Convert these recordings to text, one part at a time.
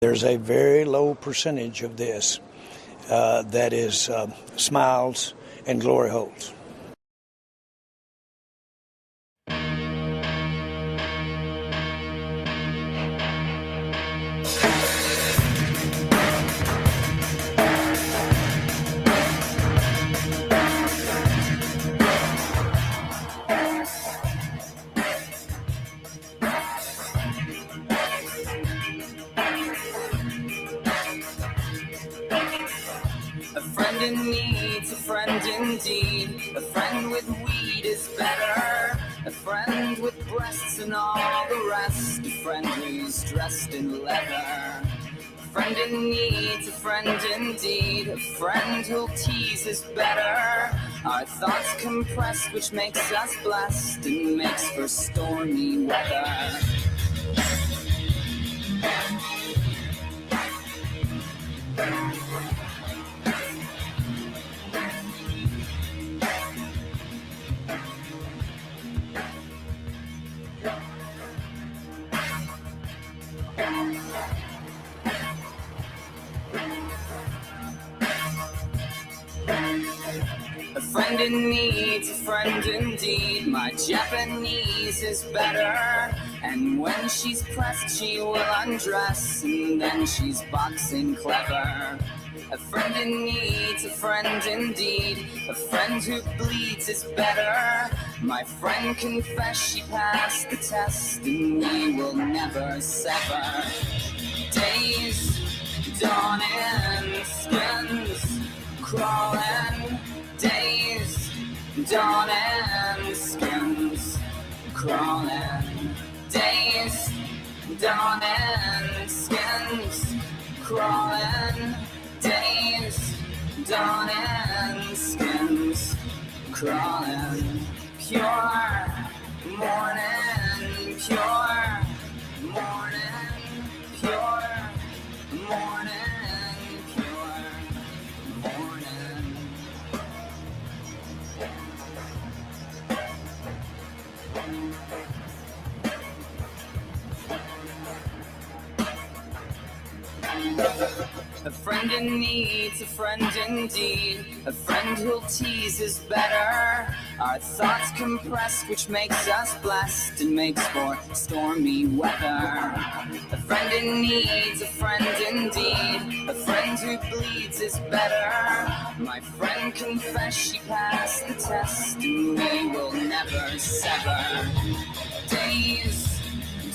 There's a very low percentage of this that is smiles and glory holes. Needs a friend indeed. A friend with weed is better. A friend with breasts and all the rest. A friend who's dressed in leather. A friend in need's a friend indeed. A friend who'll tease is better. Our thoughts compressed, which makes us blessed and makes for stormy weather. A friend in need's a friend indeed. My Japanese is better. And when she's pressed, she will undress. And then she's boxing clever. A friend in need's a friend indeed. A friend who bleeds is better. My friend confessed she passed the test. And we will never sever. Days dawning, skins crawling. Days dawning, skins crawling. Days dawning, skins crawling. Days dawning, skins crawling. Pure morning, pure morning, pure morning, pure morning. A friend in need's a friend indeed. A friend who'll tease is better. Our thoughts compressed, which makes us blessed and makes for stormy weather. A friend in need's a friend indeed. A friend who bleeds is better. My friend confessed she passed the test, and we will never sever. Days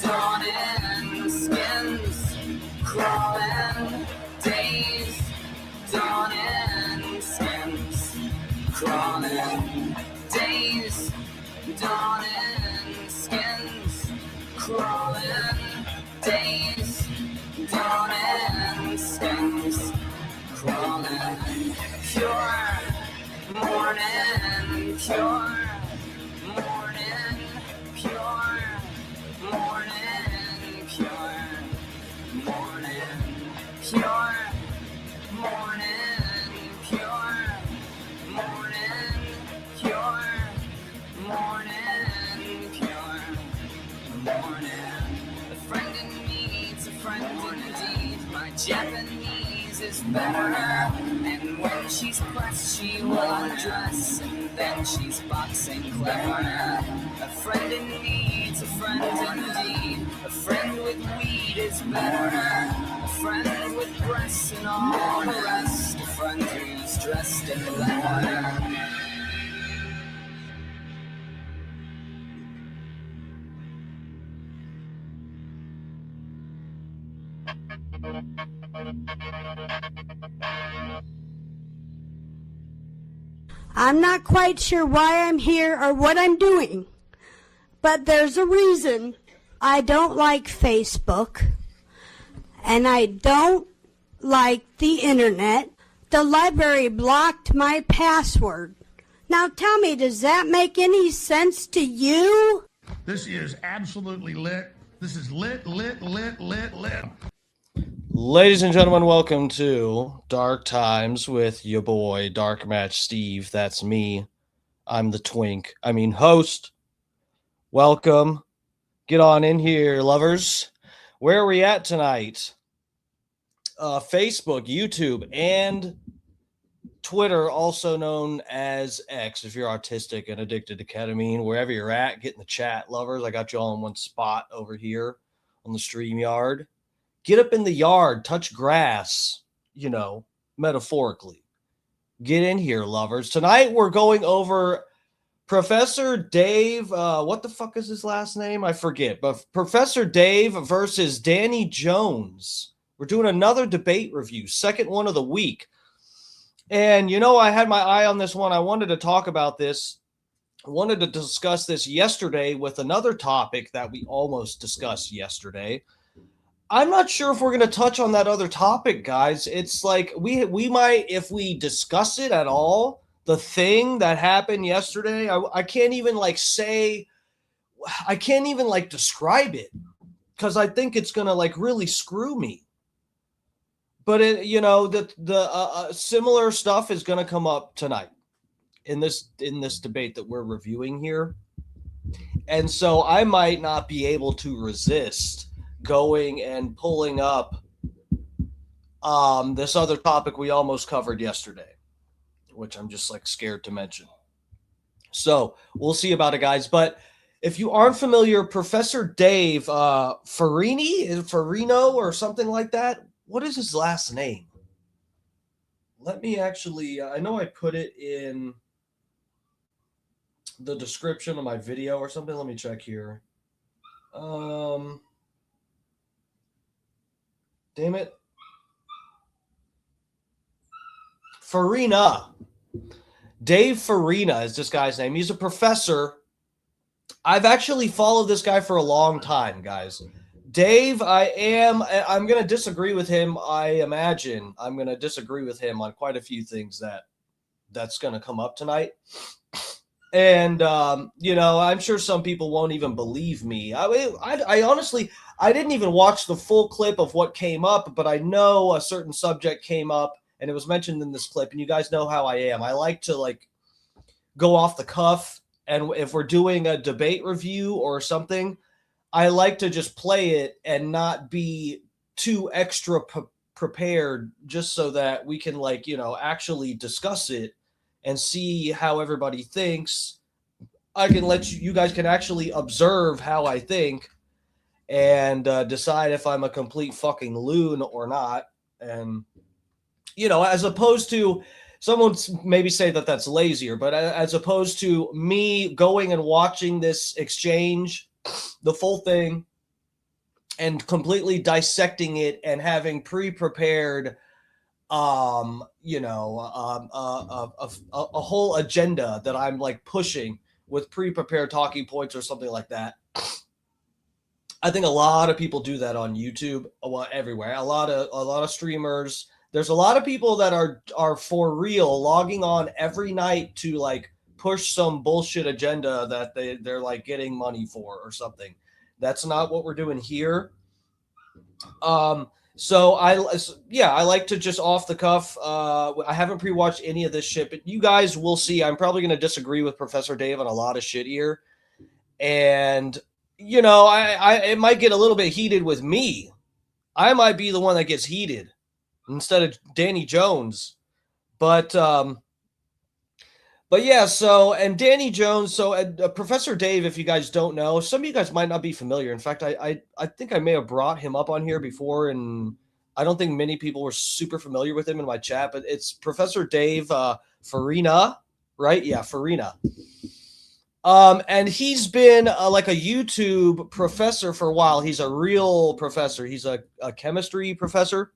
dawning, skins crawling. Days dawning, skins crawling. Days dawning, skins crawling. Days dawning, skins crawling. Pure morning, pure morning, pure morning, pure morning, pure morning, pure morning, pure morning, pure morning. A friend in need's a friend indeed. My Japanese is better. And when she's pressed, she will undress. And then she's boxing clever. A friend in need's a friend indeed. A friend with weed is better. A friend with breasts and all the rest. A friend who's dressed in leather. I'm not quite sure why I'm here or what I'm doing, but there's a reason. I don't like Facebook, and I don't like the internet. The library blocked my password. Now tell me, does that make any sense to you? This is absolutely lit. This is lit. Ladies and gentlemen, welcome to Dark Times with your boy, Dark Match Steve. That's me. I'm the host. Welcome. Get on in here, lovers. Where are we at tonight? Facebook, YouTube, and Twitter, also known as X, if you're autistic and addicted to ketamine. Wherever you're at, get in the chat, lovers. I got you all in one spot over here on the StreamYard. Get up in the yard, touch grass, metaphorically. Get in here, lovers. Tonight we're going over Professor Dave. What the fuck is his last name? I forget. But Professor Dave versus Danny Jones. We're doing another debate review, second one of the week. And, I had my eye on this one. I wanted to talk about this. I wanted to discuss this yesterday with another topic that we almost discussed yesterday. I'm not sure if we're going to touch on that other topic, guys. It's like we might, if we discuss it at all, the thing that happened yesterday, I can't even describe it because I think it's going to really screw me. But the similar stuff is going to come up tonight in this debate that we're reviewing here, and so I might not be able to resist going and pulling up this other topic we almost covered yesterday, which I'm just scared to mention. So we'll see about it, guys. But if you aren't familiar, Professor Dave Farina or something like that. What is his last name? Let me actually, I know I put it in the description of my video or something. Let me check here. Damn it. Farina. Dave Farina is this guy's name. He's a professor. I've actually followed this guy for a long time, guys. Dave, I'm going to disagree with him. I imagine I'm going to disagree with him on quite a few things that's going to come up tonight. And, I'm sure some people won't even believe me. I honestly, I didn't even watch the full clip of what came up, but I know a certain subject came up and it was mentioned in this clip. And you guys know how I am. I like to go off the cuff. And if we're doing a debate review or something, I like to just play it and not be too extra prepared just so that we can actually discuss it and see how everybody thinks. I can let you guys can actually observe how I think and decide if I'm a complete fucking loon or not. And, as opposed to someone maybe say that that's lazier, but as opposed to me going and watching this exchange, the full thing, and completely dissecting it and having pre-prepared a whole agenda that I'm pushing with pre-prepared talking points or something like that. I think a lot of people do that on YouTube, everywhere. A lot of streamers. There's a lot of people that are for real logging on every night to push some bullshit agenda that they're getting money for or something. That's not what we're doing here. So I like to just off the cuff. I haven't pre-watched any of this shit, but you guys will see. I'm probably going to disagree with Professor Dave on a lot of shit here. And, it might get a little bit heated with me. I might be the one that gets heated instead of Danny Jones. But yeah, and Danny Jones, Professor Dave, if you guys don't know, some of you guys might not be familiar. In fact, I think I may have brought him up on here before, and I don't think many people were super familiar with him in my chat, but it's Professor Dave Farina, right? Yeah, Farina. And he's been a YouTube professor for a while. He's a real professor. He's a chemistry professor.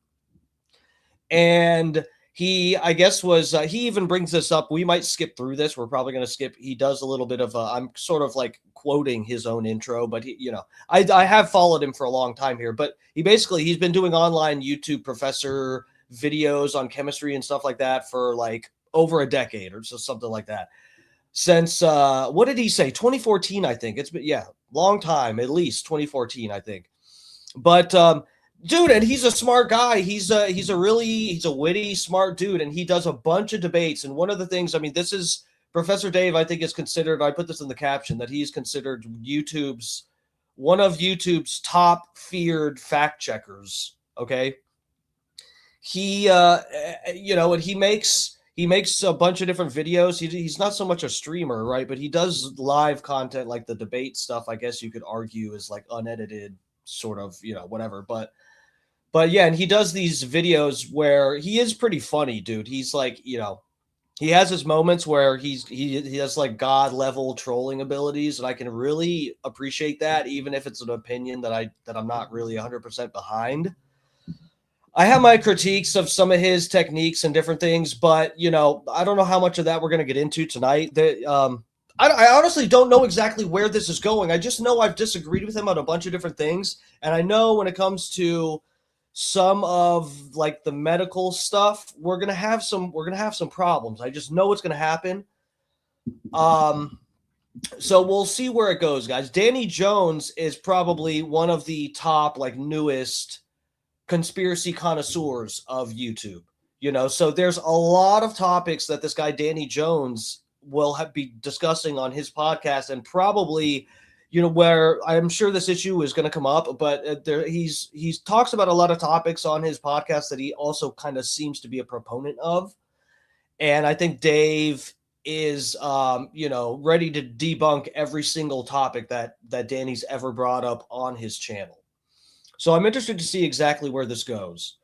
And he, I guess, he even brings this up. We might skip through this. We're probably going to skip. He does a little bit of, I'm sort of quoting his own intro, but I have followed him for a long time here, but he's been doing online YouTube professor videos on chemistry and stuff like that for over a decade or so, something like that. Since, what did he say? 2014, I think. It's been, long time, at least 2014, I think. But, dude, and he's a smart guy. He's a witty, smart dude, and he does a bunch of debates. And one of the things, this is Professor Dave, I think, is considered, I put this in the caption, that he's considered one of YouTube's top feared fact checkers. Okay. he and he makes a bunch of different videos. He's not so much a streamer, right? But he does live content, like the debate stuff. I guess you could argue is like unedited, sort of, whatever. But yeah, and he does these videos where he is pretty funny, dude. He's like, he has his moments where he has like god level trolling abilities, and I can really appreciate that, even if it's an opinion that I'm not really 100% behind. I have my critiques of some of his techniques and different things, but I don't know how much of that we're going to get into tonight. I honestly don't know exactly where this is going. I just know I've disagreed with him on a bunch of different things, and I know when it comes to some of like the medical stuff, we're gonna have some problems. I just know it's gonna happen. So we'll see where it goes, guys. Danny Jones is probably one of the top, like, newest conspiracy connoisseurs of YouTube. So there's a lot of topics that this guy Danny Jones will be discussing on his podcast, and probably, where I'm sure this issue is going to come up, but he's talks about a lot of topics on his podcast that he also kind of seems to be a proponent of. And I think Dave is, ready to debunk every single topic that Danny's ever brought up on his channel. So I'm interested to see exactly where this goes.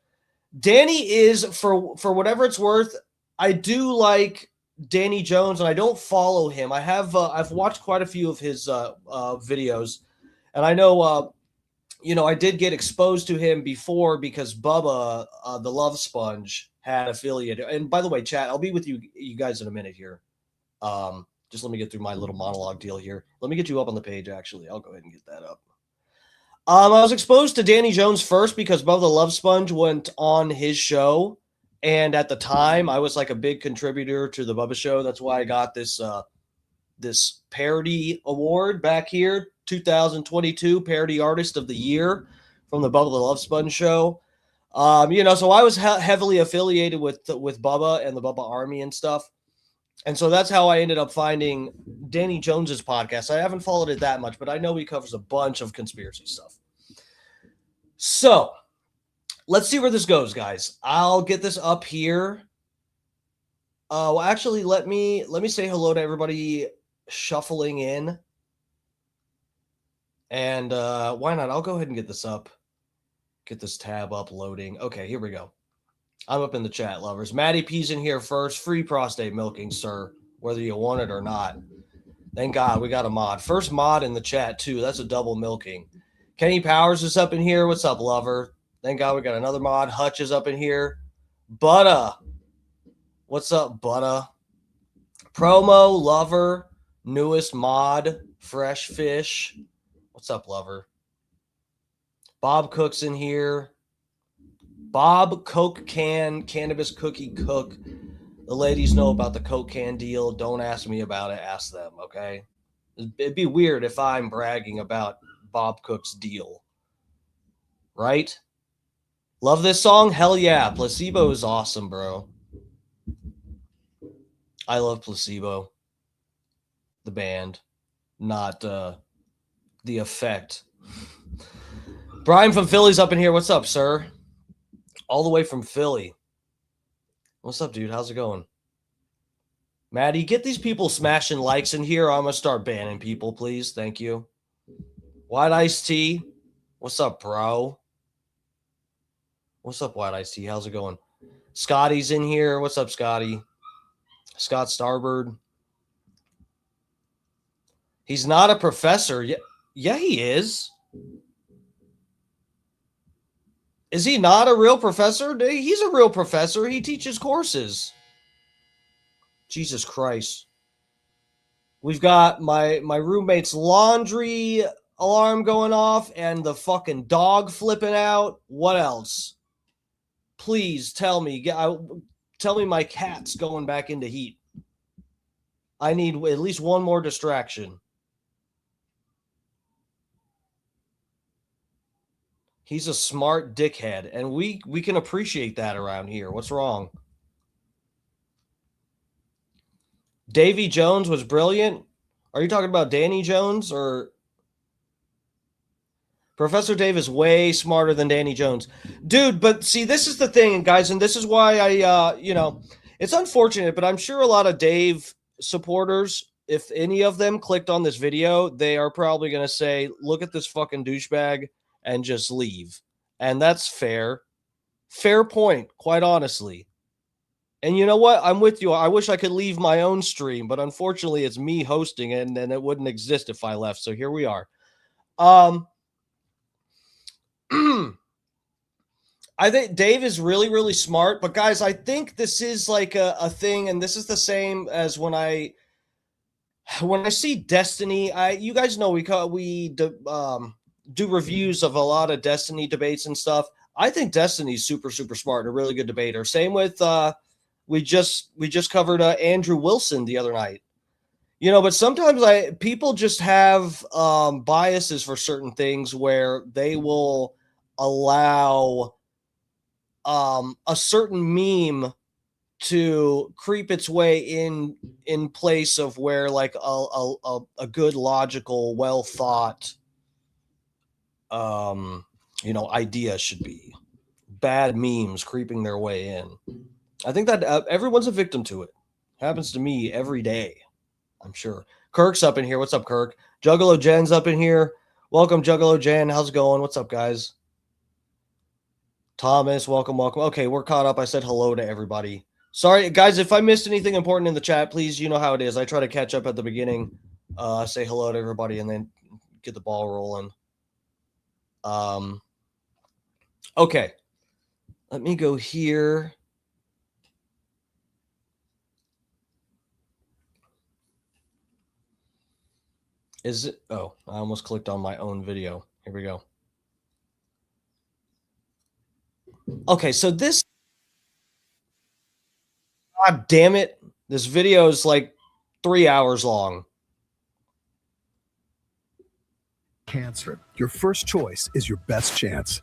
Danny is, for whatever it's worth, I do like Danny Jones, and I don't follow him. I've watched quite a few of his videos, and I know I did get exposed to him before because Bubba the Love Sponge had affiliated. And by the way, chat, I'll be with you guys in a minute here. Just let me get through my little monologue deal here. Let me get you up on the page. Actually, I'll go ahead and get that up. I was exposed to Danny Jones first because Bubba the Love Sponge went on his show. And at the time, I was like a big contributor to the Bubba Show. That's why I got this parody award back here, 2022 Parody Artist of the Year from the Bubba the Love Sponge Show. So I was heavily affiliated with Bubba and the Bubba Army and stuff. And so that's how I ended up finding Danny Jones's podcast. I haven't followed it that much, but I know he covers a bunch of conspiracy stuff. So let's see where this goes, guys. I'll get this up here. Well, actually, let me say hello to everybody shuffling in. And why not? I'll go ahead and get this up. Get this tab up loading. Okay, here we go. I'm up in the chat, lovers. Maddie P's in here first. Free prostate milking, sir, whether you want it or not. Thank God we got a mod. First mod in the chat, too. That's a double milking. Kenny Powers is up in here. What's up, lover? Thank God we got another mod. Hutch is up in here. Butta. What's up, Butta? Promo, lover, newest mod, fresh fish. What's up, lover? Bob Cook's in here. Bob Coke Can, Cannabis Cookie Cook. The ladies know about the Coke Can deal. Don't ask me about it. Ask them, okay? It'd be weird if I'm bragging about Bob Cook's deal. Right? Love this song? Hell yeah. Placebo is awesome, bro. I love Placebo. The band. Not the effect. Brian from Philly's up in here. What's up, sir? All the way from Philly. What's up, dude? How's it going? Maddie, get these people smashing likes in here. I'm going to start banning people, please. Thank you. White Iced Tea. What's up, bro? What's up, White Iced Tea? How's it going? Scotty's in here. What's up, Scotty? Scott Starbird. He's not a professor. Yeah, he is. Is he not a real professor? He's a real professor. He teaches courses. Jesus Christ. We've got my roommate's laundry alarm going off and the fucking dog flipping out. What else? Please tell me my cat's going back into heat. I need at least one more distraction. He's a smart dickhead, and we can appreciate that around here. What's wrong? Davy Jones was brilliant. Are you talking about Danny Jones or Professor Dave is way smarter than Danny Jones. Dude, but see, this is the thing, guys, and this is why I, it's unfortunate, but I'm sure a lot of Dave supporters, if any of them clicked on this video, they are probably going to say, look at this fucking douchebag and just leave. And that's fair. Fair point, quite honestly. And you know what? I'm with you. I wish I could leave my own stream, but unfortunately it's me hosting it, and it wouldn't exist if I left. So here we are. I think Dave is really, really smart, but guys, I think this is like a thing, and this is the same as when I see Destiny. You guys know we do reviews of a lot of Destiny debates and stuff. I think Destiny's super, super smart and a really good debater. Same with we just covered Andrew Wilson the other night. You know, but sometimes people just have biases for certain things where they will allow a certain meme to creep its way in place of where like a good, logical, well thought idea should be. Bad memes creeping their way in. I think that everyone's a victim to it. Happens to me every day, I'm sure. Kirk's up in here. What's up, Kirk? Juggalo Jen's up in here. Welcome, Juggalo Jen. How's it going? What's up, guys? Thomas, welcome. Okay, we're caught up. I said hello to everybody. Sorry, guys, if I missed anything important in the chat, please, you know how it is. I try to catch up at the beginning, say hello to everybody, and then get the ball rolling. Okay. Let me go here. Is it? Oh, I almost clicked on my own video. Here we go. Okay, so this. God damn it. This video is like 3 hours long. Cancer. Your first choice is your best chance.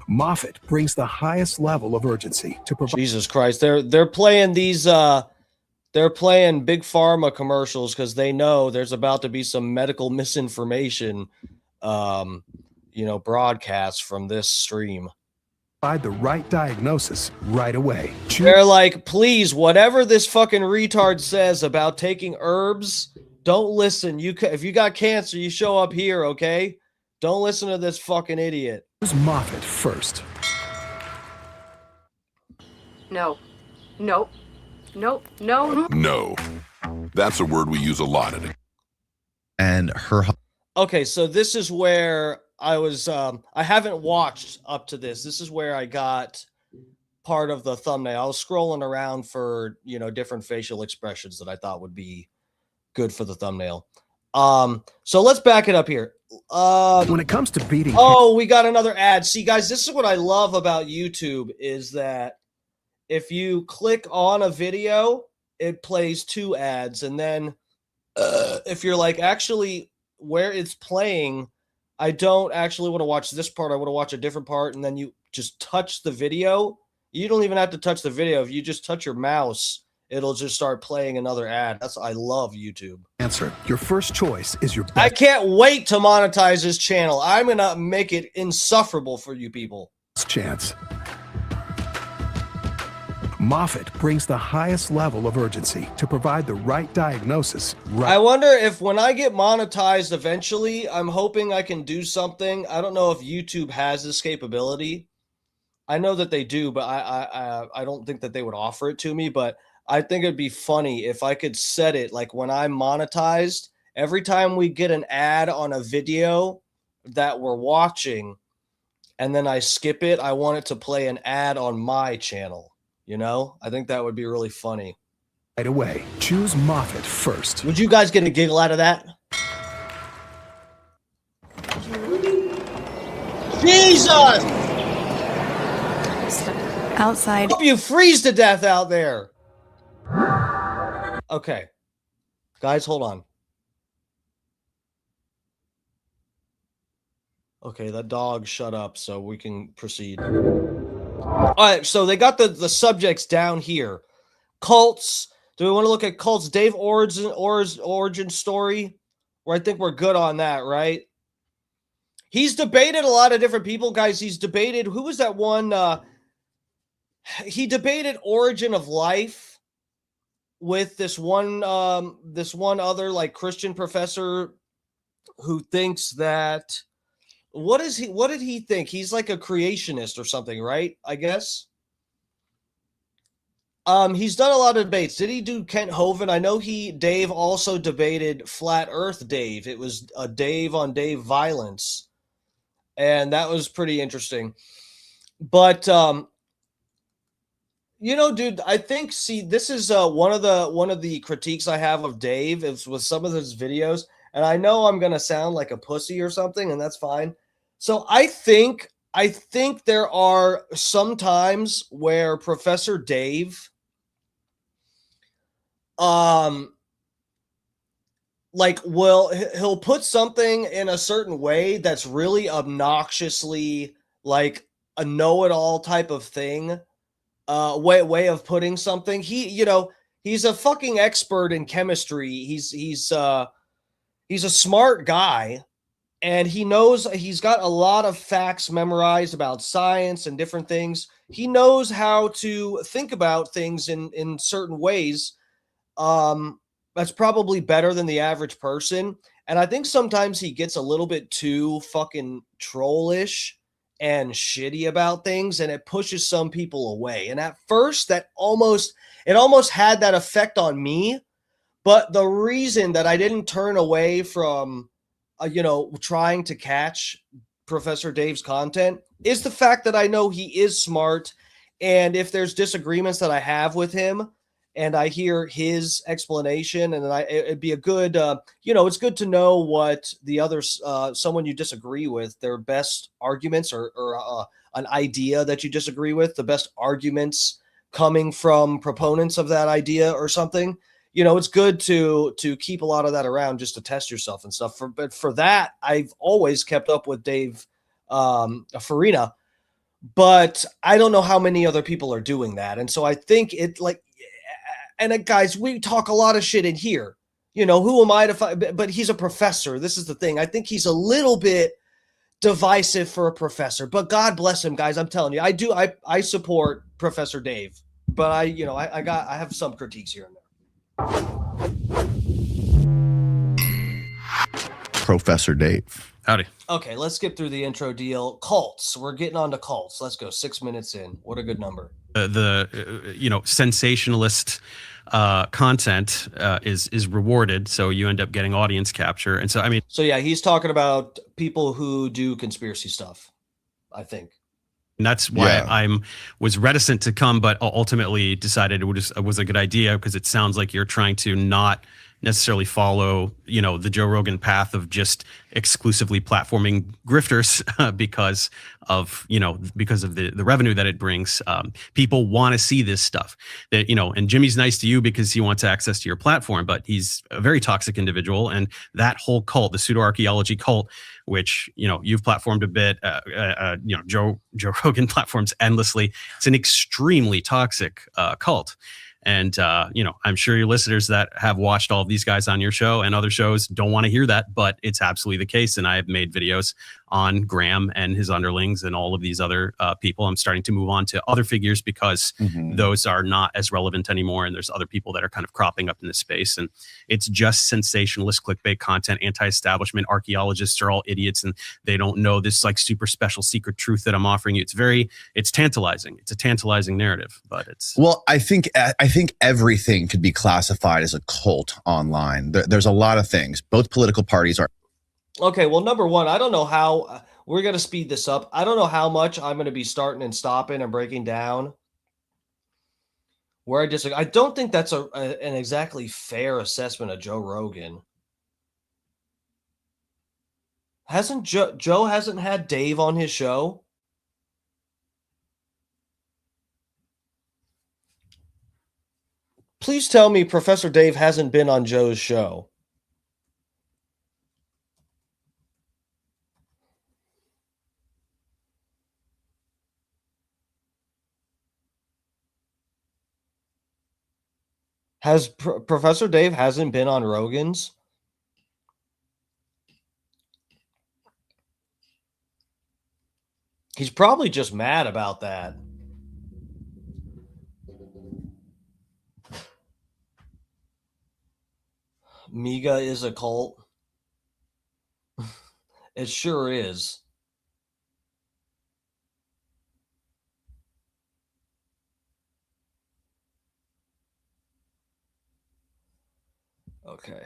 Moffitt brings the highest level of urgency to provide. Jesus Christ. They're playing these they're playing big pharma commercials because they know there's about to be some medical misinformation broadcasts from this stream. Provide the right diagnosis right away. They're like, please, whatever this fucking retard says about taking herbs, don't listen. If you got cancer, you show up here, okay? Don't listen to this fucking idiot. Who's Moffitt first? No. Nope. Nope. No. No. That's a word we use a lot in it. And her. Okay, so this is where I was. I haven't watched up to this. This is where I got part of the thumbnail. I was scrolling around for different facial expressions that I thought would be good for the thumbnail. So let's back it up here. When it comes to beating. Oh, we got another ad. See, guys, this is what I love about YouTube is that if you click on a video, it plays 2 ads. And then if you're like, actually, where it's playing, I don't actually want to watch this part. I want to watch a different part. And then you just touch the video. You don't even have to touch the video. If you just touch your mouse, it'll just start playing another ad. I love YouTube. Answer. Your first choice is your best. I can't wait to monetize this channel. I'm going to make it insufferable for you people. Chance. Moffitt brings the highest level of urgency to provide the right diagnosis. I wonder if when I get monetized eventually, I'm hoping I can do something. I don't know if YouTube has this capability. I know that they do, but I don't think that they would offer it to me. But I think it'd be funny if I could set it like when I'm monetized, every time we get an ad on a video that we're watching and then I skip it, I want it to play an ad on my channel. I think that would be really funny. Right away, choose Moffitt first. Would you guys get a giggle out of that? Jesus! Outside. Hope you freeze to death out there. Okay. Guys, hold on. Okay, that dog shut up so we can proceed. All right, so they got the subjects down here. Cults. Do we want to look at cults? Dave origin story? Where I think we're good on that, right? He's debated a lot of different people, guys. He's debated, who was that one? He debated Origin of Life with this one other like Christian professor who thinks that, what did he think? He's like a creationist or something, right? I guess. He's done a lot of debates. Did he do Kent Hovind? I know Dave also debated Flat Earth Dave. It was a Dave on Dave violence. And that was pretty interesting. But dude, I think, this is one of the critiques I have of Dave is with some of his videos, and I know I'm gonna sound like a pussy or something, and that's fine. So I think there are some times where Professor Dave, he'll put something in a certain way that's really obnoxiously like a know-it-all type of thing. Way of putting something. He's a fucking expert in chemistry. He's a smart guy, and he knows, he's got a lot of facts memorized about science and different things. He knows how to think about things in certain ways. That's probably better than the average person. And I think sometimes he gets a little bit too fucking trollish and shitty about things, and it pushes some people away. And at first, it almost had that effect on me. But the reason that I didn't turn away from, trying to catch Professor Dave's content is the fact that I know he is smart. And if there's disagreements that I have with him, and I hear his explanation, and it'd be a good, it's good to know what the others, someone you disagree with, their best arguments, or an idea that you disagree with, the best arguments coming from proponents of that idea or something. It's good to keep a lot of that around just to test yourself and stuff. But for that, I've always kept up with Dave Farina, but I don't know how many other people are doing that. And so I think guys, we talk a lot of shit in here. Who am I to fight? But he's a professor. This is the thing. I think he's a little bit divisive for a professor, but God bless him, guys. I'm telling you, I support Professor Dave, but I have some critiques here and there. Professor Dave. Howdy. Okay, let's skip through the intro deal. Cults. We're getting on to cults. Let's go. 6 minutes in. What a good number. Sensationalist content is rewarded, so you end up getting audience capture. And so yeah, he's talking about people who do conspiracy stuff, I think. And that's why I was reticent to come, but ultimately decided it was a good idea, because it sounds like you're trying to not necessarily follow, the Joe Rogan path of just exclusively platforming grifters because of the revenue that it brings. People want to see this stuff, that, and Jimmy's nice to you because he wants access to your platform, but he's a very toxic individual. And that whole cult, the pseudo-archaeology cult, which, you've platformed a bit, Joe Rogan platforms endlessly. It's an extremely toxic cult. And, I'm sure your listeners that have watched all of these guys on your show and other shows don't want to hear that, but it's absolutely the case. And I have made videos on Graham and his underlings and all of these other people. I'm starting to move on to other figures because those are not as relevant anymore. And there's other people that are kind of cropping up in this space. And it's just sensationalist clickbait content. Anti-establishment archaeologists are all idiots, and they don't know this like super special secret truth that I'm offering you. It's tantalizing. It's a tantalizing narrative, but I think everything could be classified as a cult online. There's a lot of things. Both political parties are. Okay, well, number one, I don't know how we're going to speed this up. I don't know how much I'm going to be starting and stopping and breaking down where I disagree. I don't think that's an exactly fair assessment of Joe Rogan. Hasn't Joe hasn't had Dave on his show? Please tell me Professor Dave hasn't been on Joe's show. Has Professor Dave hasn't been on Rogan's? He's probably just mad about that. Miga is a cult. It sure is. Okay.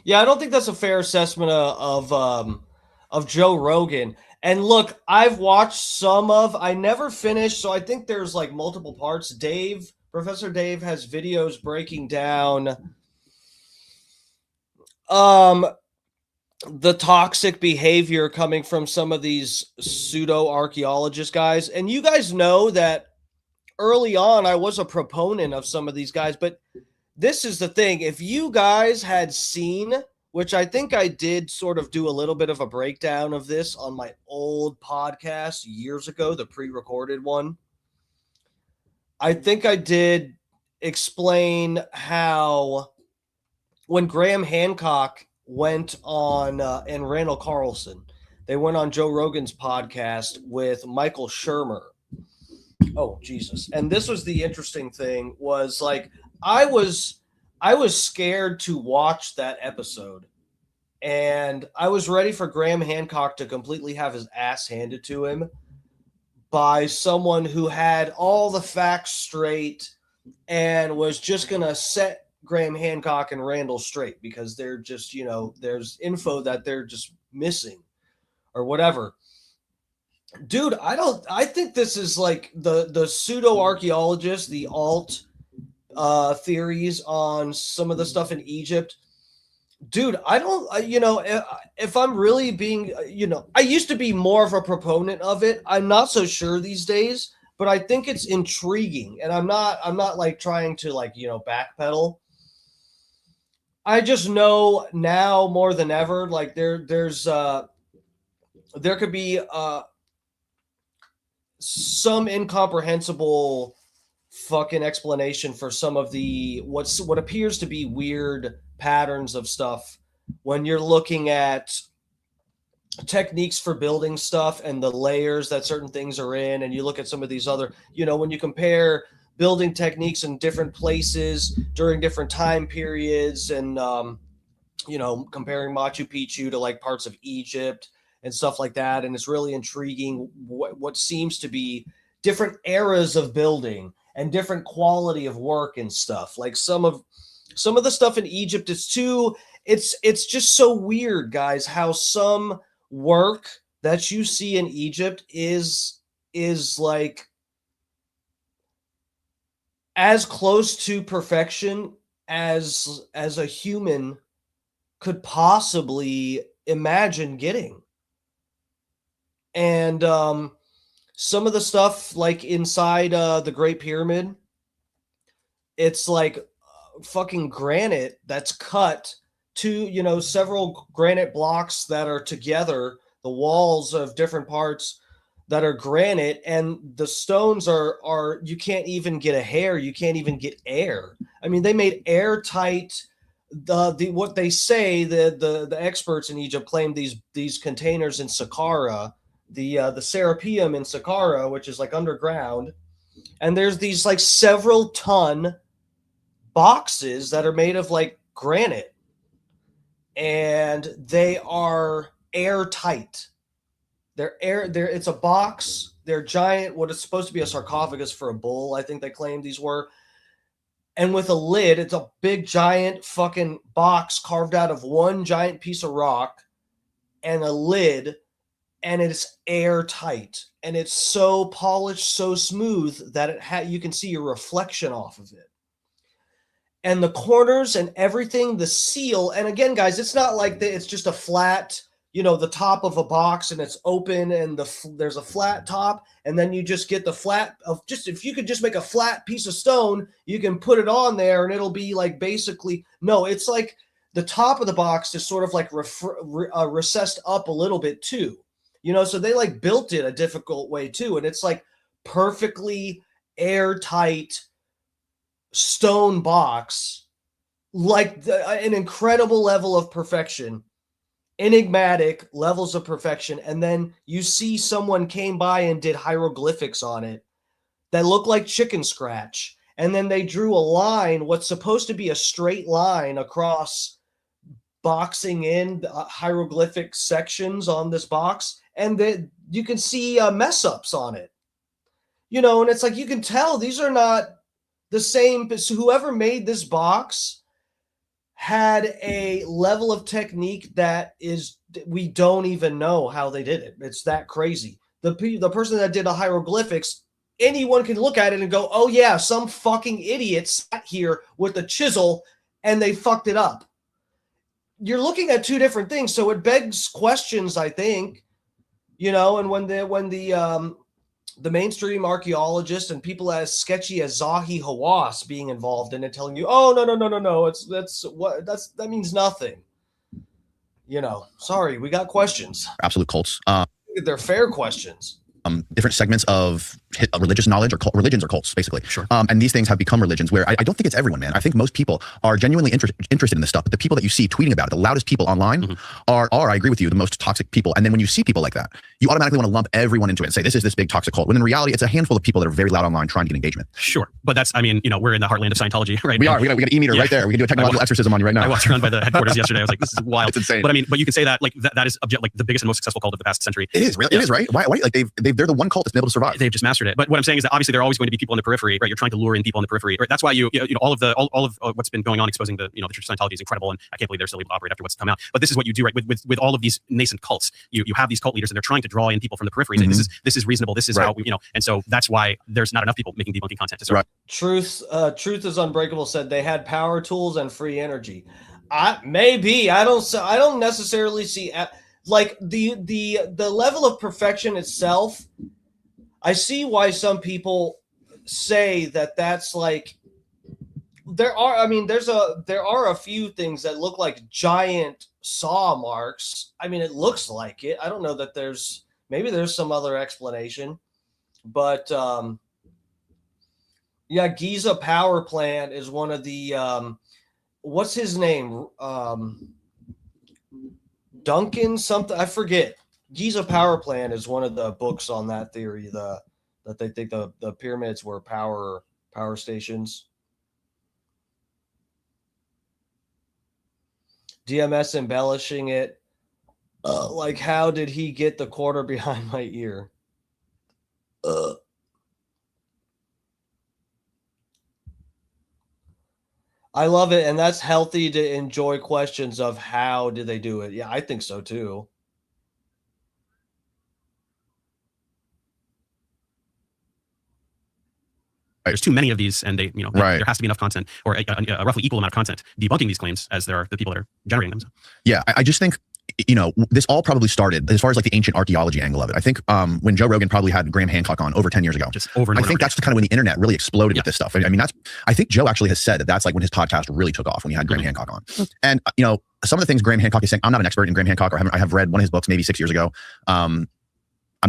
Yeah, I don't think that's a fair assessment of Joe Rogan. And look, I've watched some of. I never finished, so I think there's like multiple parts. Professor Dave has videos breaking down the toxic behavior coming from some of these pseudo archaeologist guys. And you guys know that early on I was a proponent of some of these guys, but this is the thing. If you guys had seen, which I think I did sort of do a little bit of a breakdown of this on my old podcast years ago, the pre-recorded one, I think I did explain how when Graham Hancock went on and Randall Carlson, they went on Joe Rogan's podcast with Michael Shermer. Oh, Jesus. And this was the interesting thing was like, I was scared to watch that episode, and I was ready for Graham Hancock to completely have his ass handed to him by someone who had all the facts straight and was just going to set Graham Hancock and Randall straight because they're just, there's info that they're just missing or whatever. Dude, I think this is like the pseudo archaeologists, the alt theories on some of the stuff in Egypt. Dude, I don't, if I'm really being, I used to be more of a proponent of it. I'm not so sure these days, but I think it's intriguing, and I'm not like trying to like, backpedal. I just know now more than ever, like there could be some incomprehensible fucking explanation for some of the what appears to be weird patterns of stuff when you're looking at techniques for building stuff and the layers that certain things are in, and you look at some of these other, when you compare building techniques in different places during different time periods, and comparing Machu Picchu to like parts of Egypt and stuff like that, and it's really intriguing what seems to be different eras of building and different quality of work and stuff. Like some of the stuff in Egypt is too, it's just so weird, guys, how some work that you see in Egypt is like as close to perfection as a human could possibly imagine getting. And some of the stuff like inside the Great Pyramid, it's like fucking granite that's cut to, several granite blocks that are together, the walls of different parts that are granite, and the stones are you can't even get a hair, you can't even get air. I mean, they made airtight what they say, the experts in Egypt claim these containers in Saqqara, the Serapeum in Saqqara, which is like underground, and there's these like several ton boxes that are made of like granite, and they are airtight. It's a box. They're giant, what is supposed to be a sarcophagus for a bull, I think they claimed these were. And with a lid, it's a big giant fucking box carved out of one giant piece of rock and a lid, and it's airtight, and it's so polished, so smooth that you can see your reflection off of it. And the corners and everything, the seal, and again, guys, it's not like it's just a flat, the top of a box and it's open and there's a flat top, and then you just get the flat of if you could just make a flat piece of stone, you can put it on there and it'll be like basically, no, it's like the top of the box is sort of like recessed up a little bit too, so they like built it a difficult way too. And it's like perfectly airtight stone box, like an incredible level of perfection. enigmatic levels of perfection, and then you see someone came by and did hieroglyphics on it that look like chicken scratch, and then they drew a line, what's supposed to be a straight line across, boxing in hieroglyphic sections on this box, and then you can see mess ups on it, you know, and it's like you can tell these are not the same. So whoever made this box had a level of technique that is, we don't even know how they did it. It's that crazy. The person that did the hieroglyphics, anyone can look at it and go, oh yeah, some fucking idiot sat here with a chisel and they fucked it up. You're looking at two different things, so it begs questions, I think, you know. And when the mainstream archaeologists and people as sketchy as Zahi Hawass being involved in it, telling you, oh no, that means nothing. You know, sorry, we got questions. Absolute cults. They're fair questions. Different segments of religious knowledge or religions or cults, basically. Sure. And these things have become religions where I don't think it's everyone, man. I think most people are genuinely interested in this stuff, but the people that you see tweeting about it, the loudest people online are, I agree with you, the most toxic people. And then when you see people like that, you automatically want to lump everyone into it and say, this is this big toxic cult. When in reality, it's a handful of people that are very loud online trying to get engagement. Sure. But that's, I mean, you know, we're in the heartland of Scientology, right? We are. We got an e-meter right there. We can do a technological exorcism on you right now. I walked around by the headquarters yesterday. I was like, this is wild. It's insane. But I mean, but you can say that like that is like the biggest and most successful cult of the past century. It is, really. It is, right? Why? Like they're the one cult that's been able to survive. They've just mastered it. But what I'm saying is that obviously there are always going to be people in the periphery, right? You're trying to lure in people in the periphery, right? That's why you know all of what's been going on exposing the the Church of Scientology is incredible, and I can't believe they're still able to operate after what's come out. But this is what you do, right? With all of these nascent cults, you have these cult leaders, and they're trying to draw in people from the periphery. Mm-hmm. This is reasonable. This is how we, and so that's why there's not enough people making debunking content. Right. Truth is Unbreakable said they had power tools and free energy. Maybe I don't necessarily see like the level of perfection itself. I see why some people say that's like there are a few things that look like giant saw marks. I mean, it looks like it. I don't know that there's some other explanation, but Giza power plant is one of the what's his name? Duncan something, I forget. Giza power plant is one of the books on that theory, that they think the pyramids were power stations. DMS embellishing it. Like, how did he get the quarter behind my ear? I love it, and that's healthy to enjoy questions of how did they do it. Yeah, I think so too. There's too many of these, and they, there has to be enough content, or a roughly equal amount of content debunking these claims as there are the people that are generating them. So. Yeah, I just think, this all probably started as far as like the ancient archaeology angle of it. I think when Joe Rogan probably had Graham Hancock on over 10 years ago, just over and over. I think that's kind of when the internet really exploded with this stuff. I mean, I think Joe actually has said that's like when his podcast really took off, when he had Graham Hancock on. And, some of the things Graham Hancock is saying, I'm not an expert in Graham Hancock, or I have read one of his books maybe 6 years ago. I'm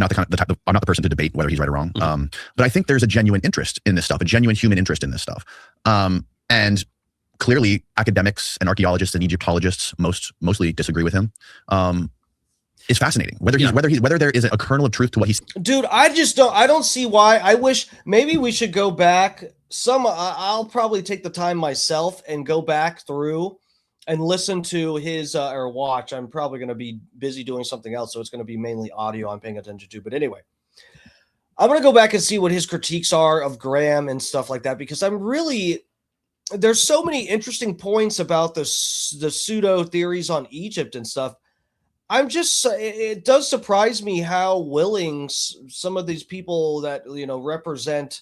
not I'm not the person to debate whether he's right or wrong. But I think there's a genuine interest in this stuff, a genuine human interest in this stuff. And clearly academics and archaeologists and Egyptologists mostly disagree with him. Is fascinating. Whether there is a kernel of truth to what he's. Dude, I don't see why. I wish maybe we should go back. I'll probably take the time myself and go back through and listen to his or watch. I'm probably going to be busy doing something else, so it's going to be mainly audio I'm paying attention to. But anyway, I'm going to go back and see what his critiques are of Graham and stuff like that, because there's so many interesting points about the pseudo theories on Egypt and stuff. It does surprise me how willing some of these people that, represent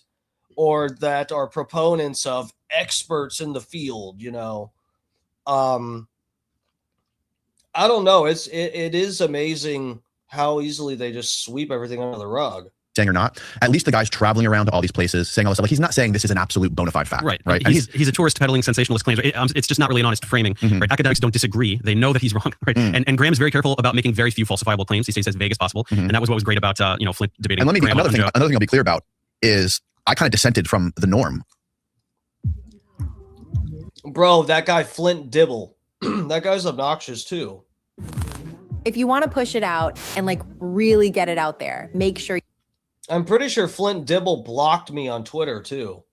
or that are proponents of experts in the field, I don't know. It is amazing how easily they just sweep everything under the rug. Saying or not, at least the guy's traveling around to all these places saying all this stuff. Like, he's not saying this is an absolute bona fide fact. Right. He's a tourist peddling sensationalist claims. It's just not really an honest framing. Right? Academics don't disagree. They know that he's wrong. Right. And Graham's very careful about making very few falsifiable claims. He stays as vague as possible. And that was what was great about Flint debating. And let me be another thing I'll be clear about is I kind of dissented from the norm. Bro, that guy Flint Dibble, that guy's obnoxious too. if you want to push it out and like really get it out there, make sure. I'm pretty sure Flint Dibble blocked me on Twitter too.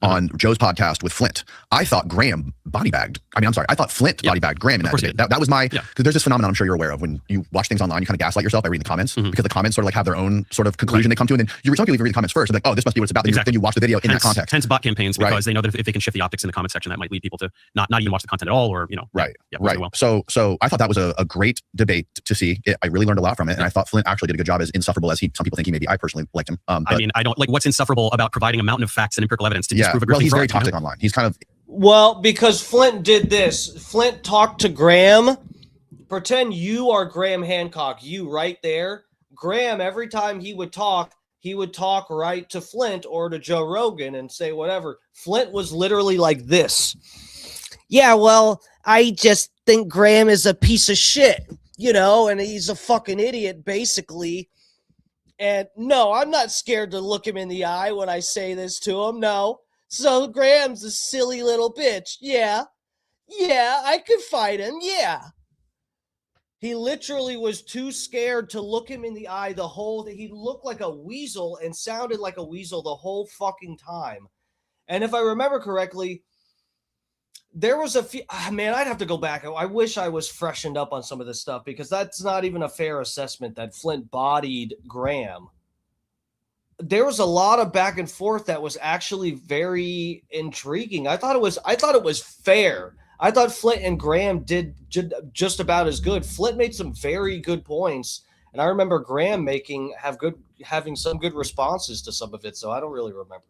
On Joe's podcast with Flint, I thought Graham bodybagged. I thought Flint bodybagged Graham in that debate. That was my, because there's this phenomenon I'm sure you're aware of when you watch things online, you kind of gaslight yourself by reading the comments because the comments sort of like have their own sort of conclusion they come to. And then some people even read the comments first. They're like, oh, this must be what it's about. Then you watch the video in that context. Hence bot campaigns, because they know that if they can shift the optics in the comment section, that might lead people to not even watch the content at all, or, Right. Well. So I thought that was a great debate to see. I really learned a lot from it. And I thought Flint actually did a good job, as insufferable as some people think he may be. I personally liked him. I don't like what's insufferable about providing a mountain of facts and empirical evidence to disprove a well, he's fraud, very toxic online. He's kind of, well, because Flint did this. Flint talked to Graham. Pretend you are Graham Hancock. You right there. Graham, every time he would talk right to Flint or to Joe Rogan and say whatever. Flint was literally like this. Yeah, well, I just think Graham is a piece of shit, and he's a fucking idiot, basically. And no, I'm not scared to look him in the eye when I say this to him. No. So Graham's a silly little bitch. Yeah, I could fight him. Yeah. He literally was too scared to look him in the eye he looked like a weasel and sounded like a weasel the whole fucking time. And if I remember correctly, there was a few, I'd have to go back. I wish I was freshened up on some of this stuff, because that's not even a fair assessment that Flint bodied Graham. There was a lot of back and forth that was actually very intriguing. I thought it was fair. I thought Flint and Graham did just about as good. Flint made some very good points, and I remember Graham having some good responses to some of it. So I don't really remember.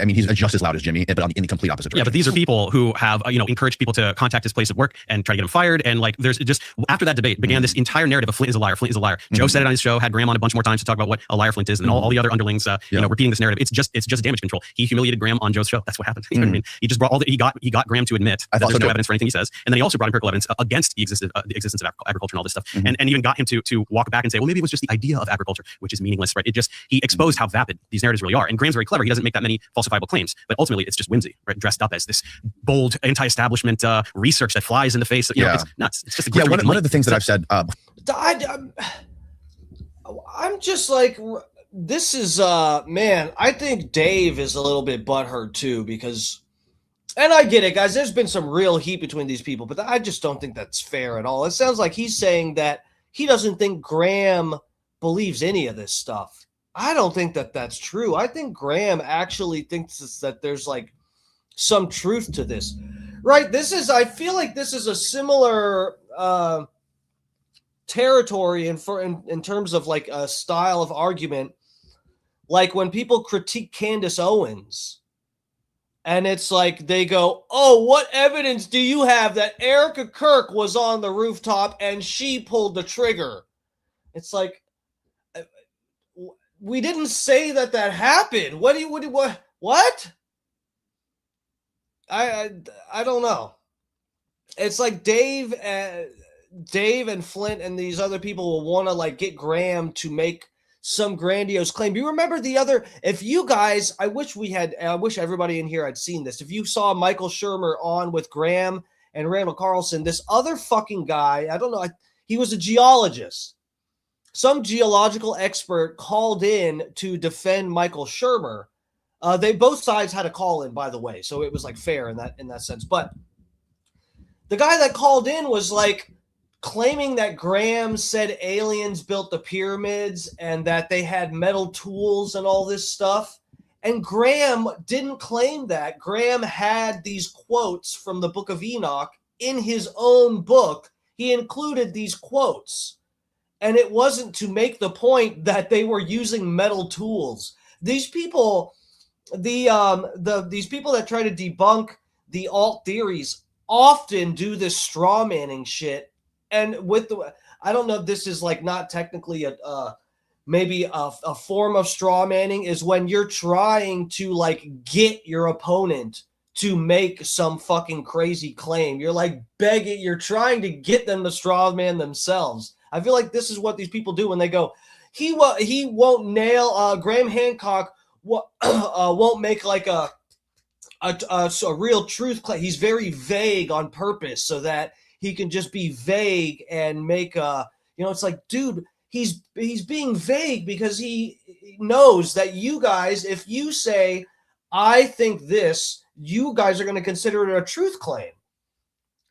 I mean, he's just as loud as Jimmy, but in the complete opposite direction. Yeah, but these are people who have, encouraged people to contact his place of work and try to get him fired. And like, there's just, after that debate began this entire narrative of Flint is a liar. Flint is a liar. Joe said it on his show, had Graham on a bunch more times to talk about what a liar Flint is, and all the other underlings, repeating this narrative. It's just damage control. He humiliated Graham on Joe's show. That's what happened. You know what I mean? He just brought he got Graham to admit that there's no evidence for anything he says. And then he also brought empirical evidence against the existence of agriculture and all this stuff. And even got him to walk back and say, well, maybe it was just the idea of agriculture, which is meaningless, right? He exposed how vapid these narratives really are. And Graham's very clever. He doesn't make that many falsifiable claims, but ultimately it's just whimsy, right? Dressed up as this bold anti-establishment research that flies in the face. It's nuts. It's just one of the things that I've said. I'm just like, this is I think Dave is a little bit butthurt too, because, and I get it, guys, there's been some real heat between these people, but I just don't think that's fair at all. It sounds like he's saying that he doesn't think Graham believes any of this stuff. I don't think that that's true. I think Graham actually thinks that there's like some truth to this, right? I feel like this is a similar territory in terms of like a style of argument, like when people critique Candace Owens, and it's like they go, oh, what evidence do you have that Erica Kirk was on the rooftop and she pulled the trigger? It's like, we didn't say that happened. What? I don't know. It's like Dave and Flint and these other people will want to like get Graham to make some grandiose claim. You remember if you guys, I wish everybody in here had seen this. If you saw Michael Shermer on with Graham and Randall Carlson, this other fucking guy, I don't know, he was a geologist. Some geological expert called in to defend Michael Shermer. They both sides had a call in, by the way, so it was like fair in that sense. But the guy that called in was like claiming that Graham said aliens built the pyramids and that they had metal tools and all this stuff. And Graham didn't claim that. Graham had these quotes from the Book of Enoch in his own book. He included these quotes. And it wasn't to make the point that they were using metal tools. These people, these people that try to debunk the alt theories often do this straw manning shit. And I don't know if this is like not technically maybe a form of straw manning, is when you're trying to like get your opponent to make some fucking crazy claim. You're like begging, you're trying to get them to straw man themselves. I feel like this is what these people do when they go, he won't nail Graham Hancock won't make like a real truth claim. He's very vague on purpose so that he can just be vague and make You know, it's like, dude, he's being vague because he knows that you guys, if you say, I think this, you guys are going to consider it a truth claim.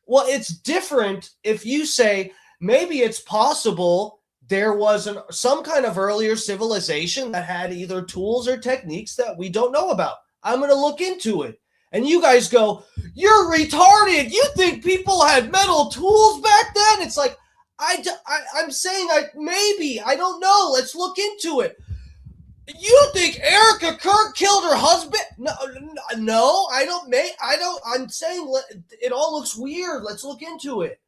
Well, it's different if you say, maybe it's possible there was some kind of earlier civilization that had either tools or techniques that we don't know about. I'm going to look into it. And you guys go, you're retarded. You think people had metal tools back then? It's like, I'm saying maybe. I don't know. Let's look into it. You think Erica Kirk killed her husband? No, I don't. I'm saying it all looks weird. Let's look into it.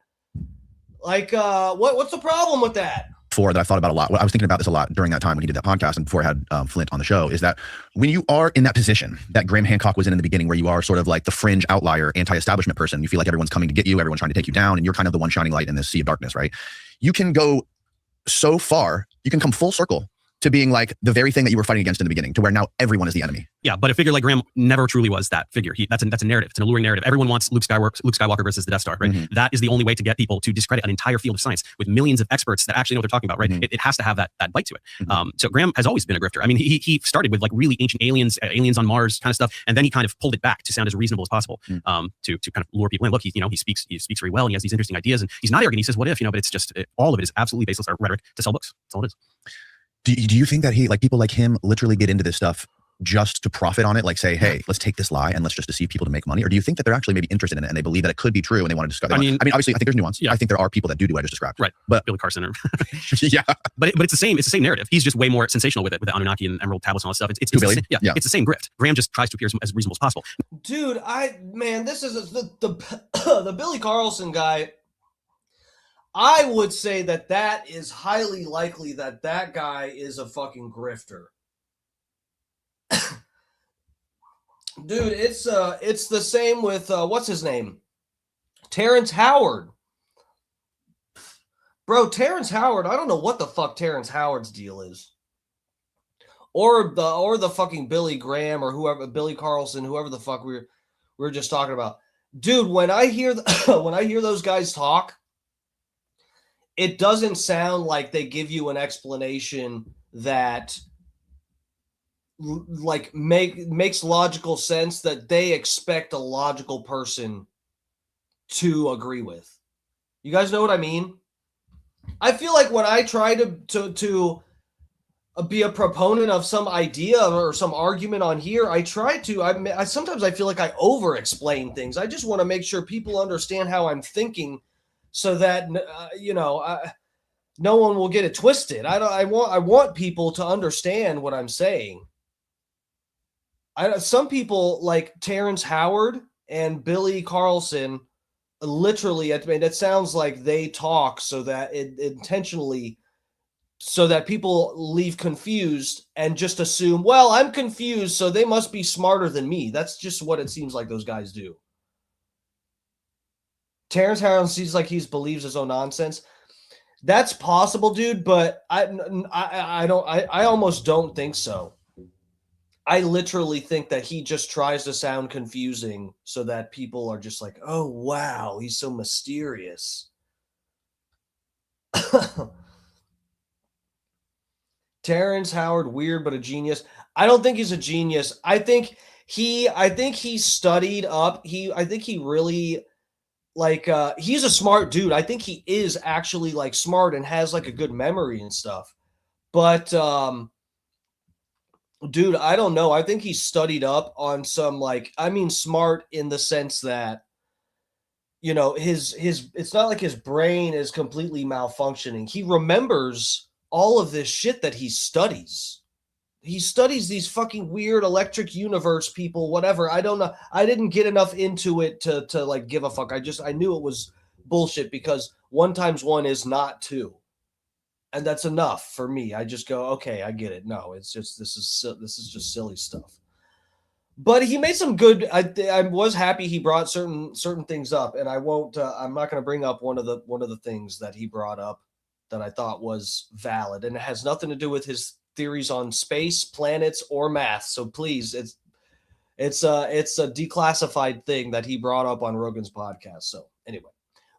Like, what's the problem with that? That I thought about a lot. Well, I was thinking about this a lot during that time when he did that podcast and before I had Flint on the show, is that when you are in that position that Graham Hancock was in the beginning, where you are sort of like the fringe outlier, anti-establishment person, you feel like everyone's coming to get you, everyone's trying to take you down, and you're kind of the one shining light in this sea of darkness, right? You can go so far, you can come full circle to being like the very thing that you were fighting against in the beginning, to where now everyone is the enemy. Yeah, but a figure like Graham never truly was that figure. That's a narrative. It's an alluring narrative. Everyone wants Luke Skywalker versus the Death Star, right? Mm-hmm. That is the only way to get people to discredit an entire field of science with millions of experts that actually know what they're talking about, right? Mm-hmm. It has to have that bite to it. Mm-hmm. So Graham has always been a grifter. I mean, he started with like really ancient aliens on Mars kind of stuff, and then he kind of pulled it back to sound as reasonable as possible, to kind of lure people in. Look, he speaks very well, and he has these interesting ideas, and he's not arrogant. He says, "What if?" But it's just all of it is absolutely baseless rhetoric to sell books. That's all it is. Do you think that people like him literally get into this stuff just to profit on it? Like say, hey, let's take this lie and let's just deceive people to make money? Or do you think that they're actually maybe interested in it and they believe that it could be true and they want to discover? I mean, obviously, I think there's nuance. Yeah. I think there are people that do what I just described. Right. But Billy Carson. Yeah. But it's the same narrative. He's just way more sensational with the Anunnaki and Emerald Tablets and all that stuff. It's it's the same grift. Graham just tries to appear as reasonable as possible. Dude, this is the Billy Carlson guy. I would say that is highly likely that guy is a fucking grifter. Dude, it's the same with what's his name? Terrence Howard. Bro, Terrence Howard, I don't know what the fuck Terrence Howard's deal is. Or the fucking Billy Graham or whoever, Billy Carlson, whoever the fuck we were just talking about. Dude, when I hear those guys talk, it doesn't sound like they give you an explanation that like makes logical sense, that they expect a logical person to agree with. You guys know what I mean? I feel like when I try to be a proponent of some idea or some argument on here, I sometimes I feel like I over explain things. I just want to make sure people understand how I'm thinking, so that no one will get it twisted. I want people to understand what I'm saying. Some people like Terrence Howard and Billy Carlson, literally, I mean, it sounds like they talk so that intentionally, so that people leave confused and just assume, well, I'm confused, so they must be smarter than me. That's just what it seems like those guys do. Terrence Howard seems like he believes his own nonsense. That's possible, dude, but I almost don't think so. I literally think that he just tries to sound confusing so that people are just like, oh, wow, he's so mysterious. Terrence Howard, weird, but a genius. I don't think he's a genius. I think he studied up. I think he really, like, he's a smart dude. I think he is actually like smart and has like a good memory and stuff. But, dude, I don't know. I think he studied up on some, like, I mean, smart in the sense that, it's not like his brain is completely malfunctioning. He remembers all of this shit that he studies. He studies these fucking weird electric universe people, whatever. I don't know. I didn't get enough into it to like give a fuck. I knew it was bullshit because 1 × 1 is not 2. And that's enough for me. I just go, okay, I get it. No, it's just, this is just silly stuff. But he made some good, I was happy he brought certain things up, and I'm not going to bring up one of the things that he brought up that I thought was valid, and it has nothing to do with his theories on space, planets, or math. So please, it's a declassified thing that he brought up on Rogan's podcast. So anyway,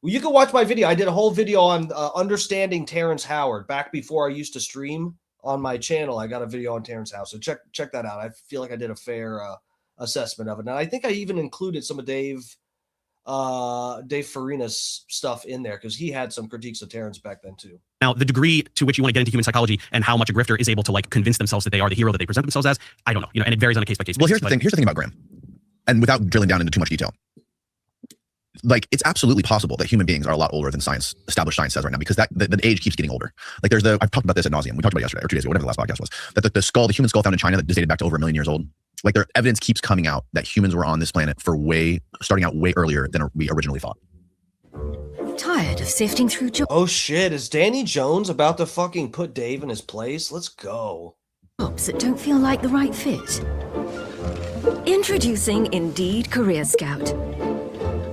You can watch my video. I did a whole video on understanding Terrence Howard back before I used to stream on my channel. I got a video on Terrence Howard, so check that out. I feel like I did a fair assessment of it, and I think I even included some of Dave Farina's stuff in there because he had some critiques of Terrence back then too. Now, the degree to which you want to get into human psychology and how much a grifter is able to like convince themselves that they are the hero that they present themselves as, I don't know. And it varies on a case by case basis. Well, here's the thing about Graham, and without drilling down into too much detail, like it's absolutely possible that human beings are a lot older than established science says right now, because the age keeps getting older. Like I've talked about this ad nauseum. We talked about it yesterday or 2 days ago, whatever the last podcast was, that the human skull found in China that dated back to over 1 million years old. Like their evidence keeps coming out that humans were on this planet for starting out way earlier than we originally thought. Tired of sifting through Oh shit, is Danny Jones about to fucking put Dave in his place? Let's go. jobs that don't feel like the right fit? Introducing Indeed Career Scout.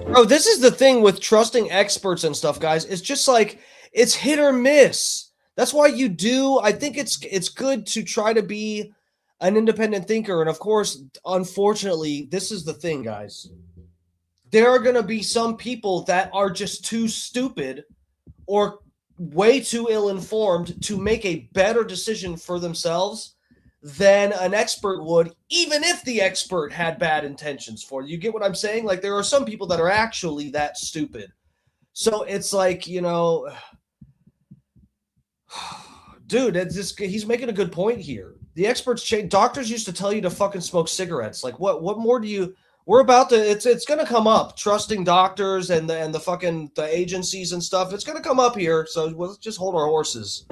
Bro, this is the thing with trusting experts and stuff, guys. It's just like, it's hit or miss. That's why I think it's good to try to be an independent thinker. And of course, unfortunately, this is the thing, guys. There are going to be some people that are just too stupid or way too ill-informed to make a better decision for themselves than an expert would, even if the expert had bad intentions for you. You get what I'm saying? Like, there are some people that are actually that stupid. So it's like, dude, he's making a good point here. The experts change. Doctors used to tell you to fucking smoke cigarettes. Like, what more do you? We're about to. It's gonna come up. Trusting doctors and the agencies and stuff. It's gonna come up here. So let's just hold our horses.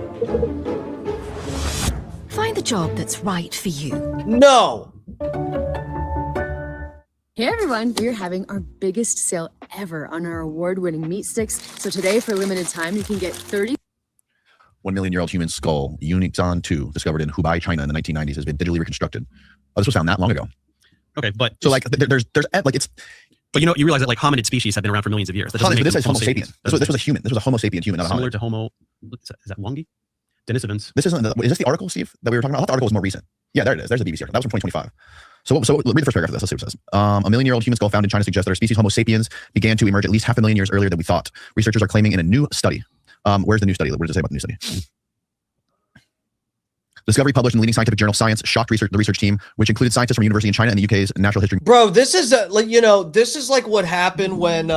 Find the job that's right for you. No. Hey everyone, we're having our biggest sale ever on our award-winning meat sticks. So today, for a limited time, you can get 30. 1 million-year-old human skull, Unixon 2, discovered in Hubei, China in the 1990s, has been digitally reconstructed. Oh, this was found that long ago. Okay, but so like there's like it's. But you realize that like hominid species have been around for millions of years. But this is Homo sapien. This was a human. This was a Homo sapien human, not a similar hominid. to Homo. Is that Wongi? Denisovans. Is this the article, Steve, that we were talking about? I thought the article was more recent. Yeah, there it is. There's the BBC article. That was from 2025. So read the first paragraph of this. Let's see what it says. A million-year-old human skull found in China suggests that our species Homo sapiens began to emerge at least 500,000 years earlier than we thought. Researchers are claiming in a new study. Where's the new study? What does it say about the new study? Discovery published in the leading scientific journal Science shocked the research team, which included scientists from a university in China and the UK's natural history. Bro, this is this is like what happened when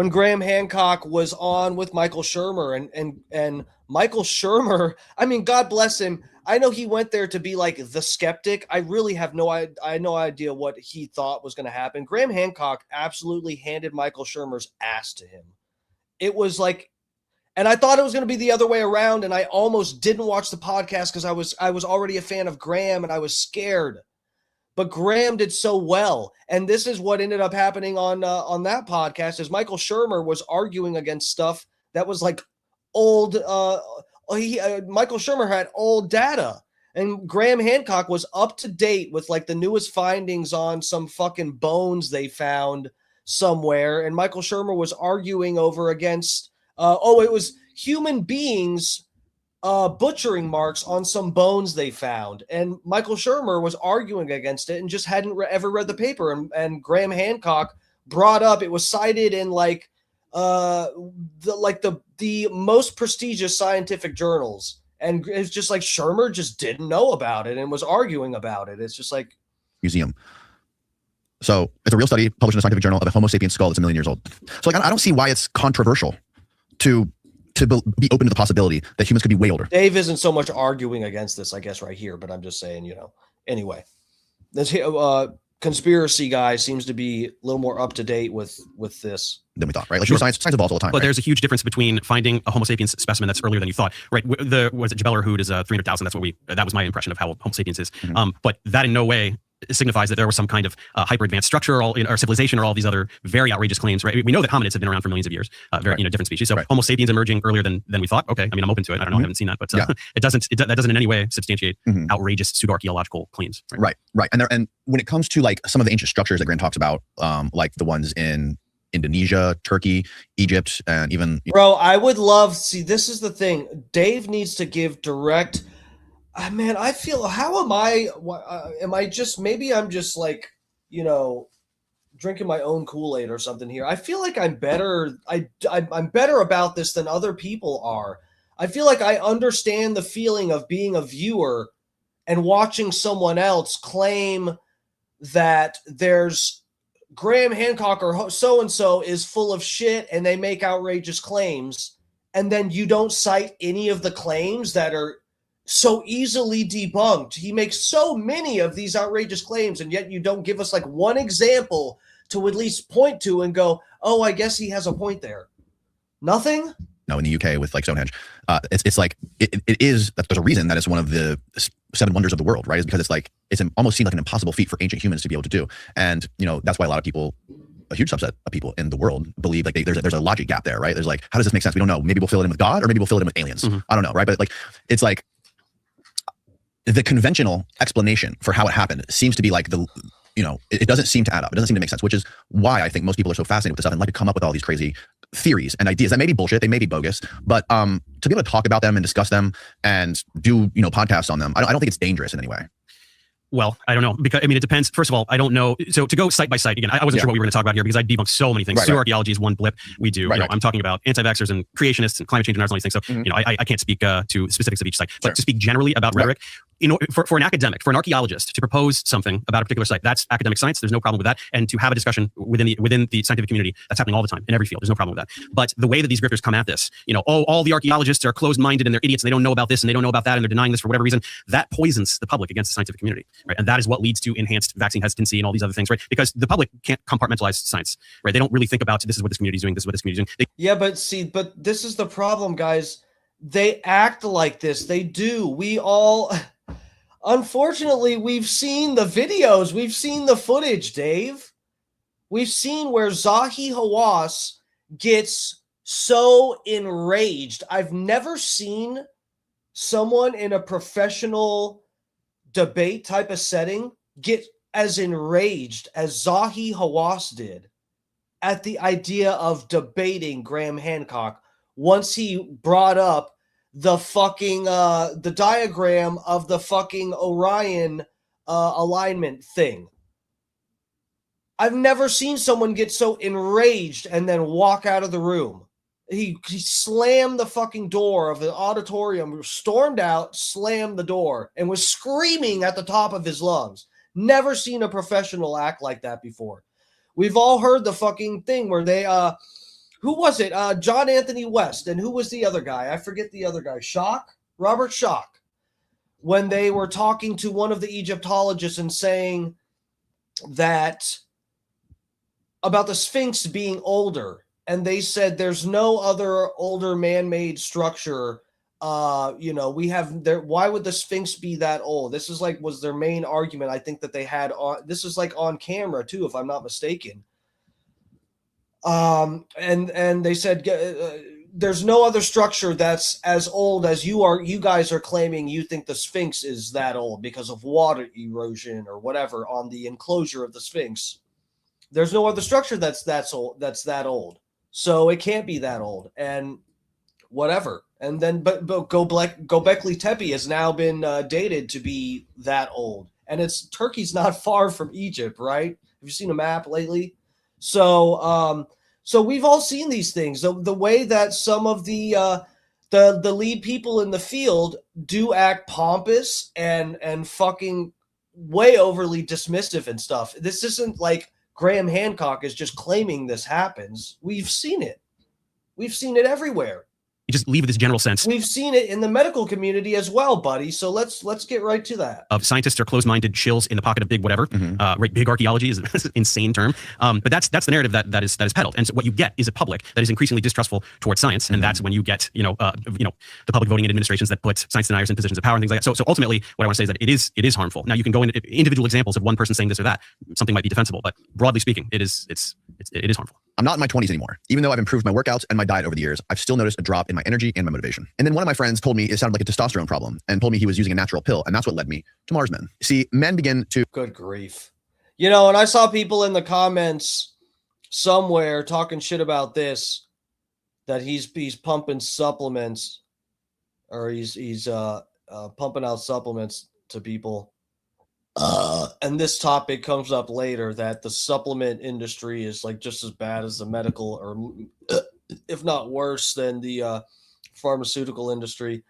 Graham Hancock was on with Michael Shermer and Michael Shermer. I mean, God bless him. I know he went there to be like the skeptic. I really have no idea what he thought was going to happen. Graham Hancock absolutely handed Michael Shermer's ass to him. It was like. And I thought it was going to be the other way around, and I almost didn't watch the podcast because I was already a fan of Graham, and I was scared. But Graham did so well, and this is what ended up happening on that podcast. Is Michael Shermer was arguing against stuff that was like old. Michael Shermer had old data, and Graham Hancock was up to date with like the newest findings on some fucking bones they found somewhere, and Michael Shermer was arguing over against. It was human beings butchering marks on some bones they found. And Michael Shermer was arguing against it and just hadn't ever read the paper. And Graham Hancock brought up, it was cited in like the most prestigious scientific journals. And it's just like Shermer just didn't know about it and was arguing about it. It's just like museum. So it's a real study published in a scientific journal of a Homo sapien skull that's 1 million years old. So like I don't see why it's controversial to be open to the possibility that humans could be way older. Dave isn't so much arguing against this, I guess, right here, but I'm just saying, anyway, this conspiracy guy seems to be a little more up to date with this than we thought, right? Like science evolves all the time. But right? There's a huge difference between finding a Homo sapiens specimen that's earlier than you thought, right? Jabeller Hood is 300,000. That was my impression of how Homo sapiens is. Mm-hmm. But that in no way signifies that there was some kind of hyper advanced structure or civilization or all these other very outrageous claims, right? We know that hominids have been around for millions of years, different species. So Homo sapiens emerging earlier than we thought. Okay, I mean, I'm open to it. I don't know, I haven't seen that, but that doesn't in any way substantiate outrageous pseudo-archaeological claims. Right. And when it comes to like some of the ancient structures that Graham talks about, like the ones in Indonesia, Turkey, Egypt, and even bro, I would love. See, this is the thing. Dave needs to give direct. Man, I feel. How am I? Am I just? Maybe I'm just like, drinking my own Kool-Aid or something here. I feel like I'm better. I'm better about this than other people are. I feel like I understand the feeling of being a viewer and watching someone else claim that there's Graham Hancock or so-and-so is full of shit and they make outrageous claims. And then you don't cite any of the claims that are so easily debunked. He makes so many of these outrageous claims, and yet you don't give us like one example to at least point to and go, oh, I guess he has a point there. Nothing? No, in the UK with like Stonehenge, it's like it is. There's a reason that it's one of the 7 wonders of the world, right? Is because it's like almost seemed like an impossible feat for ancient humans to be able to do, and that's why a lot of people, a huge subset of people in the world, believe like there's a logic gap there, right? There's like, how does this make sense? We don't know. Maybe we'll fill it in with God, or maybe we'll fill it in with aliens. I don't know, right? But like, it's like the conventional explanation for how it happened seems to be like it doesn't seem to add up. It doesn't seem to make sense, which is why I think most people are so fascinated with this stuff and like to come up with all these crazy theories and ideas that may be bullshit, they may be bogus, but to be able to talk about them and discuss them and do podcasts on them, I don't think it's dangerous in any way. Well, I don't know, because I mean, it depends. First of all, I don't know. So to go site by site again, I wasn't sure what we were going to talk about here because I debunked so many things. Pseudoarchaeology is one blip we do. I'm talking about anti-vaxxers and creationists and climate change and all these things. So I can't speak to specifics of each site, but to speak generally about rhetoric, for an academic, for an archaeologist to propose something about a particular site, that's academic science. There's no problem with that. And to have a discussion within the scientific community, that's happening all the time in every field. There's no problem with that. But the way that these grifters come at this, all the archaeologists are closed-minded and they're idiots and they don't know about this and they don't know about that and they're denying this for whatever reason, that poisons the public against the scientific community, right? And that is what leads to enhanced vaccine hesitancy and all these other things, right? Because the public can't compartmentalize science, right? They don't really think about this is what this community is doing, this is what this community is doing. But this is the problem, guys. They act like this. They do. We all, unfortunately, we've seen the videos. We've seen the footage, Dave. We've seen where Zahi Hawass gets so enraged. I've never seen someone in a professional debate type of setting get as enraged as Zahi Hawass did at the idea of debating Graham Hancock once he brought up the fucking the diagram of the fucking Orion alignment thing. I've never seen someone get so enraged and then walk out of the room. He slammed the fucking door of the auditorium, stormed out, slammed the door, and was screaming at the top of his lungs. Never seen a professional act like that before. We've all heard the fucking thing where they, who was it? John Anthony West. And who was the other guy? I forget the other guy. Robert Schock. When they were talking to one of the Egyptologists and saying that about the Sphinx being older. And they said there's no other older man-made structure. We have there. Why would the Sphinx be that old? This is was their main argument. I think that they had on. This is on camera too, if I'm not mistaken. And they said there's no other structure that's as old as you are. You guys are claiming you think the Sphinx is that old because of water erosion or whatever on the enclosure of the Sphinx. There's no other structure that's that old. So it can't be that old, and whatever. And then, but Göbekli Tepe has now been dated to be that old, and Turkey's not far from Egypt, right? Have you seen a map lately? So we've all seen these things. The way that some of the lead people in the field do act pompous and fucking way overly dismissive and stuff. This isn't like Graham Hancock is just claiming this happens. We've seen it. We've seen it everywhere. You just leave with this general sense. We've seen it in the medical community as well, buddy. So let's get right to that. Of scientists are closed-minded shills in the pocket of big whatever. Right, big archaeology is an insane term. But that's the narrative that is peddled. And so what you get is a public that is increasingly distrustful towards science, and that's when you get the public voting in administrations that put science deniers in positions of power and things like that. So ultimately, what I want to say is that it is harmful. Now you can go into individual examples of one person saying this or that. Something might be defensible, but broadly speaking, it is harmful. I'm not in my 20s anymore. Even though I've improved my workouts and my diet over the years, I've still noticed a drop in my energy and my motivation. And then one of my friends told me it sounded like a testosterone problem and told me he was using a natural pill. And that's what led me to Mars Men. See, men begin to... Good grief. And I saw people in the comments somewhere talking shit about this, that he's pumping supplements, or he's pumping out supplements to people. And this topic comes up later, that the supplement industry is like just as bad as the medical, or if not worse than the pharmaceutical industry.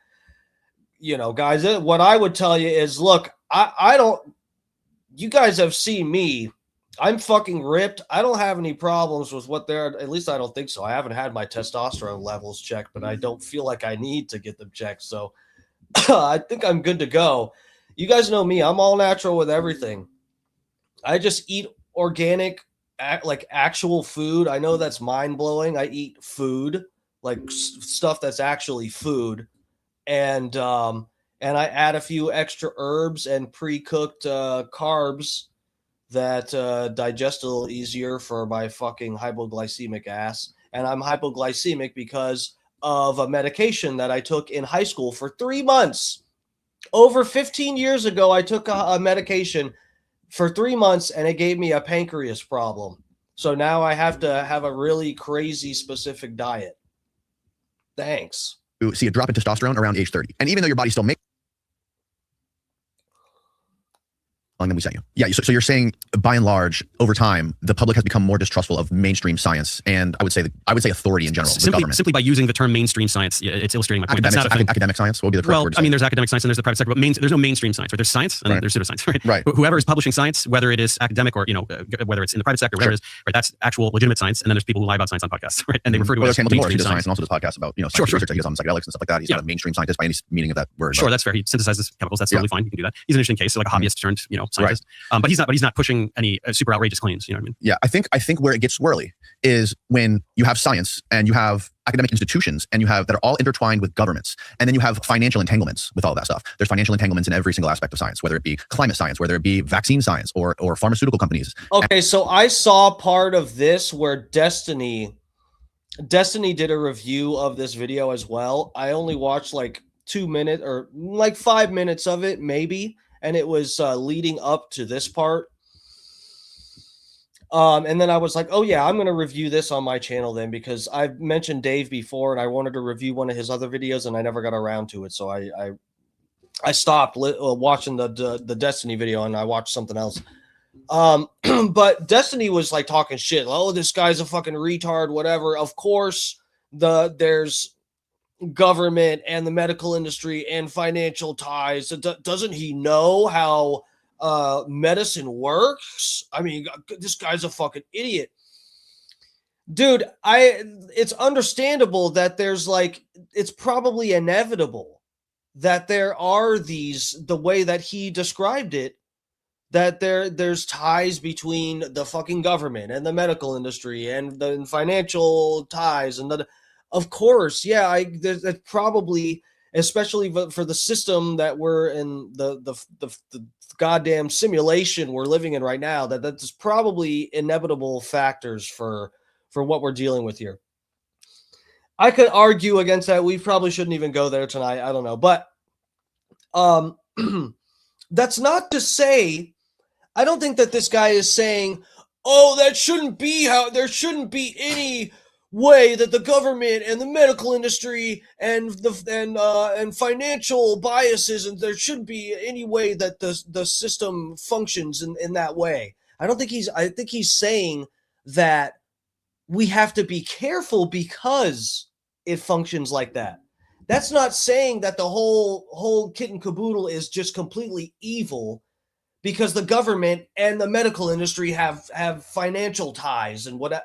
You know, guys, what I would tell you is, look, I don't, you guys have seen me. I'm fucking ripped. I don't have any problems with what they're, at least I don't think so. I haven't had my testosterone levels checked, but I don't feel like I need to get them checked. So I think I'm good to go. You guys know me. I'm all natural with everything. I just eat organic, like actual food. I know that's mind blowing. I eat food, like stuff that's actually food. And I add a few extra herbs and pre-cooked carbs that digest a little easier for my fucking hypoglycemic ass. And I'm hypoglycemic because of a medication that I took in high school for 3 months. Over 15 years ago, I took a medication for 3 months, and it gave me a pancreas problem. So now I have to have a really crazy specific diet. Thanks. See a drop in testosterone around age 30. And even though your body still makes, and then we sent you. Yeah. So you're saying, by and large, over time, the public has become more distrustful of mainstream science, and I would say authority in general. Simply by using the term mainstream science, it's illustrating my point. Academic science. What would be the correct word? I mean, there's academic science and there's the private sector, but there's no mainstream science. Right? There's science and there's pseudoscience. Right. Right. Whoever is publishing science, whether it is academic or whether it's in the private sector, whatever it is, right? That's actual legitimate science. And then there's people who lie about science on podcasts, right? And they refer to it as mainstream science. And also does podcasts about research that he does on psychedelics and stuff like that. He's not a mainstream scientist by any meaning of that word. Sure, that's fair. He synthesizes chemicals. That's totally fine. You can do that. He's an interesting case, so like a hobbyist turned scientist. But he's not pushing any super outrageous claims. You know what I mean? Yeah, I think where it gets swirly is when you have science and you have academic institutions and you have that are all intertwined with governments, and then you have financial entanglements with all that stuff. There's financial entanglements in every single aspect of science, whether it be climate science, whether it be vaccine science, or pharmaceutical companies. Okay, so I saw part of this where Destiny did a review of this video as well. I only watched like 2 minutes or like 5 minutes of it, maybe, and it was leading up to this part. And then I was like, oh yeah, I'm going to review this on my channel then, because I've mentioned Dave before and I wanted to review one of his other videos and I never got around to it. So I stopped watching the Destiny video and I watched something else. But Destiny was like talking shit. Oh, this guy's a fucking retard, whatever. Of course, there's government and the medical industry and financial ties. Doesn't he know how medicine works? I mean, this guy's a fucking idiot. Dude, it's understandable that there's like, it's probably inevitable that there are the way that he described it, that there's ties between the fucking government and the medical industry and the financial ties. And of course, yeah, there's probably, especially for the system that we're in, the goddamn simulation we're living in right now, that's probably inevitable factors for what we're dealing with here. I could argue against that. We probably shouldn't even go there tonight. I don't know. But that's not to say, I don't think that this guy is saying, oh, that shouldn't be how, there shouldn't be any way that the government and the medical industry and financial biases, and there shouldn't be any way that the system functions in that way. I think he's saying that we have to be careful because it functions like that. That's not saying that the whole kit and caboodle is just completely evil because the government and the medical industry have financial ties and what.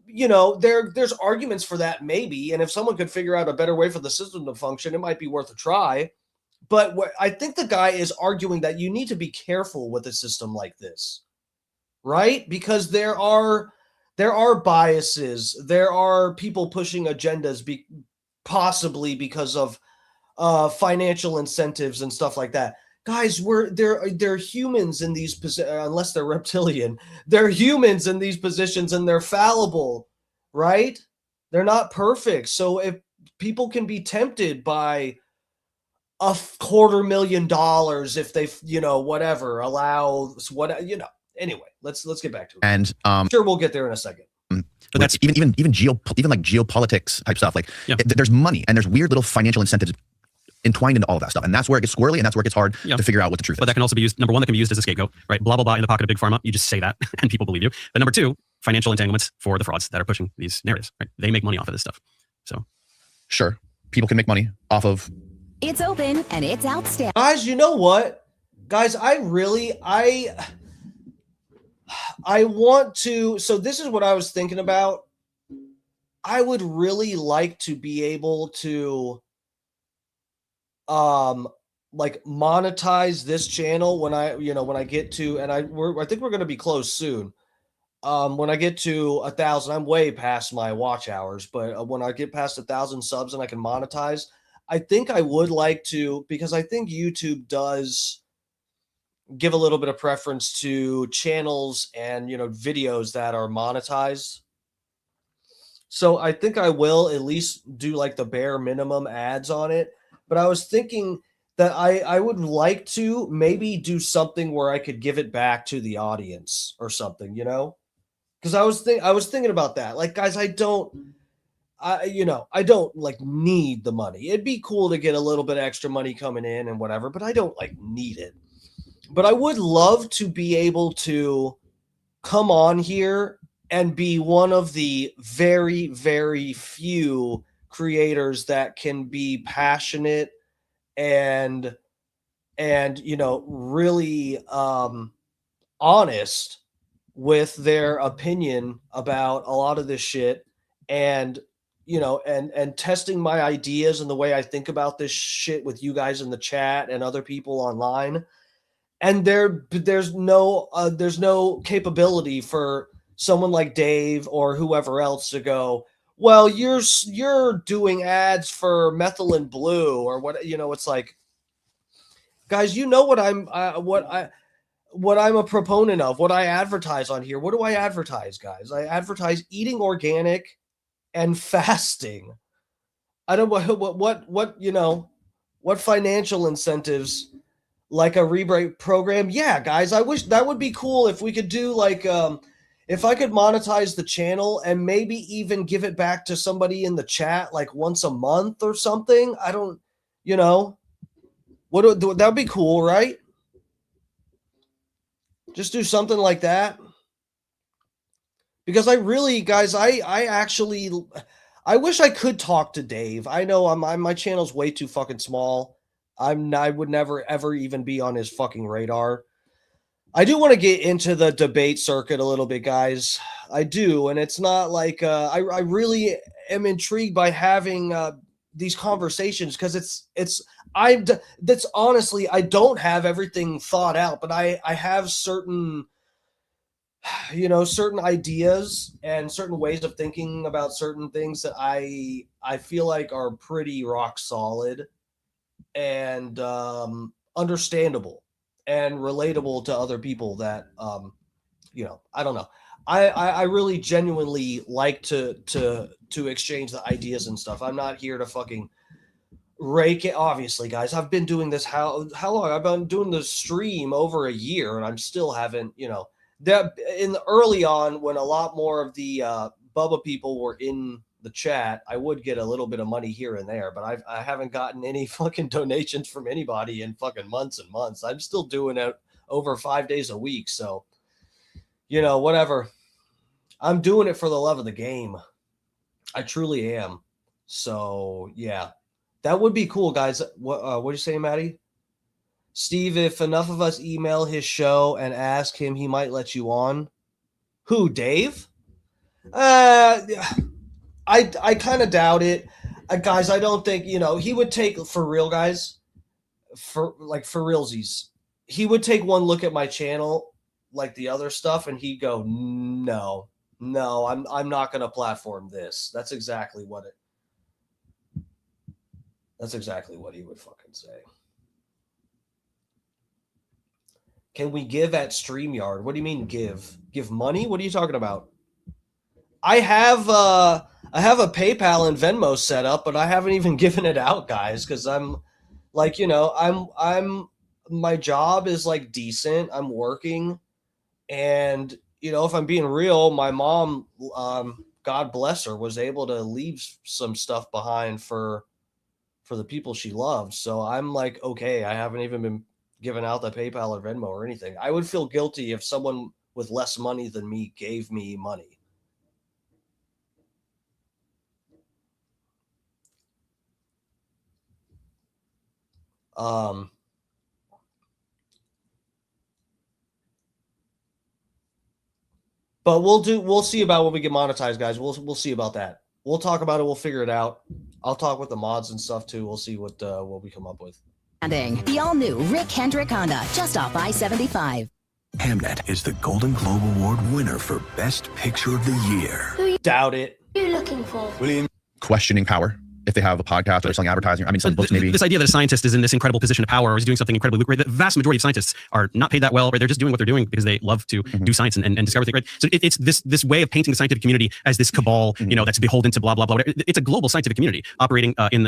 There's arguments for that, maybe. And if someone could figure out a better way for the system to function, it might be worth a try. But I think the guy is arguing that you need to be careful with a system like this, right? Because there are biases. There are people pushing agendas, possibly because of financial incentives and stuff like that. Guys, they're humans in these positions, unless they're reptilian. They're humans in these positions, and they're fallible, right? They're not perfect. So if people can be tempted by $250,000 if they, whatever, Anyway, let's get back to it. And I'm sure we'll get there in a second. But that's even like geopolitics type stuff. Like there's money and there's weird little financial incentives entwined into all of that stuff. And that's where it gets squirrely, and that's where it gets hard to figure out what the truth is. But that can also be used, number one, that can be used as a scapegoat, right? Blah, blah, blah, in the pocket of big pharma. You just say that and people believe you. But number two, financial entanglements for the frauds that are pushing these narratives, right? They make money off of this stuff. So sure, people can make money off of. It's open and it's outstanding. Guys, you know what? Guys, I want to, so this is what I was thinking about. I would really like to be able to like monetize this channel when I get to, and I think we're going to be close soon. When I get to 1,000, I'm way past my watch hours, but when I get past 1,000 subs and I can monetize, I think I would like to, because I think YouTube does give a little bit of preference to channels and, videos that are monetized. So I think I will at least do like the bare minimum ads on it. But I was thinking that I would like to maybe do something where I could give it back to the audience or something, because I was thinking about that. Like, guys, I don't like need the money. It'd be cool to get a little bit of extra money coming in and whatever, but I don't like need it. But I would love to be able to come on here and be one of the very, very few creators that can be passionate and really honest with their opinion about a lot of this shit, and and testing my ideas and the way I think about this shit with you guys in the chat and other people online. And there's no capability for someone like Dave or whoever else to go, well, you're doing ads for Methylene Blue or what, it's like, guys, what I'm a proponent of, what I advertise on here. What do I advertise, guys? I advertise eating organic and fasting. I don't know what financial incentives, like a rebate program. Yeah, guys, I wish that would be cool if we could do like, if I could monetize the channel and maybe even give it back to somebody in the chat like once a month or something. I don't, that would be cool, right? Just do something like that. Because I really, guys, I wish I could talk to Dave. I know my channel's way too fucking small. I would never ever even be on his fucking radar. I do want to get into the debate circuit a little bit, guys. I do, and it's not like I really am intrigued by having these conversations, because that's honestly, I don't have everything thought out, but I have certain certain ideas and certain ways of thinking about certain things that I feel like are pretty rock solid and understandable and relatable to other people that, I don't know. I really genuinely like to exchange the ideas and stuff. I'm not here to fucking rake it. Obviously, guys, I've been doing this. How long? I've been doing the stream over a year, and I'm still haven't, that in the early on when a lot more of the Bubba people were in the chat, I would get a little bit of money here and there, but I haven't gotten any fucking donations from anybody in fucking months and months. I'm still doing it over 5 days a week. So, whatever. I'm doing it for the love of the game. I truly am. So yeah, that would be cool, guys. What do you say, Maddie? Steve, if enough of us email his show and ask him, he might let you on. Who, Dave? I kind of doubt it. Guys, I don't think, he would take, for real, guys, for realsies, he would take one look at my channel, like the other stuff, and he'd go, no, I'm not going to platform this. That's exactly what he would fucking say. Can we give at StreamYard? What do you mean give? Give money? What are you talking about? I have a PayPal and Venmo set up, but I haven't even given it out, guys, because I'm like, I'm my job is like decent. I'm working, and if I'm being real, my mom, God bless her, was able to leave some stuff behind for for the people she loved. So I'm like, okay, I haven't even been given out the PayPal or Venmo or anything. I would feel guilty if someone with less money than me gave me money. But we'll see about when we get monetized, guys. We'll see about that. We'll talk about it. We'll figure it out. I'll talk with the mods and stuff too. We'll see what we come up with. The all-new Rick Hendrick Honda, just off I-75. Hamnet is the Golden Globe Award winner for Best Picture of the Year. Doubt it. What are you looking for? William. Questioning power. If they have a podcast or they're selling advertising, I mean, some books maybe. This idea that a scientist is in this incredible position of power or is doing something incredibly lucrative, the vast majority of scientists are not paid that well, right? They're just doing what they're doing because they love to do science and discover things, right? So it's this way of painting the scientific community as this cabal, that's beholden to blah, blah, blah. It's a global scientific community operating in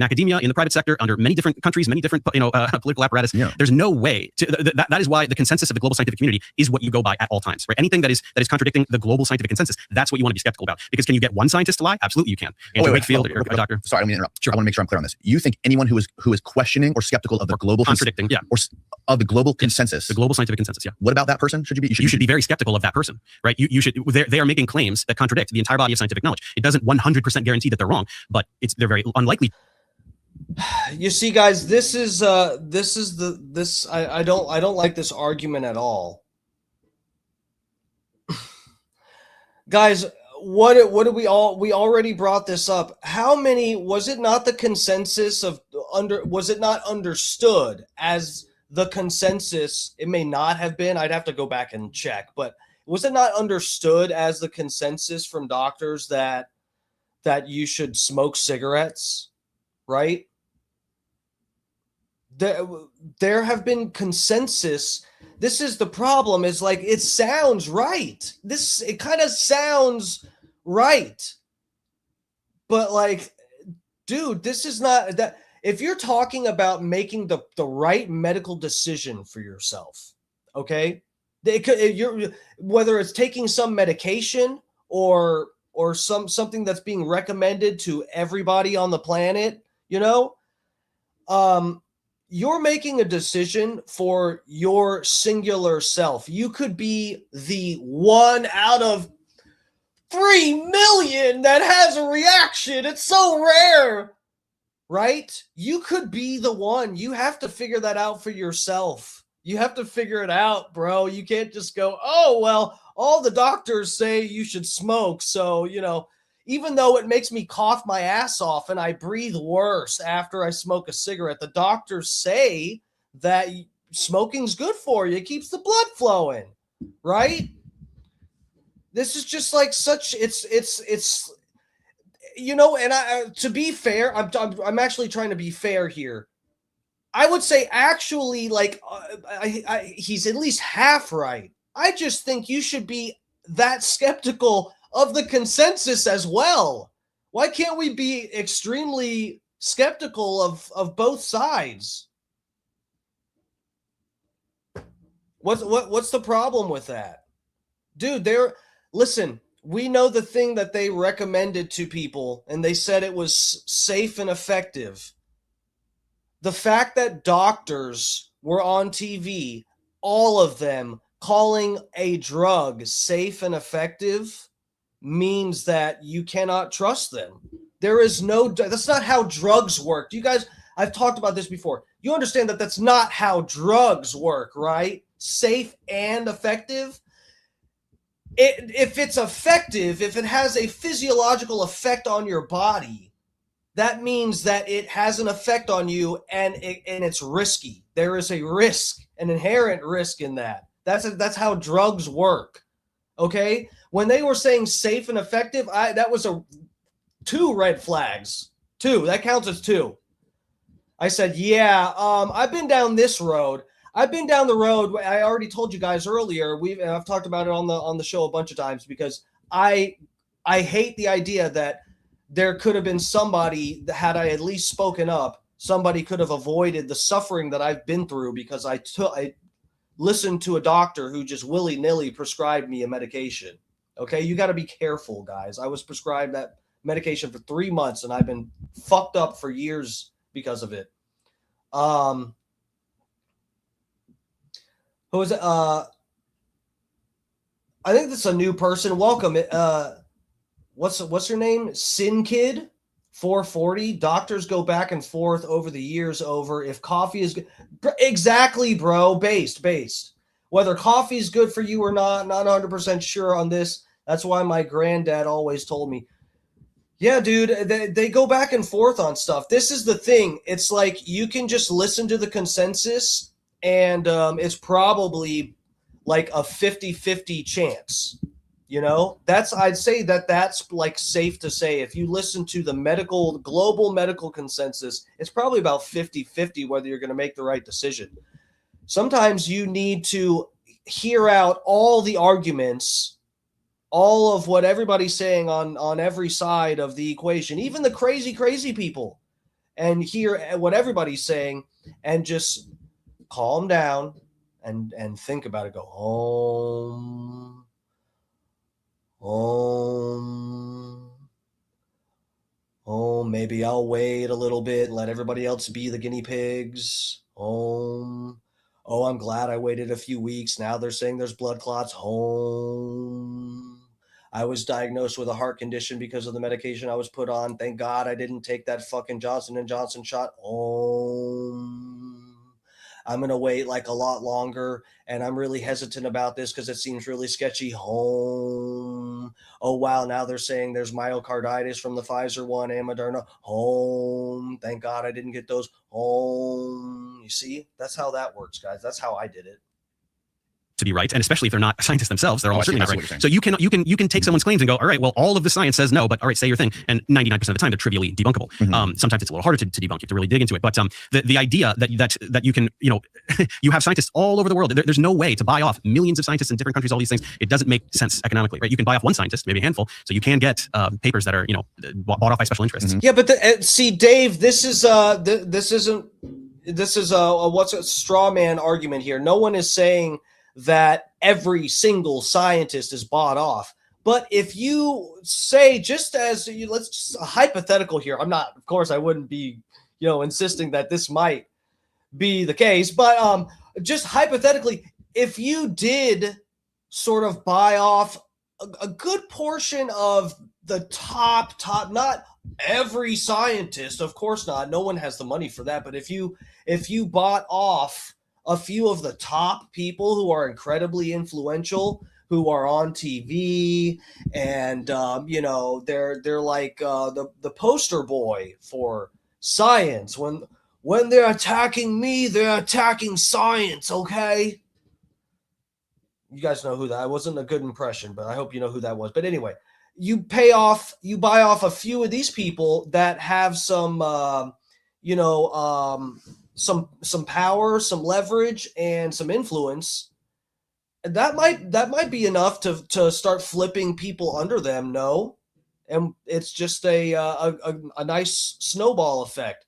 academia, in the private sector, under many different countries, many different, political apparatus. Yeah. There's no way to, that is why the consensus of the global scientific community is what you go by at all times, right? Anything that is contradicting the global scientific consensus, that's what you want to be skeptical about. Because can you get one scientist to lie? Absolutely you can. Andrew Wakefield or a doctor. Sorry, I mean, sure. I want to make sure I'm clear on this. You think anyone who is questioning or skeptical of the global contradicting, or of the global consensus, the global scientific consensus, what about that person? You should be very skeptical of that person, right? You should. They are making claims that contradict the entire body of scientific knowledge. It doesn't 100% guarantee that they're wrong, but they're very unlikely. You see, guys, I don't like this argument at all, guys. What do we already brought this up? How many was it not the consensus was it not understood as the consensus? It may not have been. I'd have to go back and check, but was it not understood as the consensus from doctors that you should smoke cigarettes, right? There have been consensus. This is the problem, is like, it sounds right. It kind of sounds right. But like, dude, this is not that. If you're talking about making the right medical decision for yourself, okay? Whether it's taking some medication or something that's being recommended to everybody on the planet, you're making a decision for your singular self. You could be the 1 out of 3 million that has a reaction. It's so rare, right? You could be the one. You have to figure that out for yourself. You have to figure it out, bro. You can't just go, oh, well, all the doctors say you should smoke. So, even though it makes me cough my ass off and I breathe worse after I smoke a cigarette, the doctors say that smoking's good for you. It keeps the blood flowing, right? This is just like it's and to be fair, I'm actually trying to be fair here. I would say actually, like, he's at least half right. I just think you should be that skeptical of the consensus as well. Why can't we be extremely skeptical of both sides? What's the problem with that? Dude, listen, we know the thing that they recommended to people and they said it was safe and effective. The fact that doctors were on TV, all of them calling a drug safe and effective, means that you cannot trust them. That's not how drugs work. You guys, I've talked about this before. You understand that that's not how drugs work, right? Safe and effective. If it's effective, if it has a physiological effect on your body, that means that it has an effect on you and it's risky. There is a risk, an inherent risk in that. That's how drugs work. Okay? When they were saying safe and effective, that was 2 red flags. 2. That counts as 2. I said, yeah, I've been down this road. I've been down the road. I already told you guys earlier. I've talked about it on the show a bunch of times because I hate the idea that there could have been somebody that, had I at least spoken up, somebody could have avoided the suffering that I've been through because I listened to a doctor who just willy-nilly prescribed me a medication. Okay, you got to be careful, guys. I was prescribed that medication for 3 months, and I've been fucked up for years because of it. Who is it? I think that's a new person. Welcome. What's your name? Sin Kid 440. Doctors go back and forth over the years over if coffee is good. Exactly, bro. Based. Whether coffee is good for you or not 100% sure on this. That's why my granddad always told me, yeah, dude, they go back and forth on stuff. This is the thing. It's like you can just listen to the consensus, and it's probably like a 50-50 chance. You know, I'd say that's like safe to say. If you listen to the global medical consensus, it's probably about 50-50 whether you're going to make the right decision. Sometimes you need to hear out all the arguments, all of what everybody's saying on every side of the equation, even the crazy people, and hear what everybody's saying and just calm down and think about it. Go home. Oh, maybe I'll wait a little bit and let everybody else be the guinea pigs. Oh, I'm glad I waited a few weeks. Now they're saying there's blood clots. I was diagnosed with a heart condition because of the medication I was put on. Thank God I didn't take that fucking Johnson & Johnson shot. I'm going to wait like a lot longer, and I'm really hesitant about this because it seems really sketchy. Oh, wow, now they're saying there's myocarditis from the Pfizer one and Moderna. Thank God I didn't get those. You see? That's how that works, guys. That's how I did it. To be right, and especially if they're not scientists themselves, they're almost certainly not right. So you can take someone's claims and go, all right, well, all of the science says no, but all right, say your thing, and 99% of the time they're trivially debunkable. Sometimes it's a little harder to debunk. You have to really dig into it. But the idea that you can, you have scientists all over the world. There's no way to buy off millions of scientists in different countries. All these things, it doesn't make sense economically, right? You can buy off one scientist, maybe a handful, so you can get papers that are bought off by special interests. Yeah, but see, Dave, this is a straw man argument here. No one is saying that every single scientist is bought off. But if you say, let's just a hypothetical here. Of course, I wouldn't be, insisting that this might be the case, but just hypothetically, if you did sort of buy off a good portion of the top, not every scientist, of course not. No one has the money for that. But if you bought off a few of the top people who are incredibly influential, who are on TV, and they're like the poster boy for science. When they're attacking me, they're attacking science. Okay, you guys know who that wasn't a good impression, but I hope you know who that was. But anyway, you buy off a few of these people that have some some power, some leverage, and some influence. And that might be enough to start flipping people under them. No, and it's just a nice snowball effect.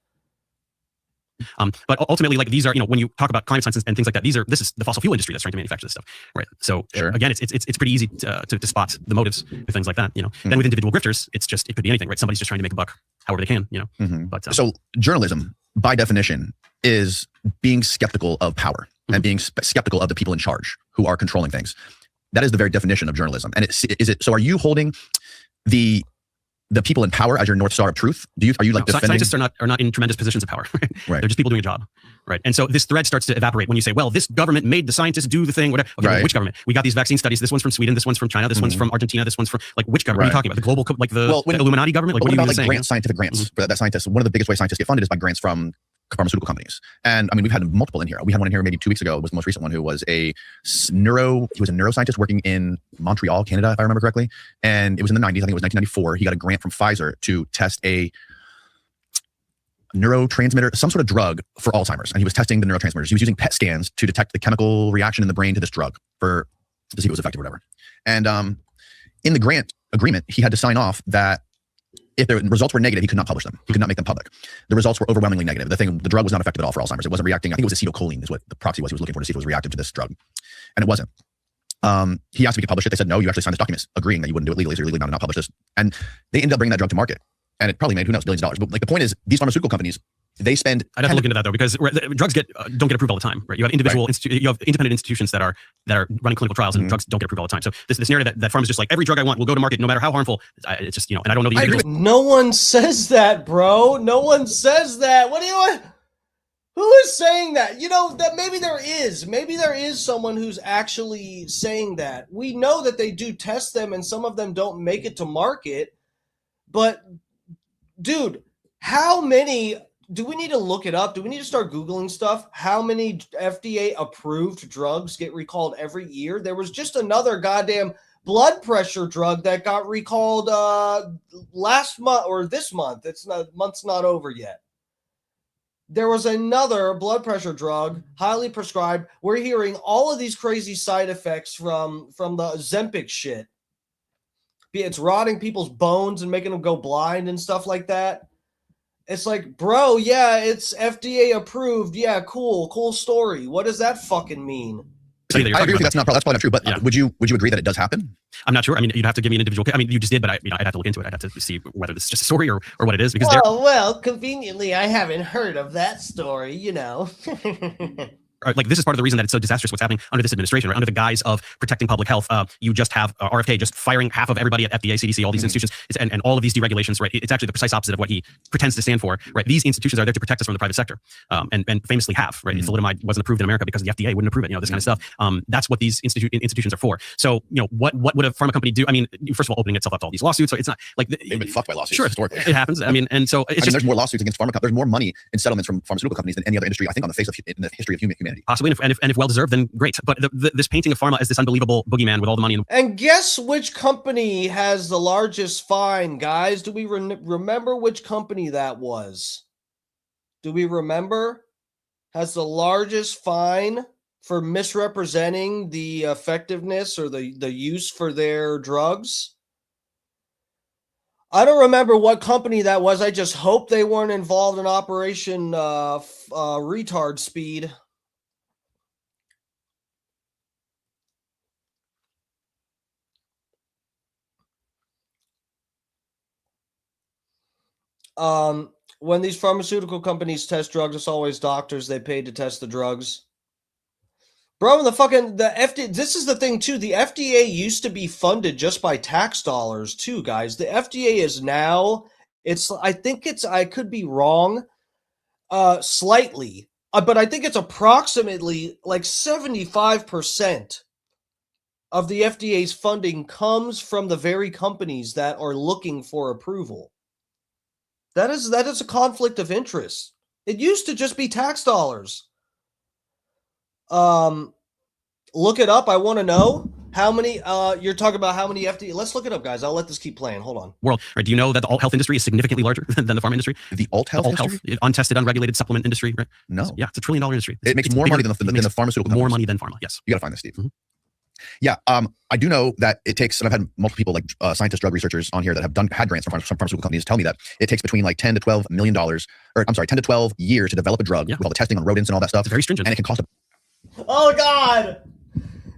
But ultimately, like these are, when you talk about climate science and things like that, this is the fossil fuel industry that's trying to manufacture this stuff, right? So again, it's pretty easy to spot the motives with things like that. Then with individual grifters, it could be anything, right? Somebody's just trying to make a buck however they can. But so journalism, by definition, is being skeptical of power and being skeptical of the people in charge who are controlling things. That is the very definition of journalism. And so are you holding the people in power as your North Star of truth? Are you like defending? Scientists are not in tremendous positions of power. Right? They're just people doing a job. Right. And so this thread starts to evaporate when you say, well, this government made the scientists do the thing, whatever. Okay, well, which government? We got these vaccine studies. This one's from Sweden. This one's from China. This one's from Argentina. This one's from which government are you talking about? The global, the Illuminati government? What about scientific grants? That scientists, one of the biggest ways scientists get funded is by grants from pharmaceutical companies. And I mean, we've had multiple in here. We had one in here maybe 2 weeks ago. It was the most recent one, who was he was a neuroscientist working in Montreal, Canada, if I remember correctly. And it was in the 90s. I think it was 1994. He got a grant from Pfizer to test a neurotransmitter, some sort of drug for Alzheimer's. And he was testing the neurotransmitters. He was using PET scans to detect the chemical reaction in the brain to this drug to see if it was effective or whatever. And in the grant agreement, he had to sign off that if the results were negative, he could not publish them. He could not make them public. The results were overwhelmingly negative. The drug was not effective at all for Alzheimer's. It wasn't reacting. I think it was acetylcholine is what the proxy was he was looking for, to see if it was reactive to this drug. And it wasn't. He asked if he could publish it. They said, no, you actually signed this document agreeing that you wouldn't do it legally, so you're legally bound to not publish this And they ended up bringing that drug to market. And it probably made, who knows, billions of dollars. But like the point is, these pharmaceutical companies, they spend. I'd have to look into that though, because drugs don't get approved all the time, right? You have individual, you have independent institutions that are running clinical trials, and drugs don't get approved all the time. So this narrative that pharma's just like every drug I want will go to market, no matter how harmful. It's just, and I don't know the individuals. No one says that, bro. No one says that. What do you want? Who is saying that? That maybe there is someone who's actually saying that. We know that they do test them, and some of them don't make it to market. But, dude, how many? Do we need to look it up? Do we need to start Googling stuff? How many FDA-approved drugs get recalled every year? There was just another goddamn blood pressure drug that got recalled last month or this month. Month's not over yet. There was another blood pressure drug, highly prescribed. We're hearing all of these crazy side effects from the Ozempic shit. It's rotting people's bones and making them go blind and stuff like that. It's like, bro, yeah, it's FDA approved. Yeah, cool story. What does that fucking mean? I agree with you. That's probably not true. But would you agree that it does happen? I'm not sure. I mean, you'd have to give me an individual. I mean, you just did, but I'd have to look into it. I'd have to see whether this is just a story or what it is. Because conveniently, I haven't heard of that story. Like, this is part of the reason that it's so disastrous what's happening under this administration, right? Under the guise of protecting public health. You just have RFK just firing half of everybody at FDA, CDC, all these institutions, and all of these deregulations, right? It's actually the precise opposite of what he pretends to stand for, right? These institutions are there to protect us from the private sector, and famously have, right? Thalidomide wasn't approved in America because the FDA wouldn't approve it, this kind of stuff. That's what these institutions are for. So, what would a pharma company do? I mean, first of all, opening itself up to all these lawsuits, so it's not like they've been fucked by lawsuits. Sure, historically. It happens. I mean, and so it's there's more lawsuits against pharma companies. There's more money in settlements from pharmaceutical companies than any other industry, I think, on the face of in the history of humanity. Possibly, and if well deserved, then great. But this painting of pharma as this unbelievable boogeyman with all the money. And guess which company has the largest fine, guys? Do we remember which company that was? Do we remember? Has the largest fine for misrepresenting the effectiveness or the use for their drugs? I don't remember what company that was. I just hope they weren't involved in Operation Retard Speed. When these pharmaceutical companies test drugs, it's always doctors they paid to test the drugs. Bro, the FDA, this is the thing too. The FDA used to be funded just by tax dollars too, guys. The FDA is now, I could be wrong, slightly, but I think it's approximately like 75% of the FDA's funding comes from the very companies that are looking for approval. That is a conflict of interest. It used to just be tax dollars. Look it up. I want to know how many. You're talking about how many FDA. Let's look it up, guys. I'll let this keep playing. Hold on. World. Right? Do you know that the alt health industry is significantly larger than the pharma industry? The alt health industry? Untested, unregulated supplement industry. Right? No. Yeah, it's $1 trillion industry. It makes more money than the pharmaceutical companies. More money than pharma. Yes. You got to find this, Steve. Mm-hmm. Yeah, I do know that it takes, and I've had multiple people, like scientists, drug researchers on here that have had grants from pharmaceutical companies tell me that it takes between like $10 to $12 million, or I'm sorry, 10 to 12 years to develop a drug with all the testing on rodents and all that stuff. It's very stringent. And it can cost Oh God,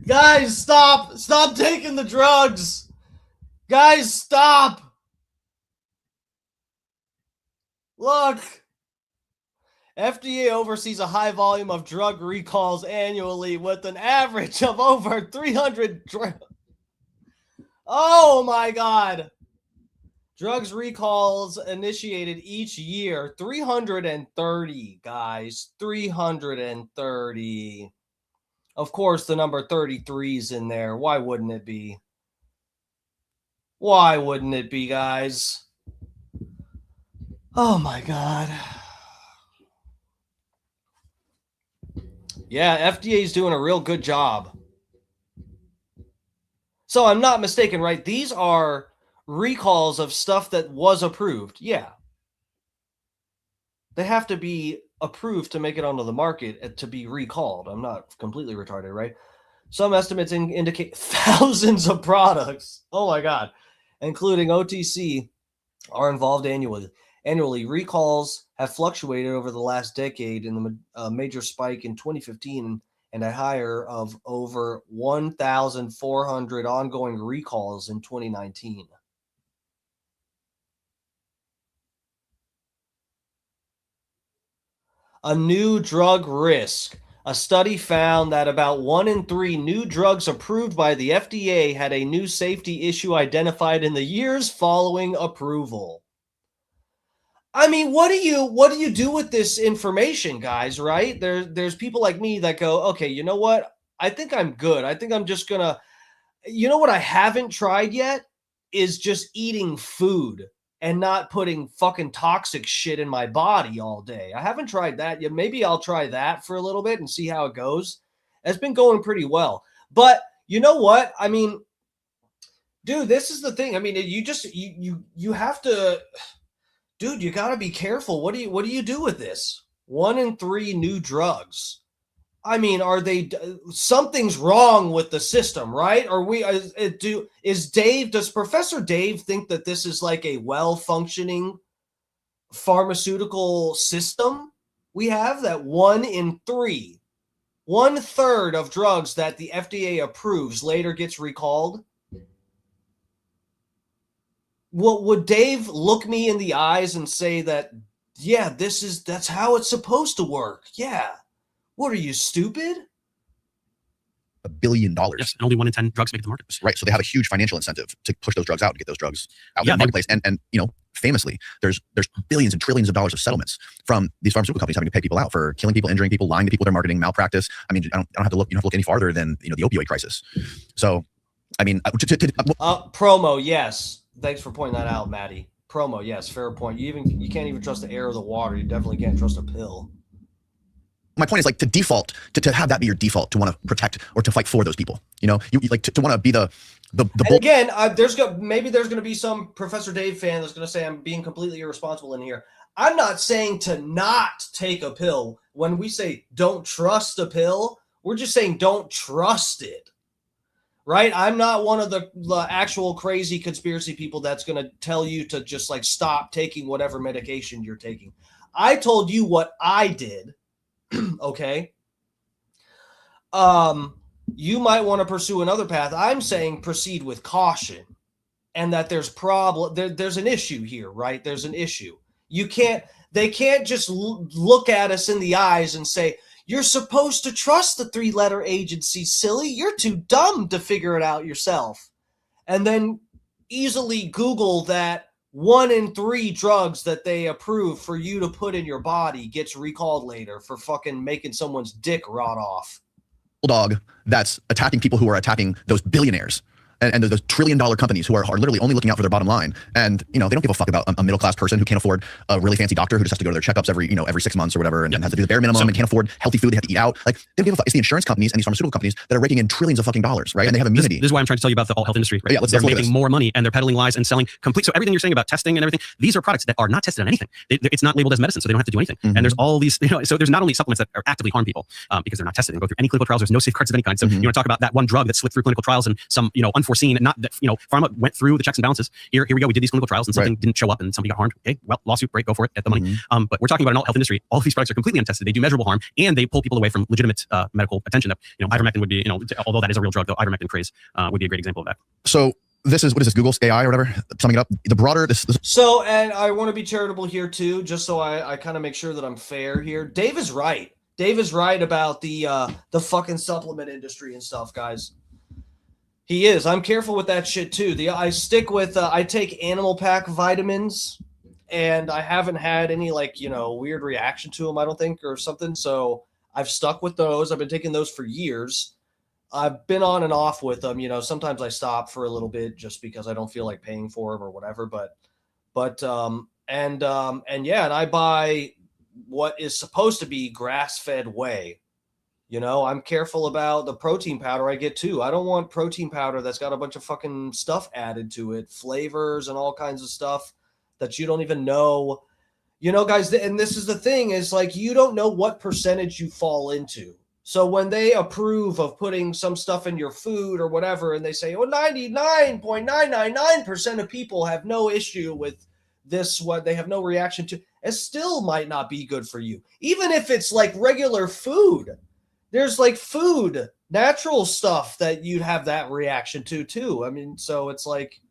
guys, stop taking the drugs. Guys, stop. Look. FDA oversees a high volume of drug recalls annually with an average of over 300 Oh my God. Drugs recalls initiated each year. 330, guys. 330. Of course, the number 33 is in there. Why wouldn't it be? Why wouldn't it be, guys? Oh my God. Yeah, FDA is doing a real good job. So I'm not mistaken, right? These are recalls of stuff that was approved. Yeah. They have to be approved to make it onto the market to be recalled. I'm not completely retarded, right? Some estimates indicate thousands of products. Oh my God. Including OTC are involved annually. Recalls have fluctuated over the last decade in the major spike in 2015 and a higher of over 1,400 ongoing recalls in 2019. A new drug risk. A study found that about 1 in 3 new drugs approved by the FDA had a new safety issue identified in the years following approval. I mean, what do you do with this information, guys, right? There's people like me that go, okay, you know what? I think I'm good. I think I'm just gonna, you know what I haven't tried yet is just eating food and not putting fucking toxic shit in my body all day. I haven't tried that yet. Maybe I'll try that for a little bit and see how it goes. It's been going pretty well. But you know what? I mean, dude, this is the thing. I mean, you have to, dude, you got to be careful. What do you do with this? 1 in 3 new drugs. I mean, are they, something's wrong with the system, right? Does Professor Dave think that this is like a well-functioning pharmaceutical system? We have that 1 in 3, 1/3 of drugs that the FDA approves later gets recalled. Would Dave look me in the eyes and say that, yeah, that's how it's supposed to work? Yeah. What are you, stupid? $1 billion. Yes, and only 1 in 10 drugs make the market. Right. So they have a huge financial incentive to push those drugs out and get those drugs out in the marketplace. And you know, famously, there's billions and trillions of dollars of settlements from these pharmaceutical companies having to pay people out for killing people, injuring people, lying to people, their marketing, malpractice. I mean, I don't have to look. You don't have to look any farther than, you know, the opioid crisis. So, I mean, promo, yes. Thanks for pointing that out, Maddie. Promo, yes, fair point. You can't even trust the air or the water. You definitely can't trust a pill. My point is, like, to default, to have that be your default, to want to protect or to fight for those people. You know, you like to want to be the and again, maybe there's going to be some Professor Dave fan that's going to say I'm being completely irresponsible in here. I'm not saying to not take a pill. When we say don't trust a pill, we're just saying don't trust it. Right? I'm not one of the actual crazy conspiracy people that's going to tell you to just like stop taking whatever medication you're taking. I told you what I did. Okay. You might want to pursue another path. I'm saying proceed with caution, and that there's there's an issue here, right? There's an issue. They can't just look at us in the eyes and say, you're supposed to trust the 3-letter agency, silly. You're too dumb to figure it out yourself. And then easily Google that 1 in 3 drugs that they approve for you to put in your body gets recalled later for fucking making someone's dick rot off. Dog that's attacking people who are attacking those billionaires and those $1 trillion companies who are literally only looking out for their bottom line. And, you know, they don't give a fuck about a middle-class person who can't afford a really fancy doctor who just has to go to their checkups every 6 months or whatever, and has to do the bare minimum and can't afford healthy food. They have to eat out. Like, they don't give a fuck. It's the insurance companies and these pharmaceutical companies that are raking in trillions of fucking dollars, right? And they have immunity. This is why I'm trying to tell you about the alt health industry, right? Yeah, they're making more money and they're peddling lies and selling complete. So everything you're saying about testing and everything, these are products that are not tested on anything. It's not labeled as medicine, so they don't have to do anything. And there's all these, so there's not only supplements that are actively harm people because they're not tested and go through any clinical trials. There's no safeguards of any kind. So you want to talk about that one drug that slipped through clinical trials and some, unforeseen, not that, pharma went through the checks and balances. Here we go. We did these clinical trials and something didn't show up and somebody got harmed. Okay, well, lawsuit, great, go for it, get the money. But we're talking about an alt health industry. All of these products are completely untested. They do measurable harm and they pull people away from legitimate medical attention. That, ivermectin would be, although that is a real drug, though, ivermectin craze would be a great example of that. So what is this, Google's AI or whatever? Summing it up, the broader this. So, and I want to be charitable here too, just so I kind of make sure that I'm fair here. Dave is right. Dave is right about the fucking supplement industry and stuff, guys. He is. I'm careful with that shit too. I stick with I take animal pack vitamins, and I haven't had any weird reaction to them, I don't think, or something. So I've stuck with those. I've been taking those for years. I've been on and off with them. Sometimes I stop for a little bit just because I don't feel like paying for them or whatever. And I buy what is supposed to be grass-fed whey. I'm careful about the protein powder I get too. I don't want protein powder that's got a bunch of fucking stuff added to it, flavors and all kinds of stuff that you don't even know. Guys, and this is the thing, is like, you don't know what percentage you fall into. So when they approve of putting some stuff in your food or whatever, and they say, 99.999% of people have no issue with this, what they have no reaction to, it still might not be good for you. Even if it's like regular food. There's like food, natural stuff that you'd have that reaction to too. I mean, so it's like,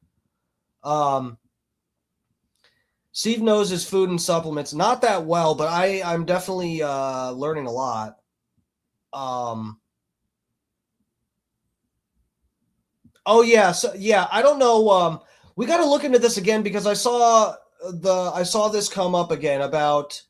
Steve knows his food and supplements not that well, but I'm definitely learning a lot. Oh yeah, so yeah, I don't know. We got to look into this again because I saw this come up again about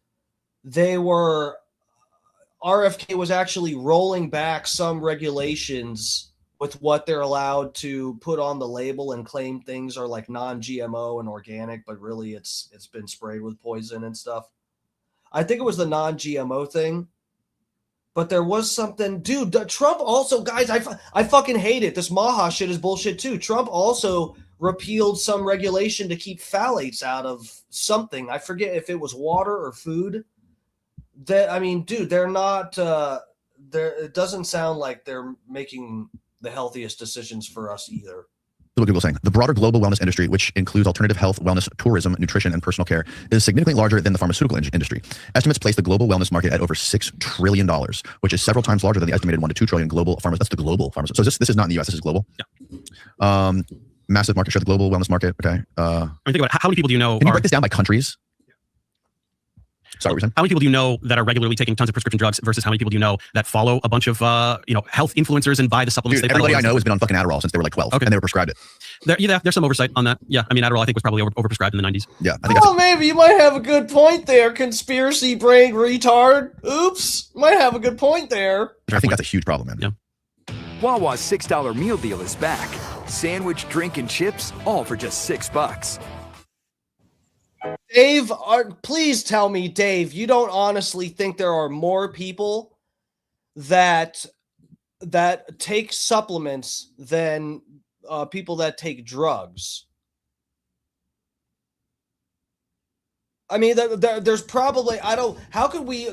RFK was actually rolling back some regulations with what they're allowed to put on the label and claim things are like non-GMO and organic, but really it's been sprayed with poison and stuff. I think it was the non-GMO thing. But there was something, dude. Trump also, guys, I fucking hate it. This Maha shit is bullshit too. Trump also repealed some regulation to keep phthalates out of something. I forget if it was water or food. Dude, they're not. It doesn't sound like they're making the healthiest decisions for us either. What Google's saying. The broader global wellness industry, which includes alternative health, wellness, tourism, nutrition, and personal care, is significantly larger than the pharmaceutical industry. Estimates place the global wellness market at over $6 trillion, which is several times larger than the estimated 1 to 2 trillion global pharma. That's the global pharma. So this is not in the US, this is global. Yeah. Massive market share, the global wellness market. Okay. Think about how many people do you know? Can you break this down by countries? Sorry, what were you saying? How many people do you know that are regularly taking tons of prescription drugs versus how many people do you know that follow a bunch of health influencers and buy the supplements? Dude, everybody I know has been on fucking Adderall since they were like 12, and they were prescribed it. There's some oversight on that. Yeah, I mean Adderall I think was probably overprescribed in the 90s. Yeah, I think maybe you might have a good point there, conspiracy brain retard. Oops, might have a good point there. I think that's a huge problem, man. Yeah. Wawa's $6 meal deal is back. Sandwich, drink, and chips, all for just $6. Dave, please tell me, Dave, you don't honestly think there are more people that take supplements than people that take drugs? I mean, there's probably, how could we,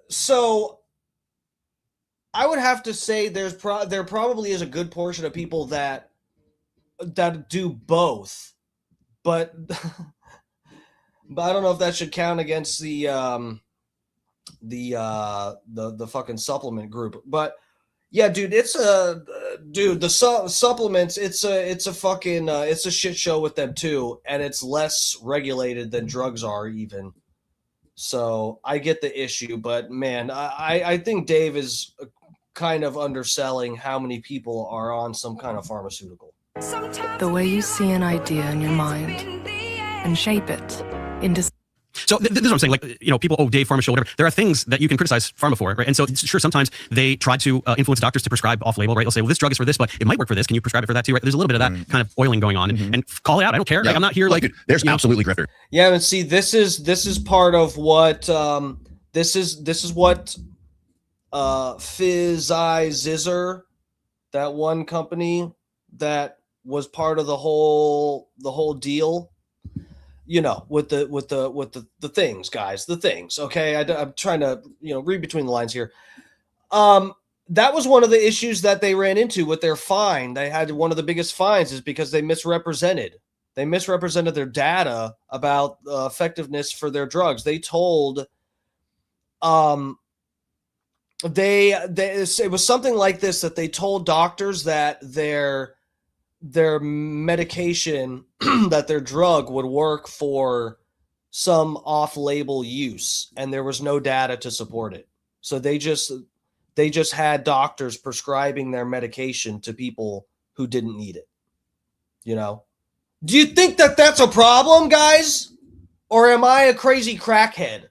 so I would have to say there probably is a good portion of people that do both. But I don't know if that should count against the fucking supplement group. But yeah, dude, the supplements. It's a fucking it's a shit show with them too, and it's less regulated than drugs are even. So I get the issue, but man, I think Dave is kind of underselling how many people are on some kind of pharmaceutical. The way you see an idea in your mind and shape it into. So this is what I'm saying. Like, people, Dave Farina show, whatever. There are things that you can criticize pharma for, right? And so, sure, sometimes they try to influence doctors to prescribe off-label, right? They'll say, well, this drug is for this, but it might work for this. Can you prescribe it for that too, right? There's a little bit of that kind of oiling going on, and call it out. I don't care. Yeah. Like, I'm not here. Like, there's absolutely grifter. Yeah, and see, this is part of what this is what Fizz Eye Zizzer, that one company that was part of the whole deal, with the things, guys, the things. Okay, I'm trying to read between the lines here. That was one of the issues that they ran into with their fine. They had one of the biggest fines is because they misrepresented their data about effectiveness for their drugs. They told it was something like this, that they told doctors that their medication that their drug would work for some off-label use, and there was no data to support it. So they just had doctors prescribing their medication to people who didn't need it. Do you think that that's a problem, guys? Or am I a crazy crackhead?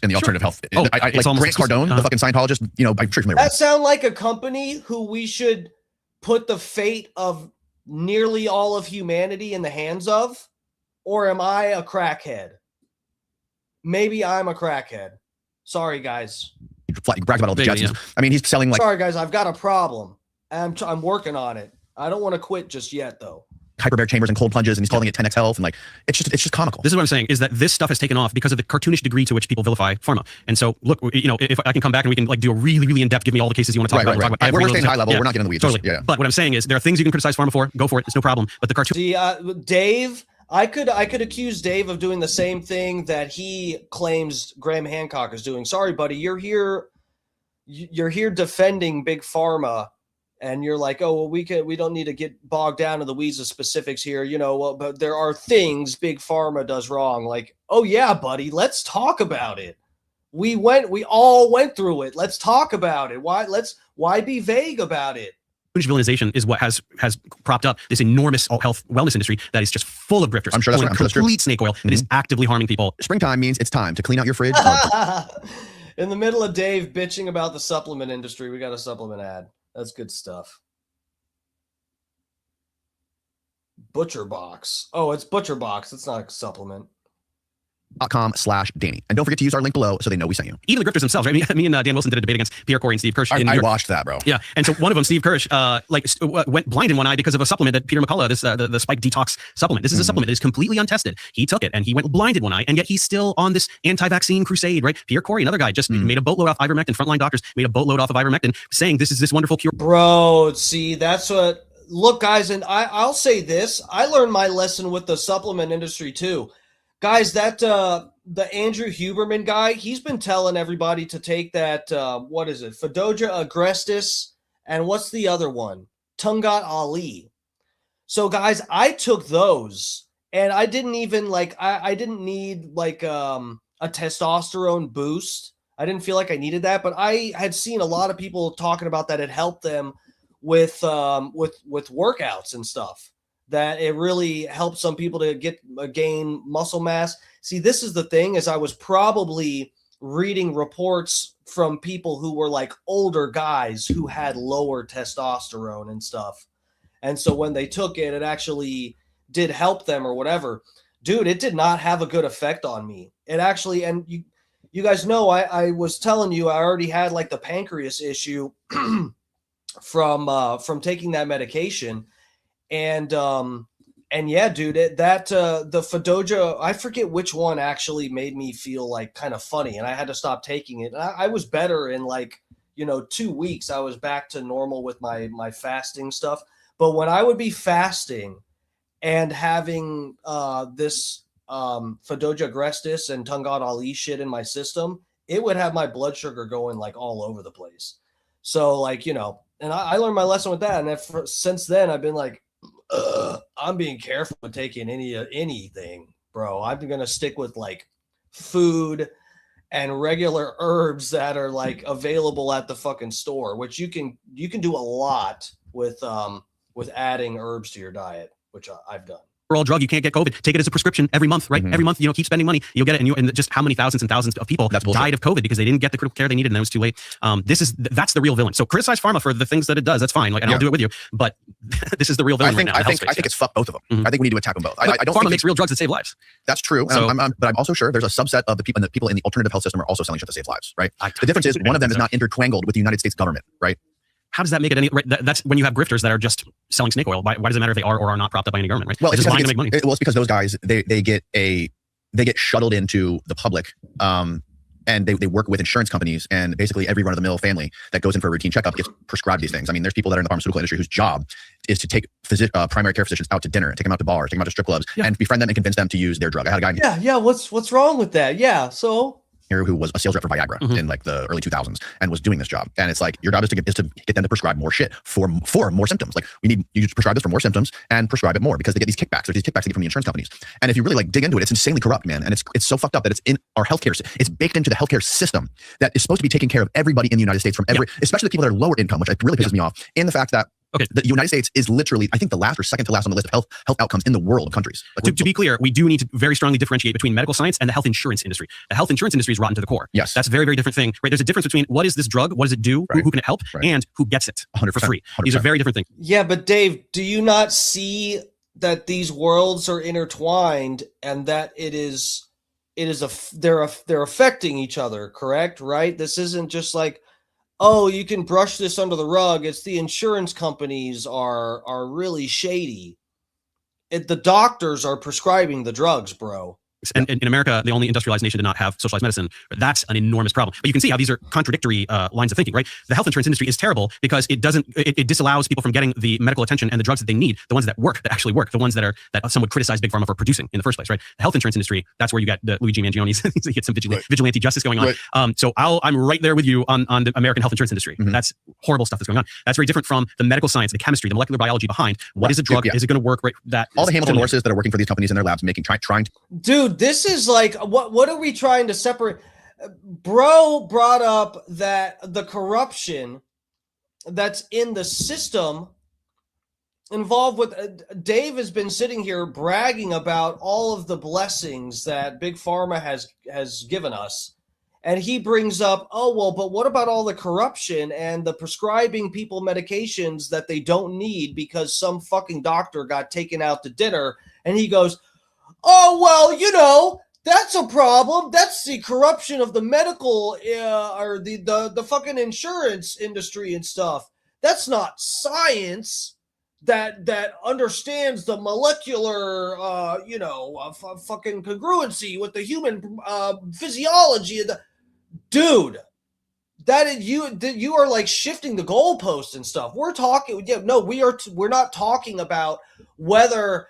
In the alternative health. Like Grant Cardone, the fucking Scientologist, I'm sure familiar with that. Sound like a company who we should put the fate of nearly all of humanity in the hands of? Or am I a crackhead? Maybe I'm a crackhead. Sorry, guys. He brags about all the jets. Yeah. I mean, he's selling like... Sorry, guys, I've got a problem. I'm working on it. I don't want to quit just yet, though. Hyperbaric chambers and cold plunges, and he's calling it 10x health, and like it's just comical. This is what I'm saying, is that this stuff has taken off because of the cartoonish degree to which people vilify pharma. And so look, if I can come back and we can like do a really, really in-depth, give me all the cases you want to talk about. Right. We're staying high level. Yeah. We're not getting in the weeds. Totally. Yeah. But what I'm saying is there are things you can criticize pharma for. Go for it. It's no problem. But the cartoon. See, Dave, I could accuse Dave of doing the same thing that he claims Graham Hancock is doing. Sorry, buddy, you're here defending big pharma, and you're like, oh, well, we don't need to get bogged down in the weeds of specifics here, well, but there are things Big Pharma does wrong. Like, oh yeah, buddy, let's talk about it. We all went through it. Let's talk about it. Why be vague about it? Villainization is what has propped up this enormous health wellness industry that is just full of grifters. I'm sure that's complete snake oil that is actively harming people. Springtime means it's time to clean out your fridge. In the middle of Dave bitching about the supplement industry, we got a supplement ad. That's good stuff. Butcher Box. Oh, it's Butcher Box. It's not a supplement. .com/Danny. And don't forget to use our link below so they know we sent you. Even the grifters themselves, right? Me and Dan Wilson did a debate against Pierre Corey and Steve Kirsch. I watched that, bro. Yeah. And so one of them, Steve Kirsch, went blind in one eye because of a supplement that Peter McCullough, the Spike Detox supplement. This is a supplement that is completely untested. He took it and he went blind in one eye, and yet he's still on this anti-vaccine crusade, right? Pierre Corey, another guy, just made a boatload off ivermectin. Frontline doctors made a boatload off of ivermectin, saying this is this wonderful cure. Bro, see, that's what... Look, guys, and I'll say this. I learned my lesson with the supplement industry, too. Guys, that... the Andrew Huberman guy, he's been telling everybody to take that, what is it? Fedoja agrestis, and what's the other one? Tungat Ali. So, guys, I took those, and I didn't even, I didn't need, a testosterone boost. I didn't feel like I needed that, but I had seen a lot of people talking about that it helped them with workouts and stuff, that it really helped some people to gain muscle mass. See, this is the thing, is I was probably reading reports from people who were like older guys who had lower testosterone and stuff. And so when they took it, it actually did help them or whatever. Dude, it did not have a good effect on me. It actually, and you guys know, I was telling you, I already had like the pancreas issue from taking that medication. And yeah, dude, the Fedoja, I forget which one actually made me feel like kind of funny, and I had to stop taking it. And I was better in 2 weeks. I was back to normal with my fasting stuff. But when I would be fasting and having this Fedoja agrestis and Tungat Ali shit in my system, it would have my blood sugar going like all over the place. So and I learned my lesson with that. And since then, I've been like, I'm being careful with taking anything, bro. I'm going to stick with food and regular herbs that are available at the fucking store, which you can do a lot with adding herbs to your diet, which I've done. Oral drug, you can't get COVID. Take it as a prescription every month, right? Every month, keep spending money, you'll get it. And just how many thousands and thousands of people died of COVID because they didn't get the critical care they needed, and it was too late. That's the real villain. So criticize pharma for the things that it does. That's fine. And I'll do it with you. But this is the real villain right now. I think it's fuck both of them. I think we need to attack them both. I don't pharma think makes real drugs that save lives. That's true. So, but I'm also sure there's a subset of the people in the alternative health system are also selling shit to save lives, right? The difference is one of them is not intertwangled with the United States government, right? How does that make it any? Right, that's when you have grifters that are just selling snake oil. Why does it matter if they are or are not propped up by any government? Right? Well, it's just lying to make money. It's because those guys they get shuttled into the public, and they work with insurance companies, and basically every run-of-the-mill family that goes in for a routine checkup gets prescribed these things. I mean, there's people that are in the pharmaceutical industry whose job is to take primary care physicians out to dinner, take them out to bars, take them out to strip clubs, and befriend them and convince them to use their drug. I had a guy. Yeah. What's wrong with that? Yeah. So. Here who was a sales rep for Viagra in the early 2000s and was doing this job. And it's your job is to get them to prescribe more shit for more symptoms. You just prescribe this for more symptoms and prescribe it more because they get these kickbacks. There's these kickbacks they get from the insurance companies. And if you really dig into it, it's insanely corrupt, man. And it's so fucked up that it's in our healthcare. It's baked into the healthcare system that is supposed to be taking care of everybody in the United States from especially the people that are lower income, which really pisses me off. In the fact that the United States is literally, I think, the last or second to last on the list of health outcomes in the world of countries. To be clear, we do need to very strongly differentiate between medical science and the health insurance industry. The health insurance industry is rotten to the core. Yes. That's a very, very different thing. Right? There's a difference between what is this drug, what does it do, who can it help, and who gets it 100%, for free. 100%. These are very different things. Yeah, but Dave, do you not see that these worlds are intertwined and that they're affecting each other, correct? Right? This isn't just oh, you can brush this under the rug. It's the insurance companies are really shady. The doctors are prescribing the drugs, bro. And in America, the only industrialized nation to not have socialized medicine. That's an enormous problem. But you can see how these are contradictory lines of thinking, right? The health insurance industry is terrible because it disallows people from getting the medical attention and the drugs that they need, the ones that work, that actually work, the ones that some would criticize Big Pharma for producing in the first place, right? The health insurance industry, that's where you get the Luigi Mangioni's, you get some vigilante justice going on. Right. So I'm right there with you on the American health insurance industry. Mm-hmm. That's horrible stuff that's going on. That's very different from the medical science, the chemistry, the molecular biology behind what is a drug, is it going to work, right? That all the Hamilton nurses that are working for these companies in their labs trying to. Dude, this is like, what are we trying to separate? Bro brought up that the corruption that's in the system involved with Dave has been sitting here bragging about all of the blessings that Big Pharma has given us. And he brings up, oh, well, but what about all the corruption and the prescribing people medications that they don't need because some fucking doctor got taken out to dinner? And he goes, oh, well, that's a problem. That's the corruption of the medical or the fucking insurance industry and stuff. That's not science that understands the molecular, fucking congruency with the human physiology. Dude, you are like shifting the goalposts and stuff. We're talking, we're not talking about whether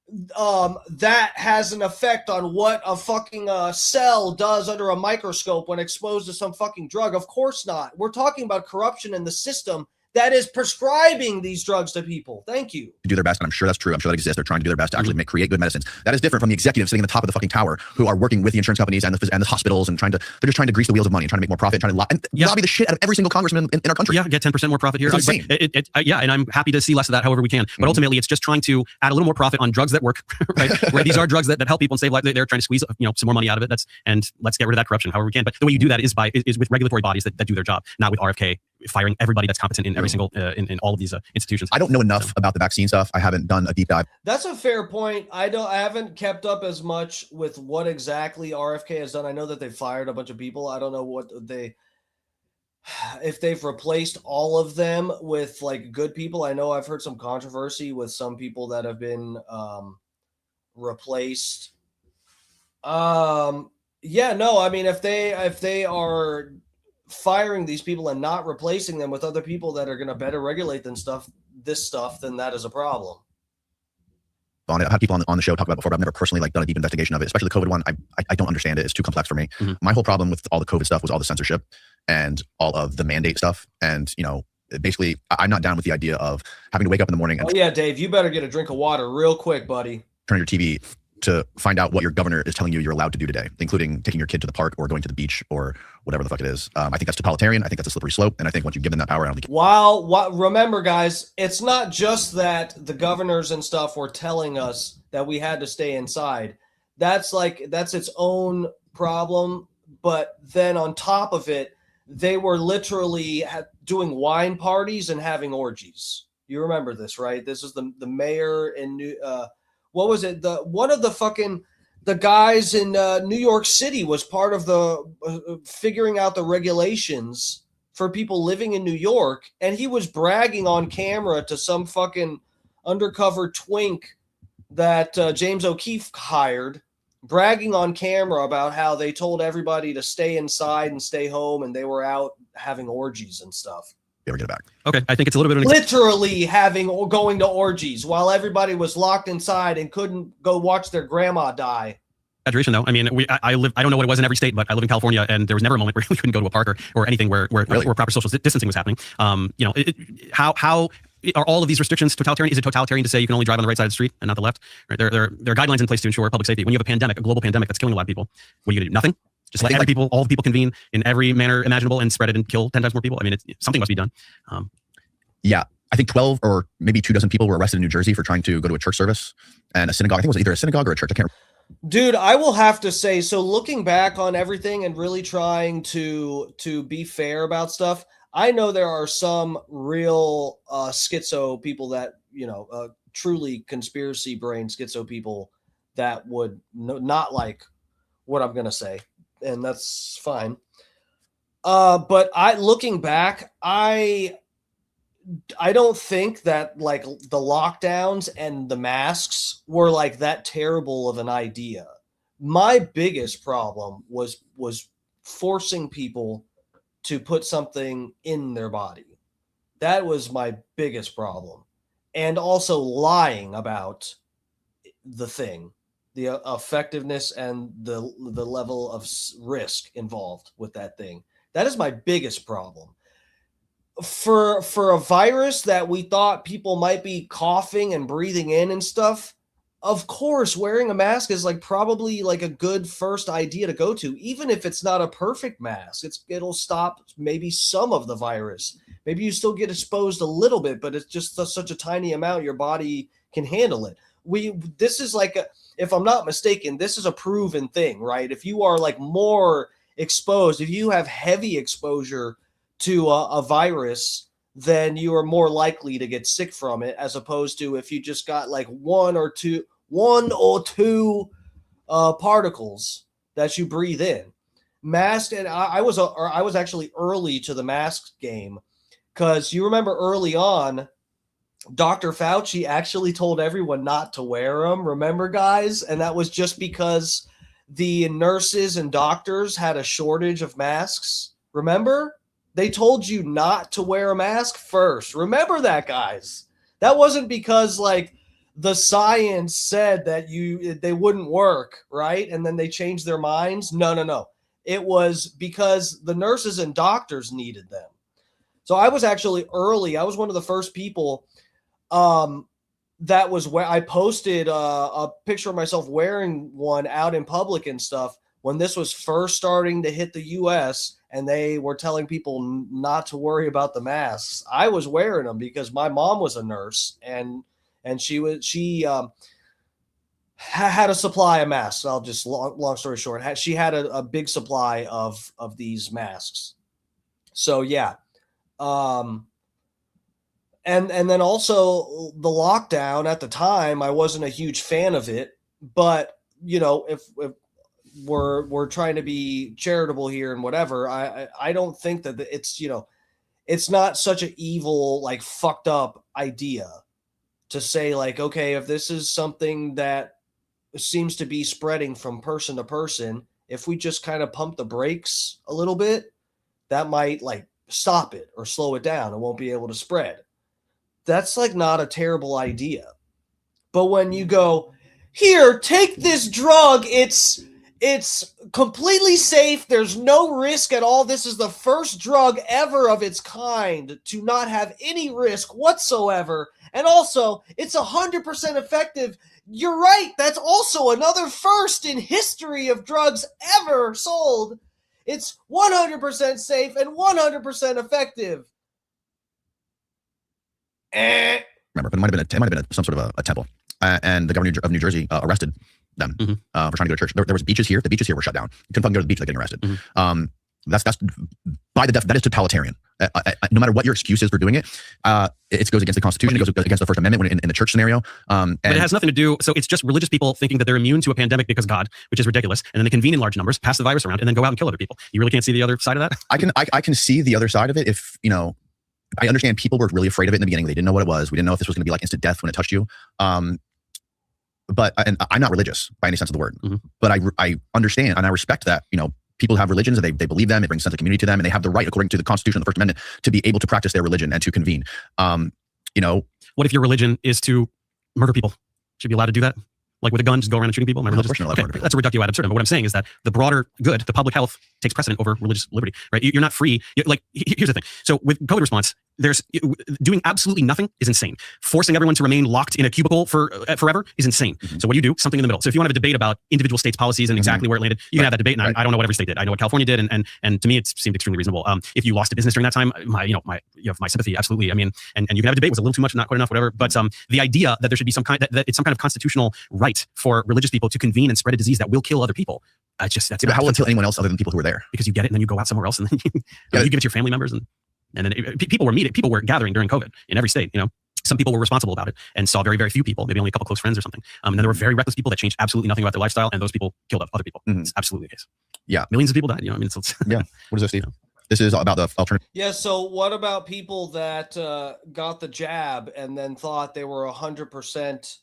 that has an effect on what a fucking cell does under a microscope when exposed to some fucking drug. Of course not. We're talking about corruption in the system that is prescribing these drugs to people. Thank you. To do their best, and I'm sure that's true. I'm sure that exists. They're trying to do their best to actually create good medicines. That is different from the executives sitting at the top of the fucking tower who are working with the insurance companies and the hospitals and they're just trying to grease the wheels of money and trying to make more profit, trying to lobby the shit out of every single congressman in our country. Yeah, get 10% more profit here. It's insane. Yeah, and I'm happy to see less of that however we can. But ultimately, it's just trying to add a little more profit on drugs that work, right? Where these are drugs that help people and save lives. They're trying to squeeze some more money out of it. And let's get rid of that corruption however we can. But the way you do that is with regulatory bodies that do their job, not with RFK firing everybody that's competent in every single in all of these institutions. I don't know enough about the vaccine stuff. I haven't done a deep dive. That's a fair point. I haven't kept up as much with what exactly RFK has done. I know that they fired a bunch of people. I don't know if they've replaced all of them with like good people. I know I've heard some controversy with some people that have been replaced. I mean, if they are firing these people and not replacing them with other people that are going to better regulate this stuff, then that is a problem. On it, I've had people on the show talk about it before, but I've never personally done a deep investigation of it, especially the COVID one. I don't understand it. It's too complex for me. Mm-hmm. My whole problem with all the COVID stuff was all the censorship and all of the mandate stuff. And, basically, I'm not down with the idea of having to wake up in the morning. And Dave, you better get a drink of water real quick, buddy. Turn your TV to find out what your governor is telling you you're allowed to do today, including taking your kid to the park or going to the beach or whatever the fuck it is. I think that's totalitarian. I think that's a slippery slope. And I think once you give them that power, I don't think. Remember, guys, it's not just that the governors and stuff were telling us that we had to stay inside. That's its own problem. But then on top of it, they were literally doing wine parties and having orgies. You remember this, right? This is the mayor in what was it? One of the guys in New York City was part of the figuring out the regulations for people living in New York, and he was bragging on camera to some fucking undercover twink that James O'Keefe hired, bragging on camera about how they told everybody to stay inside and stay home, and they were out having orgies and stuff. Ever get it back? Okay, I think it's a little bit of literally going to orgies while everybody was locked inside and couldn't go watch their grandma die. Exaggeration, though. I mean, I don't know what it was in every state, but I live in California, and there was never a moment where we couldn't go to a park or anything where proper social distancing was happening. How are all of these restrictions totalitarian? Is it totalitarian to say you can only drive on the right side of the street and not the left? Right? There are guidelines in place to ensure public safety. When you have a pandemic, a global pandemic that's killing a lot of people, what are you gonna do? Nothing? Just let all the people convene in every manner imaginable and spread it and kill 10 times more people. I mean, something must be done. Yeah, I think 12 or maybe 24 people were arrested in New Jersey for trying to go to a church service and a synagogue. I think it was either a synagogue or a church. I can't remember. Dude, I will have to say, so looking back on everything and really trying to be fair about stuff, I know there are some real schizo people that, truly conspiracy brain schizo people that would not like what I'm going to say. And that's fine. But looking back, I don't think that like the lockdowns and the masks were like that terrible of an idea, My biggest problem was forcing people to put something in their body. That was my biggest problem. And also lying about the thing, the effectiveness and the level of risk involved with that thing. That is my biggest problem. For a virus that we thought people might be coughing and breathing in and stuff, of course, wearing a mask is like probably like a good first idea to go to, even if it's not a perfect mask. It'll stop maybe some of the virus. Maybe you still get exposed a little bit, but it's just such a tiny amount your body can handle it. This is like if I'm not mistaken, this is a proven thing, right? If you are like more exposed, if you have heavy exposure to a virus, then you are more likely to get sick from it, as opposed to if you just got like one or two particles that you breathe in. Mask, and I was actually early to the mask game, because you remember early on, Dr. Fauci actually told everyone not to wear them. Remember, guys? And that was just because the nurses and doctors had a shortage of masks. Remember? They told you not to wear a mask first. Remember that, guys? That wasn't because like the science said that they wouldn't work, right? And then they changed their minds. No. It was because the nurses and doctors needed them. So I was actually early. I was one of the first people that was where I posted a picture of myself wearing one out in public and stuff when this was first starting to hit the US and they were telling people not to worry about the masks. I was wearing them because my mom was a nurse and she had a supply of masks. I'll just long story short, she had a big supply of these masks. So yeah. And then also the lockdown at the time, I wasn't a huge fan of it, but you know, if we're trying to be charitable here and whatever, I don't think that it's, you know, it's not such an evil, like fucked up idea to say like, okay, if this is something that seems to be spreading from person to person, if we just kind of pump the brakes a little bit, that might like stop it or slow it down. It won't be able to spread. That's like not a terrible idea. But when you go, here, take this drug, it's completely safe. There's no risk at all. This is the first drug ever of its kind to not have any risk whatsoever. And also, it's 100% effective. You're right. That's also another first in history of drugs ever sold. It's 100% safe and 100% effective. Remember, but it might have been some sort of a temple, and the governor of New Jersey arrested them for trying to go to church. There was beaches here. The beaches here were shut down. You couldn't fucking go to the beach without getting arrested. That's by the that is totalitarian. No matter what your excuse is for doing it, it goes against the Constitution. It goes against the First Amendment in the church scenario. But it has nothing to do. So it's just religious people thinking that they're immune to a pandemic because God, which is ridiculous. And then they convene in large numbers, pass the virus around, and then go out and kill other people. You really can't see the other side of that? I can see the other side of it. If, you know, I understand people were really afraid of it in the beginning. They didn't know what it was. We didn't know if this was going to be like instant death when it touched you. But I'm not religious by any sense of the word. But I understand and I respect that, you know, people have religions and they believe them. It brings sense of community to them, and they have the right, according to the Constitution, the First Amendment, to be able to practice their religion and to convene. You know, what if your religion is to murder people? Should you be allowed to do that? Like with a gun, just go around and shooting people? Okay, that's a reductio ad absurdum. But what I'm saying is that the broader good, the public health, takes precedent over religious liberty, right? You're not free. Like, here's the thing. So with COVID response, there's doing absolutely nothing is insane. Forcing everyone to remain locked in a cubicle for forever is insane. So what do you do? Something in the middle. So if you want to have a debate about individual states' policies and exactly where it landed, you can have that debate. And I don't know what every state did. I know what California did, and to me it seemed extremely reasonable. If you lost a business during that time, you have my sympathy, absolutely. I mean, and you can have a debate. Was a little too much, not quite enough, whatever. But the idea that there should be some kind that it's some kind of constitutional right for religious people to convene and spread a disease that will kill other people. That's but how will it kill anyone else other than people who were there? Because you get it, and then you go out somewhere else, and then you give it to your family members, and then people were meeting. People were gathering during COVID in every state. You know, some people were responsible about it and saw very, very few people, maybe only a couple close friends or something. And then there were very reckless people that changed absolutely nothing about their lifestyle, and those people killed other people. It's absolutely the case. Yeah, millions of people died. You know, I mean, yeah. What is this, Steve? This is about the alternative. Yeah. So what about people that got the jab and then thought they were 100%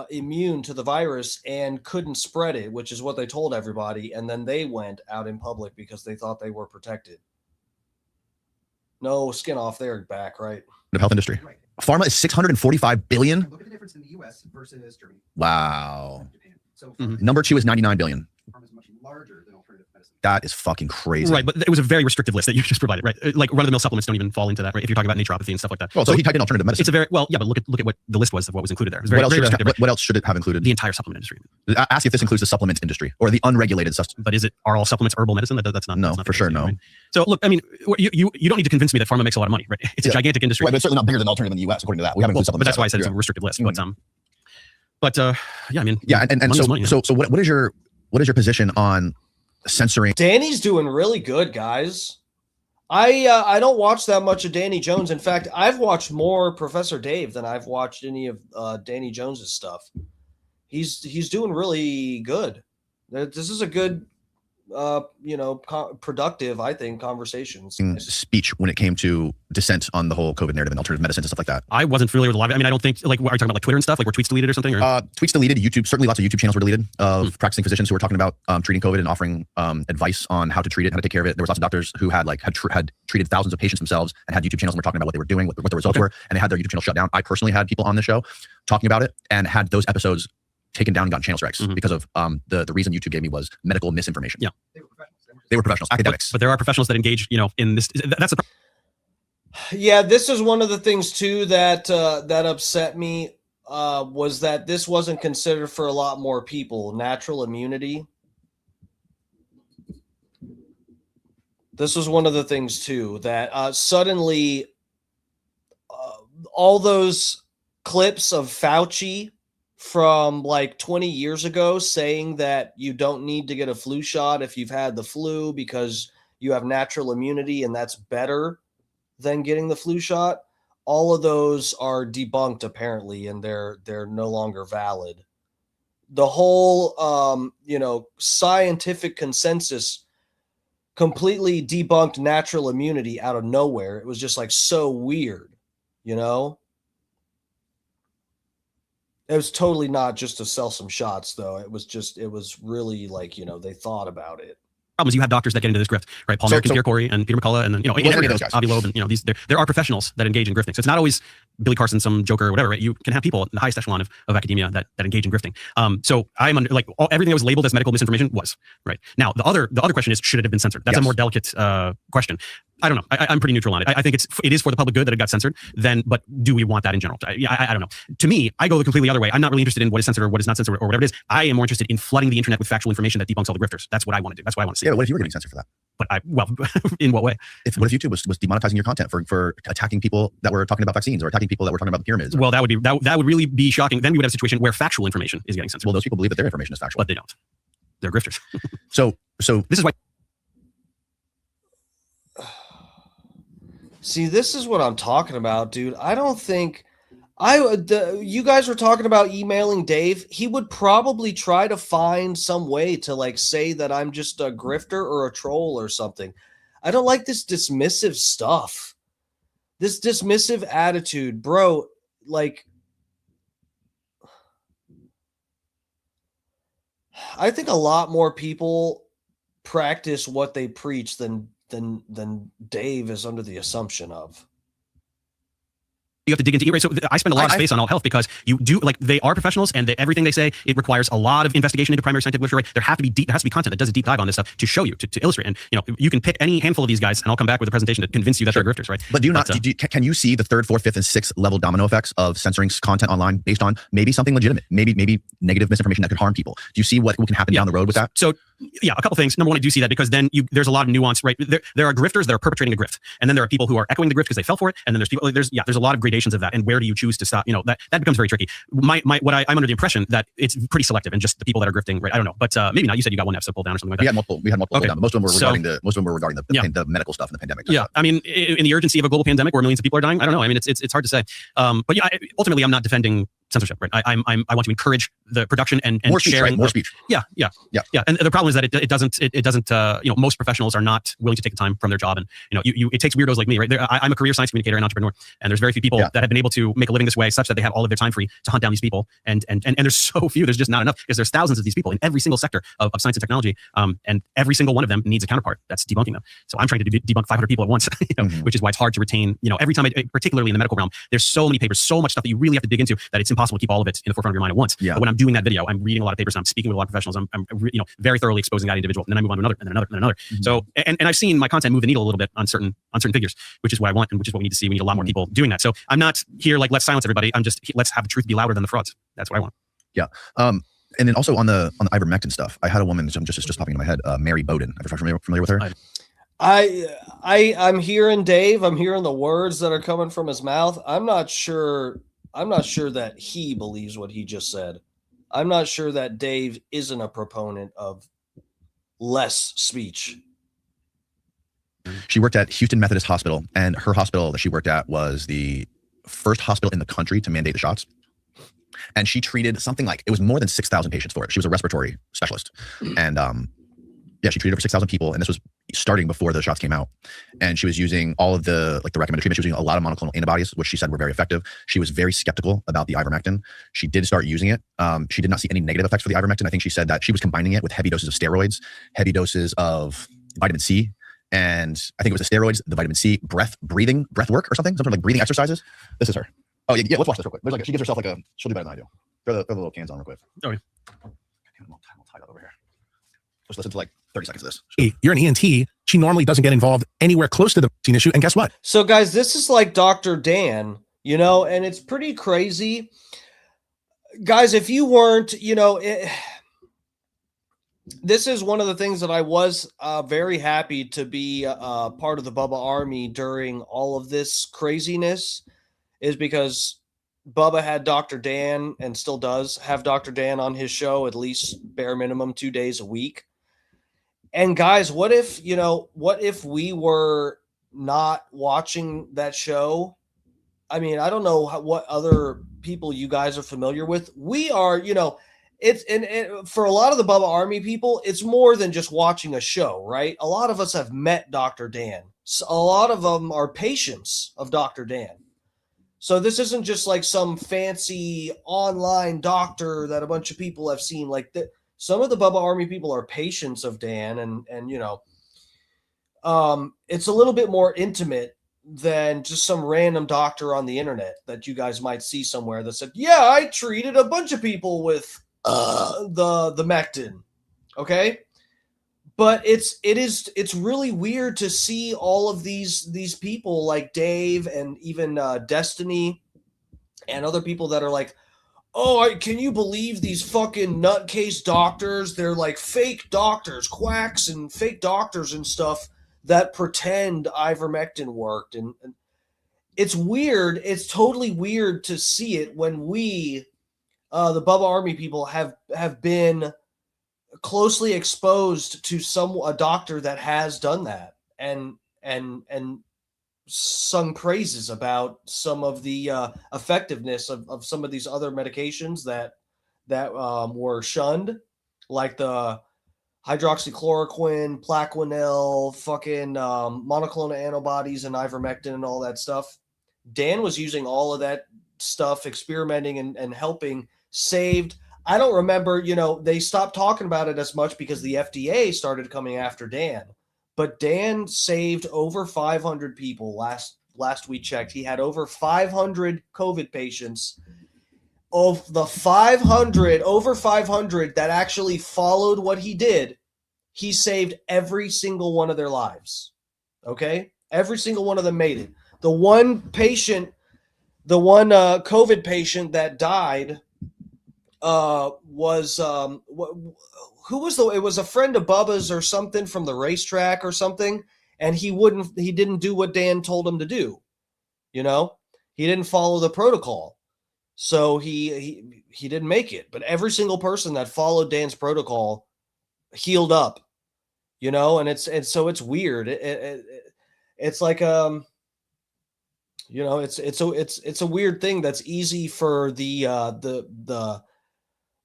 immune to the virus and couldn't spread it, which is what they told everybody. And then they went out in public because they thought they were protected. No skin off their back, right? The health industry. Right. Pharma is $645 billion. Look at the difference in the U.S. versus Germany. Wow. So number 2 is $99 billion. Pharma is much larger than alternative medicine. That is fucking crazy. Right, but it was a very restrictive list that you just provided, right? Like run-of-the-mill supplements don't even fall into that, right? If you're talking about naturopathy and stuff like that. Well, so he typed in alternative medicine. It's a very but look at what the list was of what was included there. It was very, what else should it have included? The entire supplement industry. Ask if this includes the supplement industry or the unregulated stuff. But are all supplements herbal medicine? That's not. No, that's not for sure, no. Right? So look, I mean, you don't need to convince me that pharma makes a lot of money, right? It's a gigantic industry. Right, but it's certainly not bigger than alternative in the U.S. according to that. We haven't included supplements. But that's why I said it's a restrictive list. But yeah, I mean, yeah, and so money, so what is your position on censoring? Danny's doing really good, guys. I don't watch that much of Danny Jones. In fact, I've watched more Professor Dave than I've watched any of Danny Jones's stuff. He's doing really good. This is a good productive, I think, conversations. Speech when it came to dissent on the whole COVID narrative and alternative medicine and stuff like that. I wasn't familiar with a lot of it. I mean, I don't think, like, are you talking about like Twitter and stuff? Like, were tweets deleted or something? Or? Tweets deleted, YouTube, certainly lots of YouTube channels were deleted of practicing physicians who were talking about treating COVID and offering advice on how to treat it, how to take care of it. There was lots of doctors who had treated thousands of patients themselves and had YouTube channels and were talking about what they were doing, what the results were, and they had their YouTube channel shut down. I personally had people on the show talking about it and had those episodes taken down and gotten channel strikes because of the reason YouTube gave me was medical misinformation. Yeah. They were professionals, academics. But there are professionals that engage, in this. That's the. Yeah, this is one of the things too that upset me was that this wasn't considered for a lot more people. Natural immunity. This was one of the things too that suddenly all those clips of Fauci from like 20 years ago saying that you don't need to get a flu shot if you've had the flu because you have natural immunity and that's better than getting the flu shot. All of those are debunked apparently, and they're no longer valid. The whole scientific consensus completely debunked natural immunity out of nowhere. It was just like so weird, It was totally not just to sell some shots, though. It was really like, they thought about it. Problems you have doctors that get into this grift, right? Paul Merkin, Pierre Corey, and Peter McCullough, and then Avi Loeb, and there are professionals that engage in grifting. So it's not always Billy Carson, some joker or whatever. Right? You can have people in the highest echelon of academia that engage in grifting. So I'm under everything that was labeled as medical misinformation was right. Now the other question is, should it have been censored? That's a more delicate question. I don't know. I'm pretty neutral on it. I think it is for the public good that it got censored. But do we want that in general? I don't know. To me, I go the completely other way. I'm not really interested in what is censored or what is not censored or whatever it is. I am more interested in flooding the internet with factual information that debunks all the grifters. That's what I want to do. That's what I want to see. Yeah, but what if you were getting censored for that? But in what way? What if YouTube was demonetizing your content for attacking people that were talking about vaccines or attacking people that were talking about the pyramids? Well, that would really be shocking. Then we would have a situation where factual information is getting censored. Well, those people believe that their information is factual, but they don't. They're grifters. So this is why. See, this is what I'm talking about, dude. I don't think you guys were talking about emailing Dave. He would probably try to find some way to say that I'm just a grifter or a troll or something. I don't like this dismissive stuff. This dismissive attitude, bro. I think a lot more people practice what they preach than Dave is under the assumption of. You have to dig into it, right? So I spend a lot of space on alt health because you do they are professionals and everything they say, it requires a lot of investigation into primary scientific literature, right? There has to be content that does a deep dive on this stuff to show you, to illustrate. And you can pick any handful of these guys and I'll come back with a presentation to convince you that they're grifters, right? But can you see the 3rd, 4th, 5th, and 6th level domino effects of censoring content online based on maybe something legitimate, maybe negative misinformation that could harm people? Do you see what can happen down the road with that? So yeah, a couple things. Number one, I do see that because then there's a lot of nuance, right? There are grifters that are perpetrating a grift, and then there are people who are echoing the grift because they fell for it, and then there's people. There's a lot of gradations of that, and where do you choose to stop? That becomes very tricky. I'm under the impression that it's pretty selective, and just the people that are grifting, right? I don't know, but maybe not. You said you got one episode pulled down or something like that. We had multiple. Okay. Down. Most of them were regarding the medical stuff and the pandemic. Yeah, I mean, in the urgency of a global pandemic where millions of people are dying, I don't know. I mean, it's hard to say. But yeah, ultimately, I'm not defending censorship, right? I want to encourage the production and more speech, sharing. right? More speech. Yeah. And the problem is that it doesn't, most professionals are not willing to take the time from their job. And, it takes weirdos like me, right? I'm a career science communicator and entrepreneur. And there's very few people that have been able to make a living this way such that they have all of their time free to hunt down these people. And there's so few, there's just not enough, because there's thousands of these people in every single sector of science and technology. And every single one of them needs a counterpart that's debunking them. So I'm trying to debunk 500 people at once, which is why it's hard to retain, every time, particularly in the medical realm, there's so many papers, so much stuff that you really have to dig into that it's impossible to keep all of it in the forefront of your mind at once. But when I'm doing that video, I'm reading a lot of papers and I'm speaking with a lot of professionals. I'm very thoroughly exposing that individual. And then I move on to another and then another and another. So, and I've seen my content move the needle a little bit on certain figures, which is what I want and which is what we need to see. We need a lot more people doing that. So I'm not here like, let's silence everybody. I'm just, let's have the truth be louder than the frauds. That's what I want. Yeah. And then also on the ivermectin stuff, I had a woman just popping into my head, Mary Bowden. Are you familiar with her? I'm hearing Dave. I'm hearing the words that are coming from his mouth. I'm not sure that he believes what he just said. I'm not sure that Dave isn't a proponent of less speech. She worked at Houston Methodist Hospital, and her hospital that she worked at was the first hospital in the country to mandate the shots. And she treated something like, it was more than 6,000 patients for it. She was a respiratory specialist. And she treated over 6,000 people. And this was starting before the shots came out. And she was using all of the recommended treatment. She was using a lot of monoclonal antibodies, which she said were very effective. She was very skeptical about the ivermectin. She did start using it. She did not see any negative effects for the ivermectin. I think she said that she was combining it with heavy doses of steroids, heavy doses of vitamin C. And I think it was the steroids, the vitamin C, breath work or something like breathing exercises. This is her. Oh yeah, let's watch this real quick. There's she gives herself she'll do better than I do. Throw the little cans on real quick. Oh yeah. I'm tied up over here. Let's listen to 30 seconds of this. You're an ENT. She normally doesn't get involved anywhere close to the vaccine issue. And guess what? So guys, this is like Dr. Dan, and it's pretty crazy. Guys, if you weren't, this is one of the things that I was very happy to be part of the Bubba Army during all of this craziness, is because Bubba had Dr. Dan and still does have Dr. Dan on his show at least bare minimum 2 days a week. And guys, what if we were not watching that show? I mean, I don't know what other people you guys are familiar with. We are, it's and for a lot of the Bubba Army people, it's more than just watching a show, right? A lot of us have met Dr. Dan. So a lot of them are patients of Dr. Dan. So this isn't just like some fancy online doctor that a bunch of people have seen. Some of the Bubba Army people are patients of Dan, and it's a little bit more intimate than just some random doctor on the internet that you guys might see somewhere that said, yeah, I treated a bunch of people with the Mectin. Okay. But it's really weird to see all of these people like Dave and even Destiny and other people that are like, oh, can you believe these fucking nutcase doctors? They're like fake doctors, quacks and fake doctors and stuff that pretend ivermectin worked. And it's weird. It's totally weird to see it when we, the Bubba Army people, have been closely exposed to a doctor that has done that and sung praises about some of the effectiveness of some of these other medications that were shunned, like the hydroxychloroquine, Plaquenil, fucking monoclonal antibodies and ivermectin and all that stuff. Dan was using all of that stuff, experimenting and helping, saved. I don't remember, they stopped talking about it as much because the FDA started coming after Dan. But Dan saved over 500 people last we checked. He had over 500 COVID patients. Of the over 500 that actually followed what he did, he saved every single one of their lives. Okay? Every single one of them made it. The one COVID patient that died was who was it was a friend of Bubba's or something from the racetrack or something, and he didn't do what Dan told him to do. He didn't follow the protocol, so he didn't make it. But every single person that followed Dan's protocol healed up, and so it's weird. It's like You know, it's a weird thing that's easy for the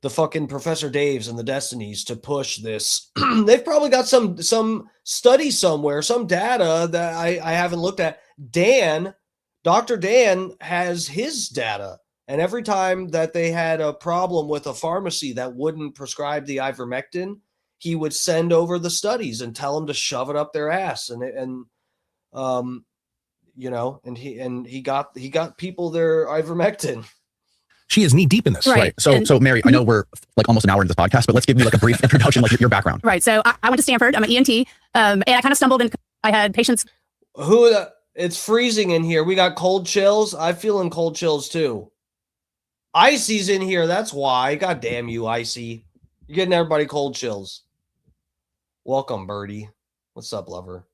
fucking Professor Daves and the Destinies to push this. They've probably got some study somewhere, some data that I haven't looked at. Dr. Dan has his data. And every time that they had a problem with a pharmacy that wouldn't prescribe the ivermectin, he would send over the studies and tell them to shove it up their ass. And you know, and he got people their ivermectin. She is knee deep in this. Right. So Mary, I know we're like almost an hour into this podcast, but let's give you like a brief introduction, like your background. Right. So I went to Stanford. I'm an ENT. And I kind of stumbled in. I had patients. It's freezing in here. We got cold chills. I'm feeling cold chills too. Icy's in here. That's why. God damn you, Icy. You're getting everybody cold chills. Welcome, Birdie. What's up, lover?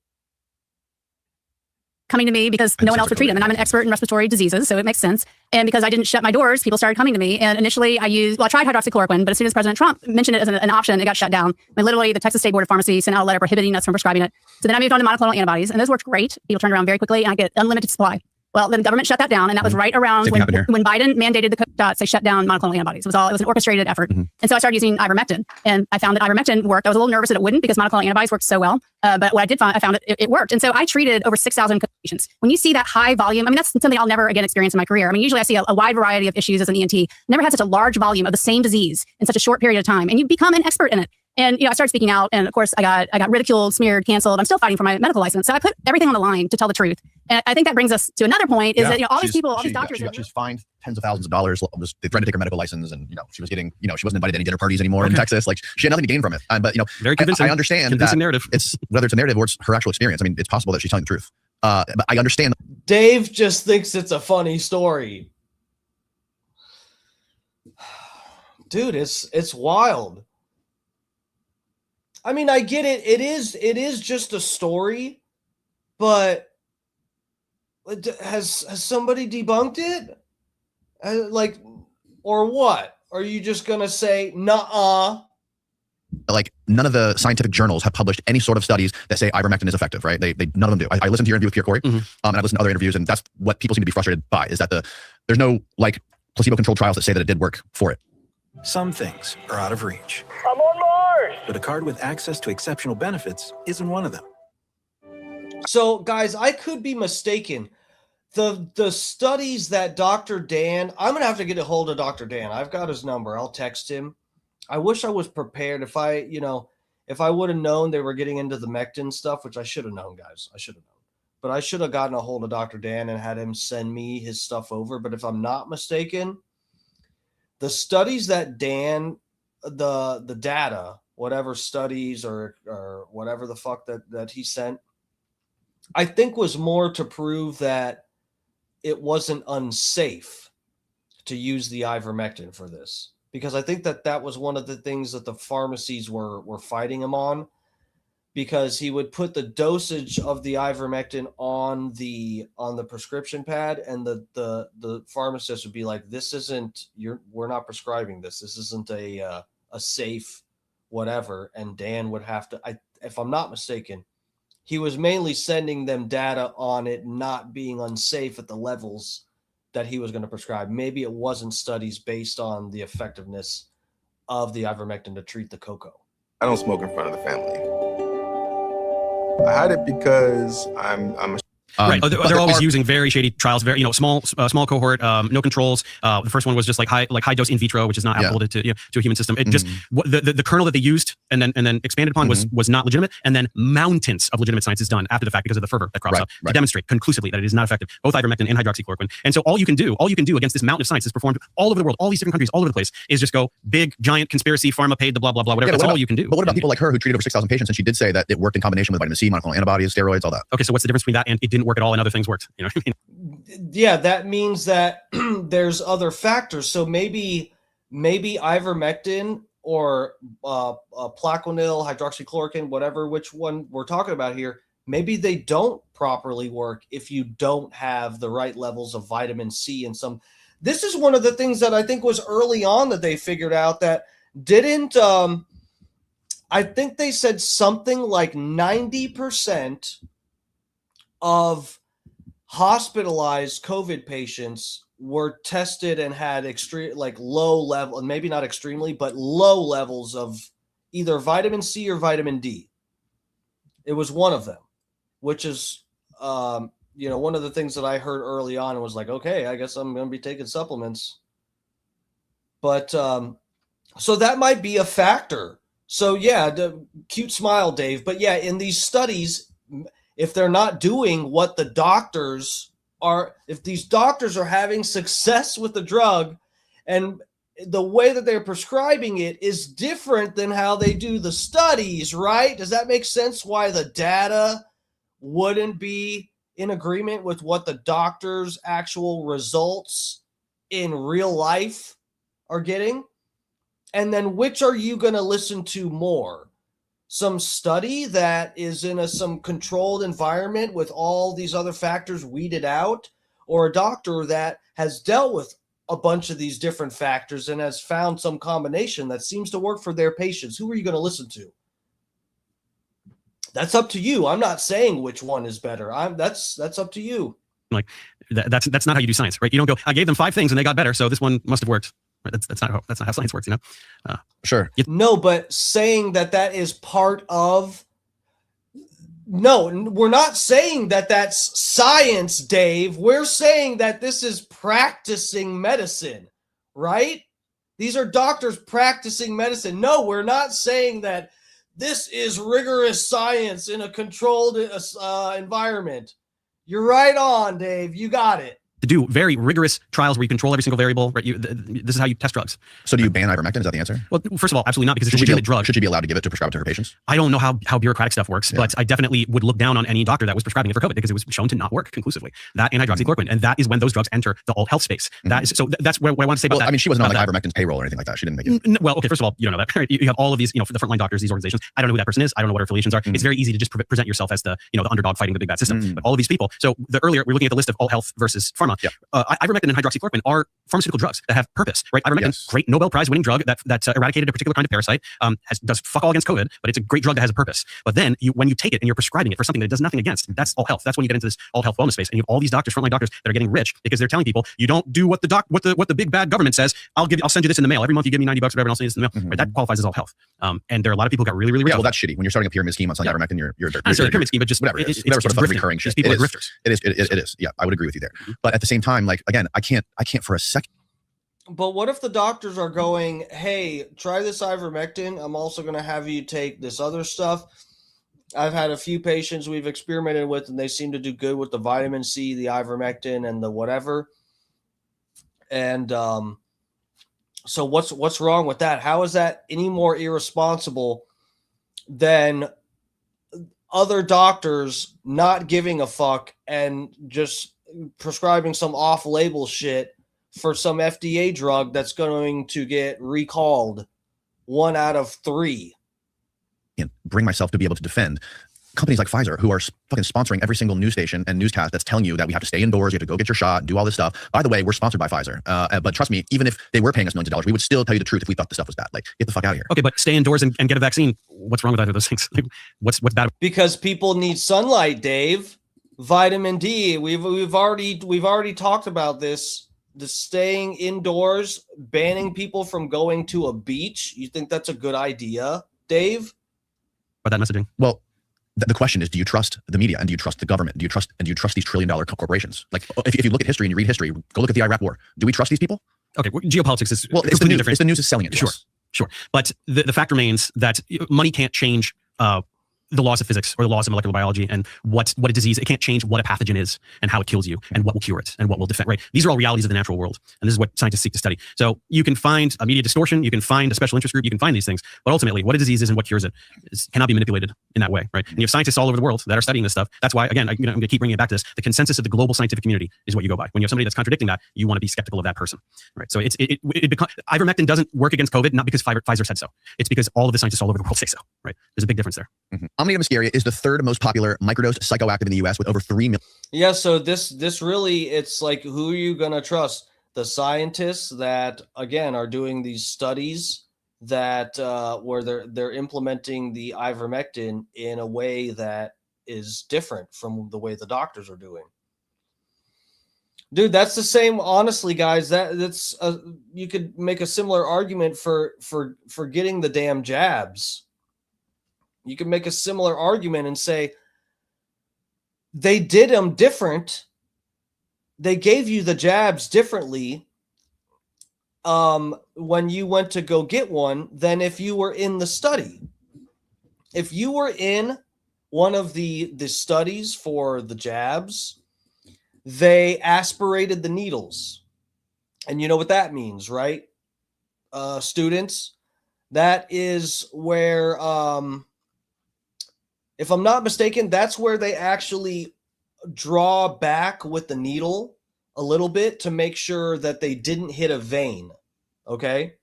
Coming to me because no one else would treat them. And I'm an expert in respiratory diseases, so it makes sense. And because I didn't shut my doors, people started coming to me. And initially I tried hydroxychloroquine, but as soon as President Trump mentioned it as an option, it got shut down. I mean, literally the Texas State Board of Pharmacy sent out a letter prohibiting us from prescribing it. So then I moved on to monoclonal antibodies, and those worked great. People turned around very quickly, and I get unlimited supply. Well, then the government shut that down, and that was right around when Biden mandated the COVID shots. They shut down monoclonal antibodies. It was an orchestrated effort. And so I started using ivermectin, and I found that ivermectin worked. I was a little nervous that it wouldn't because monoclonal antibodies worked so well. But what I did find, I found it worked. And so I treated over 6,000 patients. When you see that high volume, I mean, that's something I'll never again experience in my career. I mean, usually I see a wide variety of issues as an ENT. Never had such a large volume of the same disease in such a short period of time, and you become an expert in it. And I started speaking out, and of course, I got ridiculed, smeared, canceled. I'm still fighting for my medical license, so I put everything on the line to tell the truth. And I think that brings us to another point: is that all these people, all these doctors, she's fined tens of thousands of dollars. They tried to take her medical license, and she was getting, she wasn't invited to any dinner parties anymore in Texas. Like she had nothing to gain from it. But very convincing. I understand that narrative. It's whether it's a narrative or it's her actual experience. I mean, it's possible that she's telling the truth. But I understand. Dave just thinks it's a funny story. Dude, it's wild. I mean, I get it. It is just a story, but has somebody debunked it? Or what? Are you just gonna say nuh-uh? Like none of the scientific journals have published any sort of studies that say ivermectin is effective, right? They none of them do. I listened to your interview with Pierre Corey, and I listened to other interviews, and that's what people seem to be frustrated by, is that there's no like placebo-controlled trials that say that it did work for it. Some things are out of reach. I'm on Mars! But a card with access to exceptional benefits isn't one of them. So, guys, I could be mistaken. The studies that Dr. Dan, I'm going to have to get a hold of Dr. Dan. I've got his number. I'll text him. I wish I was prepared. If I would have known they were getting into the Mectin stuff, which I should have known, guys. I should have known. But I should have gotten a hold of Dr. Dan and had him send me his stuff over. But if I'm not mistaken, the studies that Dan, the data, whatever studies or whatever the fuck that he sent, I think was more to prove that it wasn't unsafe to use the ivermectin for this. Because I think that was one of the things that the pharmacies were fighting him on, because he would put the dosage of the ivermectin on the prescription pad, and the pharmacist would be like, we're not prescribing this. This isn't a safe whatever. And Dan would have to, if I'm not mistaken, he was mainly sending them data on it not being unsafe at the levels that he was going to prescribe. Maybe it wasn't studies based on the effectiveness of the ivermectin to treat the cocoa. I don't smoke in front of the family. I had it because I'm a right. They're always using very shady trials, very small cohort, no controls. The first one was just like high dose in vitro, which is not applicable to a human system. It just the kernel that they used and then expanded upon was not legitimate. And then mountains of legitimate science is done after the fact because of the fervor that crops up to demonstrate conclusively that it is not effective, both ivermectin and hydroxychloroquine. And so all you can do against this mountain of science that's performed all over the world, all these different countries, all over the place, is just go big giant conspiracy, pharma paid the blah blah blah whatever. That's all you can do. But what about people like her who treated over 6,000 patients, and she did say that it worked in combination with vitamin C, monoclonal antibodies, steroids, all that. Okay, so what's the difference between that and it didn't work at all and other things worked? You know what I mean? Yeah, that means that there's other factors. So maybe ivermectin or Plaquenil, hydroxychloroquine, whatever, which one we're talking about here, maybe they don't properly work if you don't have the right levels of vitamin C and some. This is one of the things that I think was early on that they figured out that didn't. I think they said something like 90% of hospitalized COVID patients were tested and had extreme, like low level, and maybe not extremely, but low levels of either vitamin C or vitamin D. It was one of them, which is, one of the things that I heard early on was like, okay, I guess I'm going to be taking supplements. But so that might be a factor. So yeah, the cute smile, Dave. But yeah, in these studies, if they're not doing what the doctors are, if these doctors are having success with the drug and the way that they're prescribing it is different than how they do the studies, right? Does that make sense why the data wouldn't be in agreement with what the doctor's actual results in real life are getting? And then which are you going to listen to more? Some study that is in some controlled environment with all these other factors weeded out, or a doctor that has dealt with a bunch of these different factors and has found some combination that seems to work for their patients? Who are you going to listen to? That's up to you. I'm not saying which one is better. That's up to you. Like that's not how you do science, right? You don't go, I gave them 5 things and they got better, so this one must have worked. Right? That's not how science works, Sure. No, but saying that is part of. No, we're not saying that that's science, Dave. We're saying that this is practicing medicine, right? These are doctors practicing medicine. No, we're not saying that this is rigorous science in a controlled environment. You're right on, Dave. You got it. To do very rigorous trials where you control every single variable, right? This is how you test drugs. So do you ban ivermectin? Is that the answer? Well, first of all, absolutely not, because it's a legitimate drug. Should she be allowed to give it to prescribe to her patients? I don't know how bureaucratic stuff works, but I definitely would look down on any doctor that was prescribing it for COVID because it was shown to not work conclusively. That and hydroxychloroquine, and that is when those drugs enter the alt health space. That is, so that's what I want to say about that. I mean, she wasn't on like ivermectin's payroll or anything like that. She didn't make it. Well, okay, first of all, you don't know that. Right? You have all of these, the frontline doctors, these organizations. I don't know who that person is. I don't know what her affiliations are. It's very easy to just present yourself as the underdog fighting the big bad system. But all of these people. So we're looking at the list of alt health versus pharma. Yeah. Ivermectin and hydroxychloroquine are pharmaceutical drugs that have purpose, right? Ivermectin, great Nobel Prize winning drug that eradicated a particular kind of parasite, does fuck all against COVID, but it's a great drug that has a purpose. But then when you take it and you're prescribing it for something that it does nothing against, that's all health. That's when you get into this all health wellness space, and you have all these doctors, frontline doctors, that are getting rich because they're telling people, you don't do what the big bad government says. I'll send you this in the mail every month. You give me $90 or whatever, and I'll send you this in the mail. Right? That qualifies as all health. And there are a lot of people who got really, really rich. Yeah, well, that's shitty. When you're starting a pyramid scheme on selling ivermectin, you're not necessarily a pyramid scheme, but just whatever. It's whatever sort of recurring shit. People are grifters. It is. Yeah, I would agree with you there. But at the same time, like again, I can't for a second. But what if the doctors are going, hey, try this ivermectin. I'm also going to have you take this other stuff. I've had a few patients we've experimented with, and they seem to do good with the vitamin C, the ivermectin, and the whatever. And so what's wrong with that? How is that any more irresponsible than other doctors not giving a fuck and just prescribing some off-label shit for some FDA drug that's going to get recalled 1 out of 3? And bring myself to be able to defend companies like Pfizer, who are fucking sponsoring every single news station and newscast that's telling you that we have to stay indoors, you have to go get your shot, do all this stuff. By the way, we're sponsored by Pfizer. But trust me, even if they were paying us millions of dollars, we would still tell you the truth if we thought the stuff was bad. Like, get the fuck out of here. Okay, but stay indoors and get a vaccine. What's wrong with either of those things? Like, what's bad? Because people need sunlight, Dave. Vitamin D. We've already talked about this. The staying indoors, banning people from going to a beach. You think that's a good idea, Dave? About that messaging? Well, the question is, do you trust the media and do you trust the government? Do you trust these trillion-dollar corporations? Like, if you look at history and you read history, go look at the Iraq War. Do we trust these people? Okay, geopolitics is it's the news. It's the news is selling it. Sure. But the fact remains that money can't change the laws of physics or the laws of molecular biology and what a disease. It can't change what a pathogen is and how it kills you and what will cure it and what will defend. Right? These are all realities of the natural world, and this is what scientists seek to study. So you can find a media distortion, you can find a special interest group, you can find these things, but ultimately, what a disease is and what cures it cannot be manipulated in that way. Right? And you have scientists all over the world that are studying this stuff. That's why, again, I'm going to keep bringing it back to this. The consensus of the global scientific community is what you go by. When you have somebody that's contradicting that, you want to be skeptical of that person. Right? So ivermectin doesn't work against COVID, not because Pfizer said so. It's because all of the scientists all over the world say so. Right? There's a big difference there. Omnium muscaria is the third most popular microdosed psychoactive in the U.S. with over 3 million. Yeah, so this really, it's like, who are you gonna trust? The scientists that, again, are doing these studies that where they're implementing the ivermectin in a way that is different from the way the doctors are doing. Dude, that's the same. Honestly, guys, that's you could make a similar argument for getting the damn jabs. You could make a similar argument and say they did them different. They gave you the jabs differently when you went to go get one than if you were in the study. If you were in one of the studies for the jabs, they aspirated the needles. And you know what that means, right? Students, that is where, if I'm not mistaken, that's where they actually draw back with the needle a little bit to make sure that they didn't hit a vein. Okay?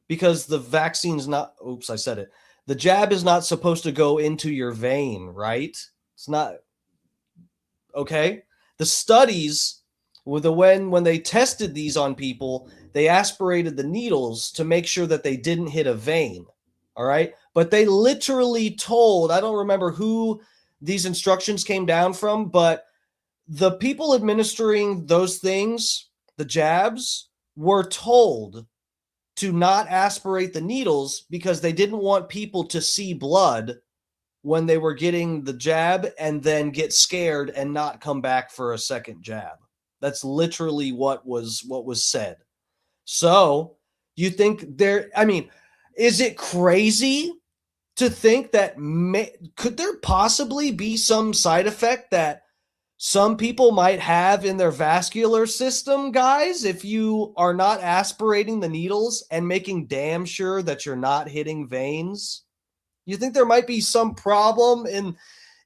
Because the vaccine's not, oops, I said it. The jab is not supposed to go into your vein, right? It's not, okay? The studies, when they tested these on people, they aspirated the needles to make sure that they didn't hit a vein, all right? But they literally told, I don't remember who these instructions came down from, but the people administering those things, the jabs, were told to not aspirate the needles because they didn't want people to see blood when they were getting the jab and then get scared and not come back for a second jab. That's literally what was said. So you think is it crazy to think that could there possibly be some side effect that some people might have in their vascular system, guys, if you are not aspirating the needles and making damn sure that you're not hitting veins? You think there might be some problem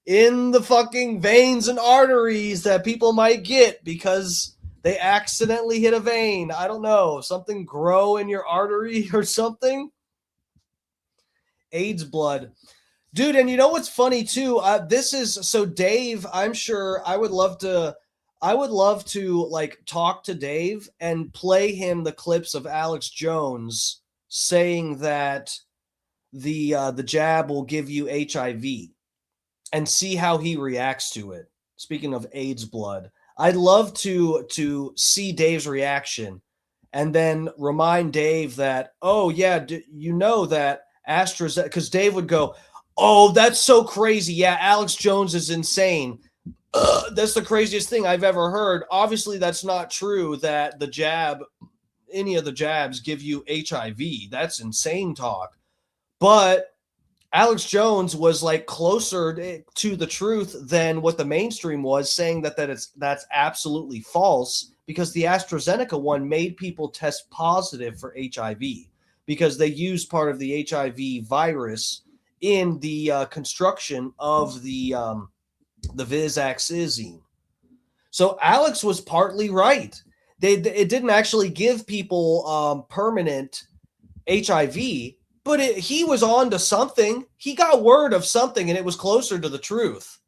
in the fucking veins and arteries that people might get because they accidentally hit a vein? I don't know. Something grow in your artery or something? AIDS blood. Dude, and you know what's funny too? Dave, I'm sure I would love to like talk to Dave and play him the clips of Alex Jones saying that the jab will give you HIV and see how he reacts to it. Speaking of AIDS blood, I'd love to see Dave's reaction and then remind Dave that, oh yeah, you know that AstraZeneca, because Dave would go, oh, that's so crazy. Yeah, Alex Jones is insane. That's the craziest thing I've ever heard. Obviously, that's not true that any of the jabs give you HIV. That's insane talk. But Alex Jones was like closer to the truth than what the mainstream was, saying that's absolutely false because the AstraZeneca one made people test positive for HIV because they used part of the HIV virus in the construction of the Vizaxizine. So Alex was partly right. It didn't actually give people permanent HIV, but he was on to something. He got word of something, and it was closer to the truth.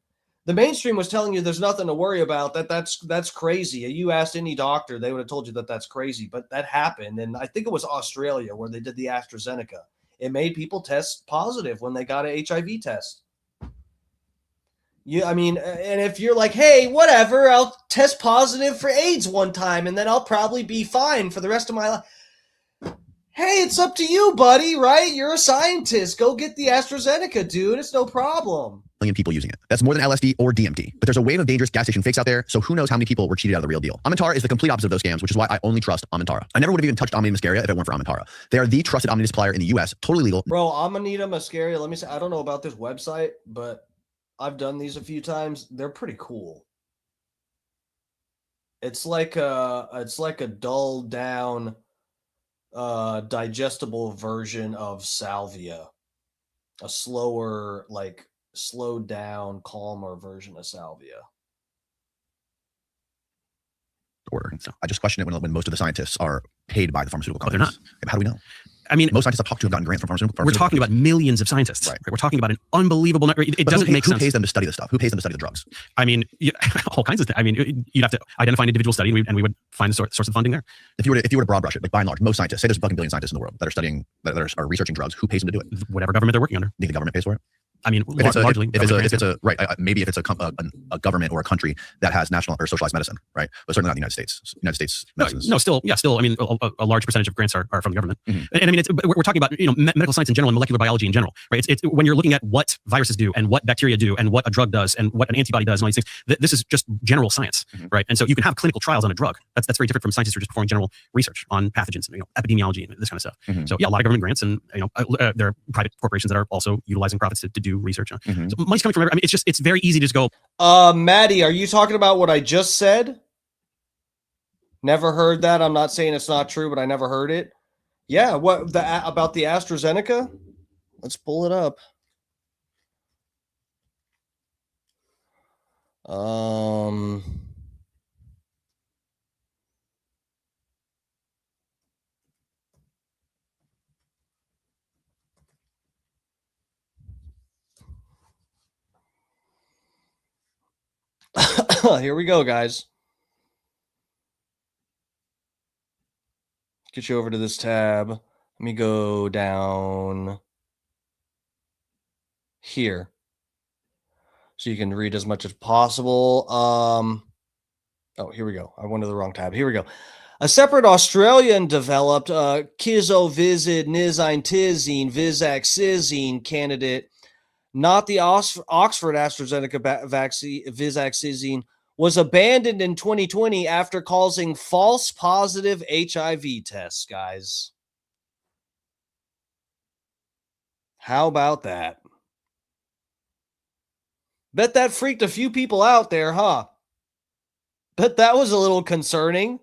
The mainstream was telling you there's nothing to worry about. That's crazy. You asked any doctor, they would have told you that that's crazy, but that happened. And I think it was Australia where they did the AstraZeneca. It made people test positive when they got an HIV test. And if you're like, hey, whatever, I'll test positive for AIDS one time and then I'll probably be fine for the rest of my life. Hey, it's up to you, buddy, right? You're a scientist. Go get the AstraZeneca, dude. It's no problem. Million people using it. That's more than LSD or DMT. But there's a wave of dangerous gas station fakes out there, so who knows how many people were cheated out of the real deal. Amintara is the complete opposite of those scams, which is why I only trust Amintara. I never would have even touched Amanita muscaria if it weren't for Amintara. They are the trusted Amanita supplier in the US, totally legal. Bro, Amanita muscaria, let me say, I don't know about this website, but I've done these a few times. They're pretty cool. It's like a dulled down digestible version of salvia. A slower, like slowed down, calmer version of salvia. Order. So I just question it when most of the scientists are paid by the pharmaceutical companies. Well, they're not. How do we know? I mean, most scientists I've talked to have gotten grants from pharmaceutical We're talking about millions of scientists. Right. We're talking about an unbelievable number. It doesn't make sense. Who pays them to study the stuff? Who pays them to study the drugs? I mean, all kinds of things. I mean, you'd have to identify an individual study, and we would find the source of funding there. If you were to broad brush it, like by and large, most scientists, say there's a fucking billion scientists in the world that are studying, that are researching drugs. Who pays them to do it? Whatever government they're working under. Do you think the government pays for it? I mean, if largely. Maybe if it's a government or a country that has national or socialized medicine, right? But certainly not the United States. United States medicine. No, still. I mean, a large percentage of grants are from the government. And I mean, we're talking about medical science in general and molecular biology in general, right? It's when you're looking at what viruses do and what bacteria do and what a drug does and what an antibody does and all these things. This is just general science, right? And so you can have clinical trials on a drug. That's very different from scientists who are just performing general research on pathogens, epidemiology, and this kind of stuff. So yeah, a lot of government grants, and there are private corporations that are also utilizing profits to do research. So money's coming from everywhere. I mean, it's very easy to just go. Maddie, are you talking about what I just said? Never heard that. I'm not saying it's not true, but I never heard it. Yeah, about the AstraZeneca? Let's pull it up. Here we go, guys. Get you over to this tab. Let me go down here so you can read as much as possible. Oh, here we go. I went to the wrong tab. Here we go. A separate Australian developed Kizovizid Nizine Vizaxizine candidate, not the Oxford AstraZeneca vaccine Vizaxizine, was abandoned in 2020 after causing false positive HIV tests, guys. How about that? Bet that freaked a few people out there, huh? Bet that was a little concerning.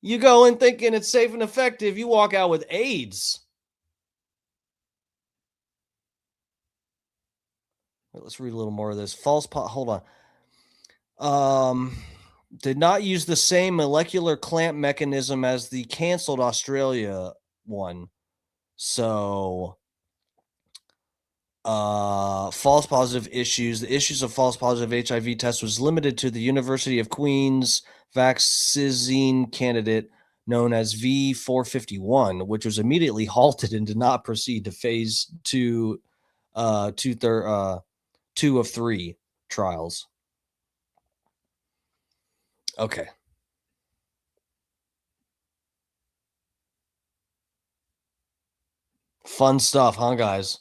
You go in thinking it's safe and effective, you walk out with AIDS. Let's read a little more of this. Hold on. Did not use the same molecular clamp mechanism as the canceled Australia one. So, false positive issues. The issues of false positive HIV test was limited to the University of Queen's vaccine candidate known as V451, which was immediately halted and did not proceed to phase 2 of 3 trials. Okay. Fun stuff, huh, guys?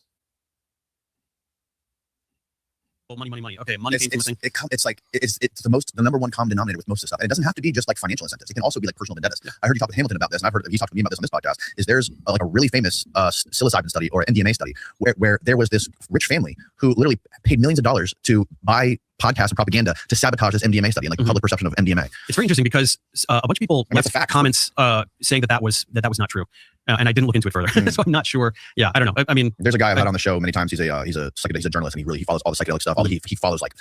Money. Okay, money. It's the number one common denominator with most of the stuff. And it doesn't have to be just like financial incentives. It can also be like personal vendettas. Yeah. I heard you talk to Hamilton about this, and I've heard you talk to me about this on this podcast. There's like a really famous psilocybin study or MDMA study where there was this rich family who literally paid millions of dollars to buy podcasts and propaganda to sabotage this MDMA study and like the public perception of MDMA. It's very interesting because a bunch of people left comments saying that was not true. And I didn't look into it further, so I'm not sure. Yeah, I don't know. I mean, there's a guy I've had on the show many times. He's a journalist, and he follows all the psychedelic stuff. He follows like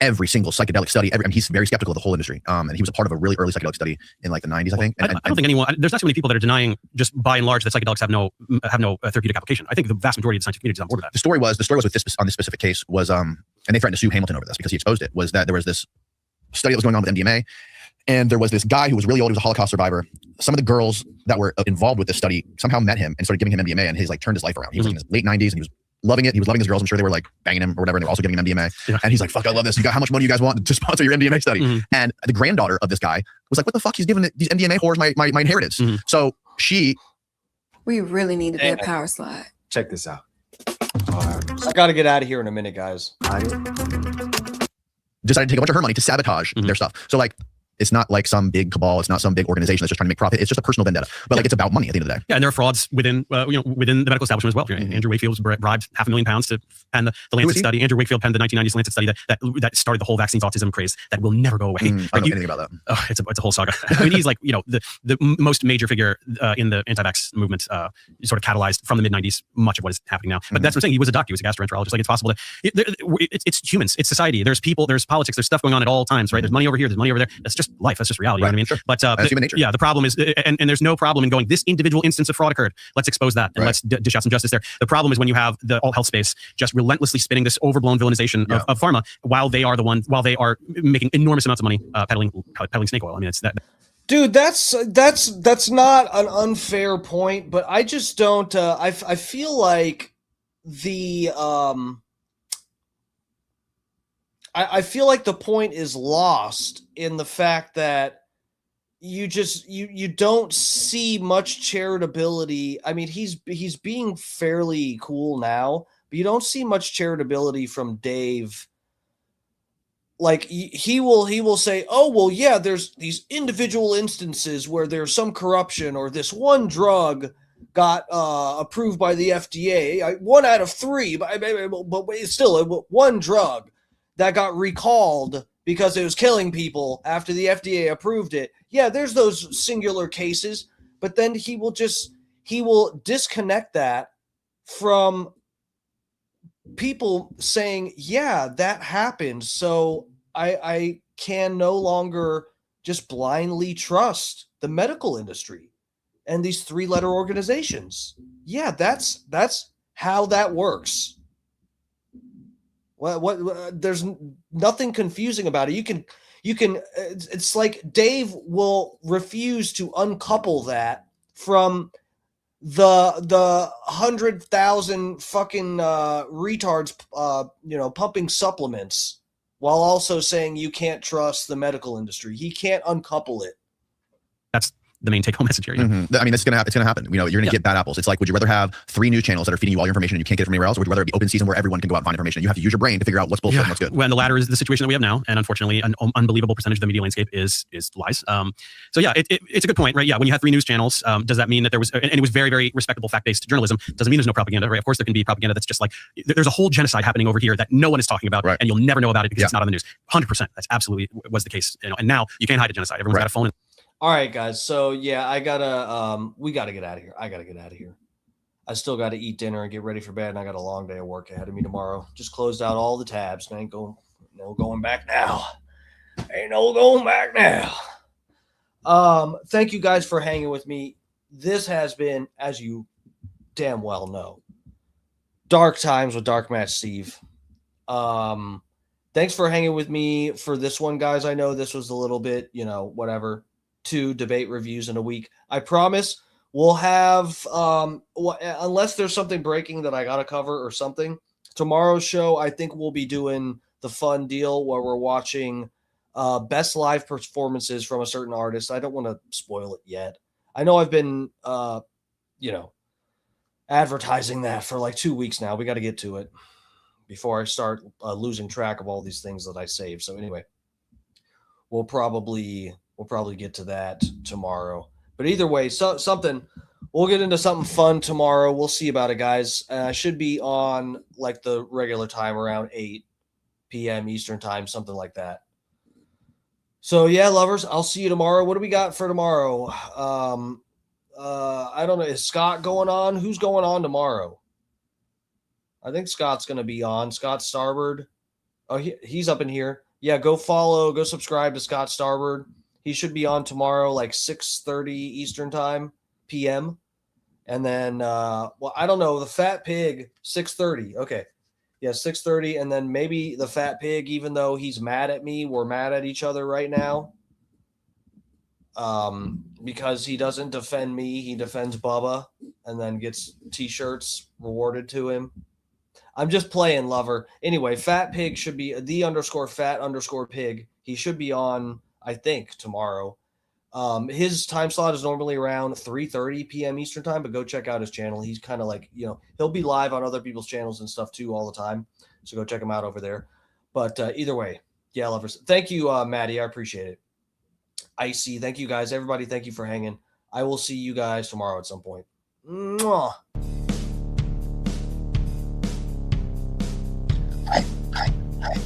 every single psychedelic study. He's very skeptical of the whole industry. And he was a part of a really early psychedelic study in like the 90s, I think. I don't think anyone. There's not so many people that are denying just by and large that psychedelics have no therapeutic application. I think the vast majority of the scientific community is on board with that. The story was with this on this specific case was and they threatened to sue Hamilton over this because he exposed it. Was that there was this study that was going on with MDMA. And there was this guy who was really old, he was a Holocaust survivor. Some of the girls that were involved with this study somehow met him and started giving him MDMA, and he's like turned his life around. He was like in his late 90s and he was loving it. He was loving his girls. I'm sure they were like banging him or whatever, and they were also giving him MDMA. Yeah. And he's like, fuck, I love this. How much money you guys want to sponsor your MDMA study? And the granddaughter of this guy was like, what the fuck? He's giving these MDMA whores my inheritance. So we really need a bit power slide. Check this out. I got to get out of here in a minute, guys. Decided to take a bunch of her money to sabotage their stuff. So like, it's not like some big cabal. It's not some big organization that's just trying to make profit. It's just a personal vendetta. But like, it's about money at the end of the day. Yeah, and there are frauds within the medical establishment as well. Andrew Wakefield was bribed £500,000 to pen the Lancet study. Andrew Wakefield penned the 1990s Lancet study that started the whole vaccines autism craze that will never go away. I don't know anything about that. Oh, it's a whole saga. I mean, he's like the most major figure in the anti-vax movement. Sort of catalyzed from the mid-90s much of what is happening now. But that's what I'm saying. He was a doctor. He was a gastroenterologist. Like, it's possible that it's humans. It's society. There's people. There's politics. There's stuff going on at all times. Right. There's money over here. There's money over there. That's just life. That's just reality. Right. You know what I mean? Sure. But that's human nature. Yeah, the problem is, and there's no problem in going, this individual instance of fraud occurred. Let's expose that and let's dish out some justice there. The problem is when you have the all health space just relentlessly spinning this overblown villainization of pharma while they are making enormous amounts of money peddling snake oil. I mean, it's that. Dude, that's not an unfair point, but I just don't. I feel like I feel like the point is lost in the fact that you don't see much charitability. I mean, he's being fairly cool now, but you don't see much charitability from Dave. Like he will say, oh, well, yeah, there's these individual instances where there's some corruption, or this one drug got approved by the FDA. 1 out of 3, but still one drug that got recalled because it was killing people after the FDA approved it. Yeah, there's those singular cases, but then he will disconnect that from people saying, yeah, that happened. So I can no longer just blindly trust the medical industry and these 3-letter organizations. Yeah, that's how that works. What there's nothing confusing about it. You can it's like Dave will refuse to uncouple that from the 100,000 fucking retards pumping supplements, while also saying you can't trust the medical industry. He can't uncouple it. That's the main take-home message here. Mm-hmm. I mean, it's going to happen. You're going to get bad apples. It's like, would you rather have 3 news channels that are feeding you all your information and you can't get it from anywhere else, or would you rather it be open season where everyone can go out and find information? You have to use your brain to figure out what's bullshit and what's good. Well, and the latter is the situation that we have now, and unfortunately, an unbelievable percentage of the media landscape is lies. So yeah, it's a good point, right? Yeah, when you have 3 news channels, does that mean that there was, and it was very, very respectable fact-based journalism? Doesn't mean there's no propaganda, right? Of course, there can be propaganda that's just like, there's a whole genocide happening over here that no one is talking about, right, and you'll never know about it because it's not on the news. 100%, that's absolutely was the case. And now you can't hide a genocide. Everyone's got a phone. All right, guys. So yeah, we gotta get out of here. I gotta get out of here. I still got to eat dinner and get ready for bed, and I got a long day of work ahead of me tomorrow. Just closed out all the tabs. And ain't going back now. Ain't no going back now. Thank you guys for hanging with me. This has been, as you damn well know, Dark Times with Dark Match Steve. Thanks for hanging with me for this one, guys. I know this was a little bit, whatever. 2 debate reviews in a week. I promise we'll have, unless there's something breaking that I got to cover or something, tomorrow's show, I think we'll be doing the fun deal where we're watching best live performances from a certain artist. I don't want to spoil it yet. I know I've been, advertising that for like 2 weeks now. We got to get to it before I start losing track of all these things that I save. So anyway, we'll probably get to that tomorrow. But either way, we'll get into something fun tomorrow. We'll see about it, guys. I should be on like the regular time around 8 p.m. Eastern time, something like that. So yeah, lovers, I'll see you tomorrow. What do we got for tomorrow? I don't know. Is Scott going on? Who's going on tomorrow? I think Scott's going to be on. Scott Starbird. Oh, he's up in here. Yeah, go subscribe to Scott Starbird. He should be on tomorrow, like 6:30 Eastern time, PM. And then, I don't know, the Fat Pig, 6:30. Okay. Yeah, 6:30. And then maybe the Fat Pig, even though he's mad at me, we're mad at each other right now. Because he doesn't defend me. He defends Bubba and then gets T-shirts rewarded to him. I'm just playing, lover. Anyway, Fat Pig should be _fat_pig. He should be on, I think, tomorrow. His time slot is normally around 3:30 p.m. Eastern time, but go check out his channel. He's kind of like, he'll be live on other people's channels and stuff too all the time. So go check him out over there. But either way, yeah, lovers. Thank you, Maddie. I appreciate it. Icy, thank you guys. Everybody, thank you for hanging. I will see you guys tomorrow at some point. Mwah. Hi.